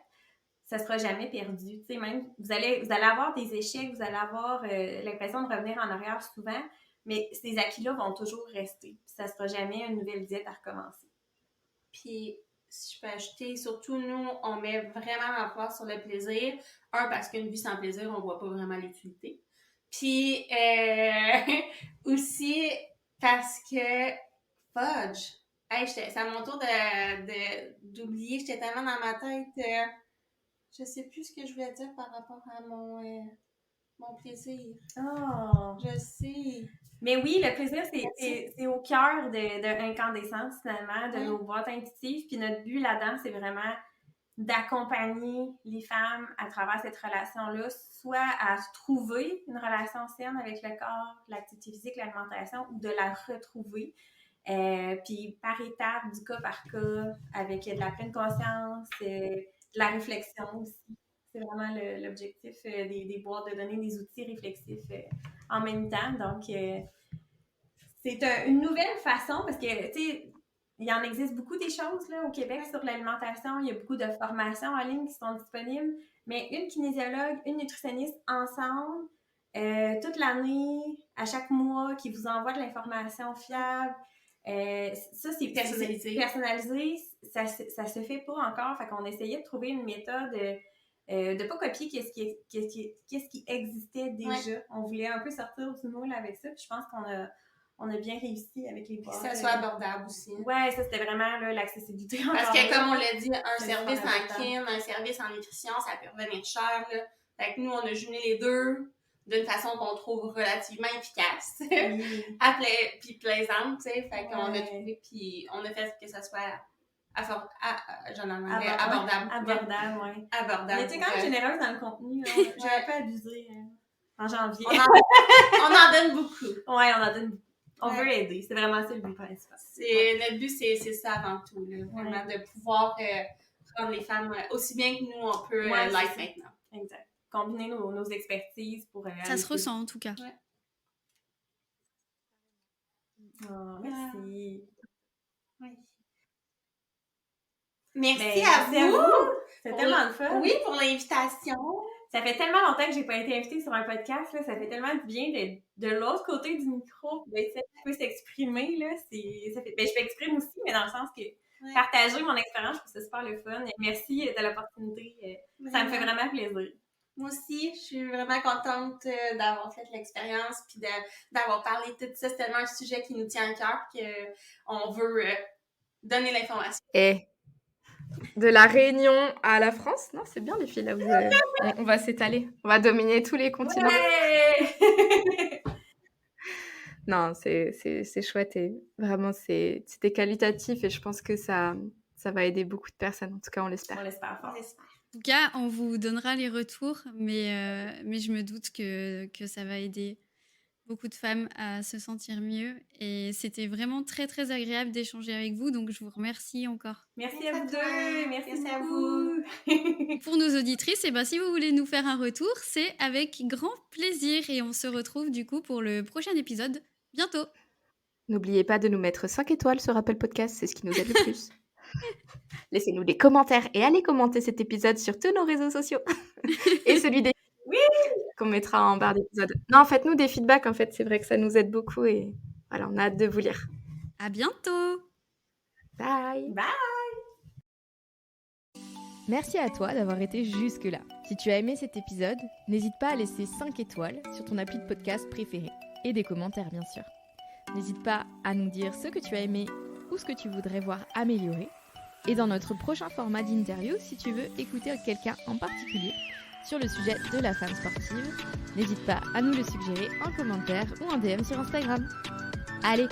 ça ne sera jamais perdu. Tu sais, même, vous allez avoir des échecs, vous allez avoir l'impression de revenir en arrière souvent, mais ces acquis-là vont toujours rester. Puis ça ne sera jamais une nouvelle diète à recommencer. Puis, si je peux ajouter, surtout nous, on met vraiment l'emphase sur le plaisir. Un, parce qu'une vie sans plaisir, on ne voit pas vraiment l'utilité. Puis, aussi, parce que, fudge! Hey, c'est à mon tour d'oublier, j'étais tellement dans ma tête, je sais plus ce que je voulais dire par rapport à mon plaisir. Oh! Je sais. Mais oui, le plaisir, c'est au cœur de Incandescence, finalement, de nos boîtes intuitives. Puis notre but là-dedans, c'est vraiment d'accompagner les femmes à travers cette relation-là, soit à trouver une relation saine avec le corps, l'activité physique, l'alimentation, ou de la retrouver. Puis par étapes, du cas par cas, avec de la pleine conscience, de la réflexion aussi. C'est vraiment l'objectif des boîtes, de donner des outils réflexifs en même temps. Donc, c'est une nouvelle façon parce que, tu sais, il en existe beaucoup des choses là, au Québec sur l'alimentation. Il y a beaucoup de formations en ligne qui sont disponibles. Mais une kinésiologue, une nutritionniste ensemble, toute l'année, à chaque mois, qui vous envoie de l'information fiable. Ça, c'est personnalisé. Ça se fait pas encore. Fait qu'on essayait de trouver une méthode de pas copier qu'est-ce qui existait déjà. On voulait un peu sortir du moule avec ça. Puis je pense qu'on a bien réussi avec les boîtes. Que ça soit abordable aussi. Ouais, ça c'était vraiment l'accessibilité. Parce que comme on l'a dit, un service en kin, un service en nutrition, ça peut revenir cher. Là. Fait que nous, on a jumelé les deux d'une façon qu'on trouve relativement efficace. Puis plaisante, tu sais. Fait qu'on a trouvé, puis on a fait que ça soit abordable. Abordable, oui. Abordable. Mais tu sais, quand même généreuse dans le contenu, j'ai un peu abusé en janvier. On en donne beaucoup. Ouais, on en donne beaucoup. On veut aider, c'est vraiment ça le but principal. Notre but, c'est ça avant tout, là, vraiment, de pouvoir rendre les femmes aussi bien que nous, on peut l'être maintenant. Exact. Combiner nos expertises pour... ça se ressent, en tout cas. Ouais. Oh, merci. Oui. Merci à vous. C'est tellement le fun. Oui, pour l'invitation. Ça fait tellement longtemps que j'ai pas été invitée sur un podcast, là. Ça fait tellement du bien d'être de l'autre côté du micro, d'être celle qui peut s'exprimer, là. Je m'exprime aussi, mais dans le sens que partager mon expérience, je trouve ça super le fun. Et merci de l'opportunité. Ça me fait vraiment plaisir. Moi aussi, je suis vraiment contente d'avoir fait l'expérience puis d'avoir parlé de tout ça. C'est tellement un sujet qui nous tient à cœur qu'on veut donner l'information. Et de la Réunion à la France, non, c'est bien les filles, là, on va s'étaler. On va dominer tous les continents. Ouais. Non, c'est chouette et vraiment, c'était qualitatif et je pense que ça va aider beaucoup de personnes. En tout cas, on l'espère. On l'espère fort. En tout cas, on vous donnera les retours, mais je me doute que ça va aider beaucoup de femmes à se sentir mieux. Et c'était vraiment très, très agréable d'échanger avec vous, donc je vous remercie encore. Merci à vous deux. Merci à vous. Pour nos auditrices, si vous voulez nous faire un retour, c'est avec grand plaisir. Et on se retrouve du coup pour le prochain épisode bientôt. N'oubliez pas de nous mettre 5 étoiles sur Apple Podcast, c'est ce qui nous aide le plus. Laissez-nous des commentaires et allez commenter cet épisode sur tous nos réseaux sociaux. Et celui des... Oui, qu'on mettra en barre d'épisode. Non, faites-nous des feedbacks, en fait. C'est vrai que ça nous aide beaucoup et Voilà, on a hâte de vous lire. À bientôt. Bye. Bye! Merci à toi d'avoir été jusque-là. Si tu as aimé cet épisode, n'hésite pas à laisser 5 étoiles sur ton appli de podcast préféré et des commentaires bien sûr. N'hésite pas à nous dire ce que tu as aimé ou ce que tu voudrais voir améliorer. Et dans notre prochain format d'interview, si tu veux écouter quelqu'un en particulier sur le sujet de la femme sportive, n'hésite pas à nous le suggérer en commentaire ou en DM sur Instagram. Allez,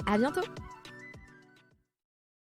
à bientôt!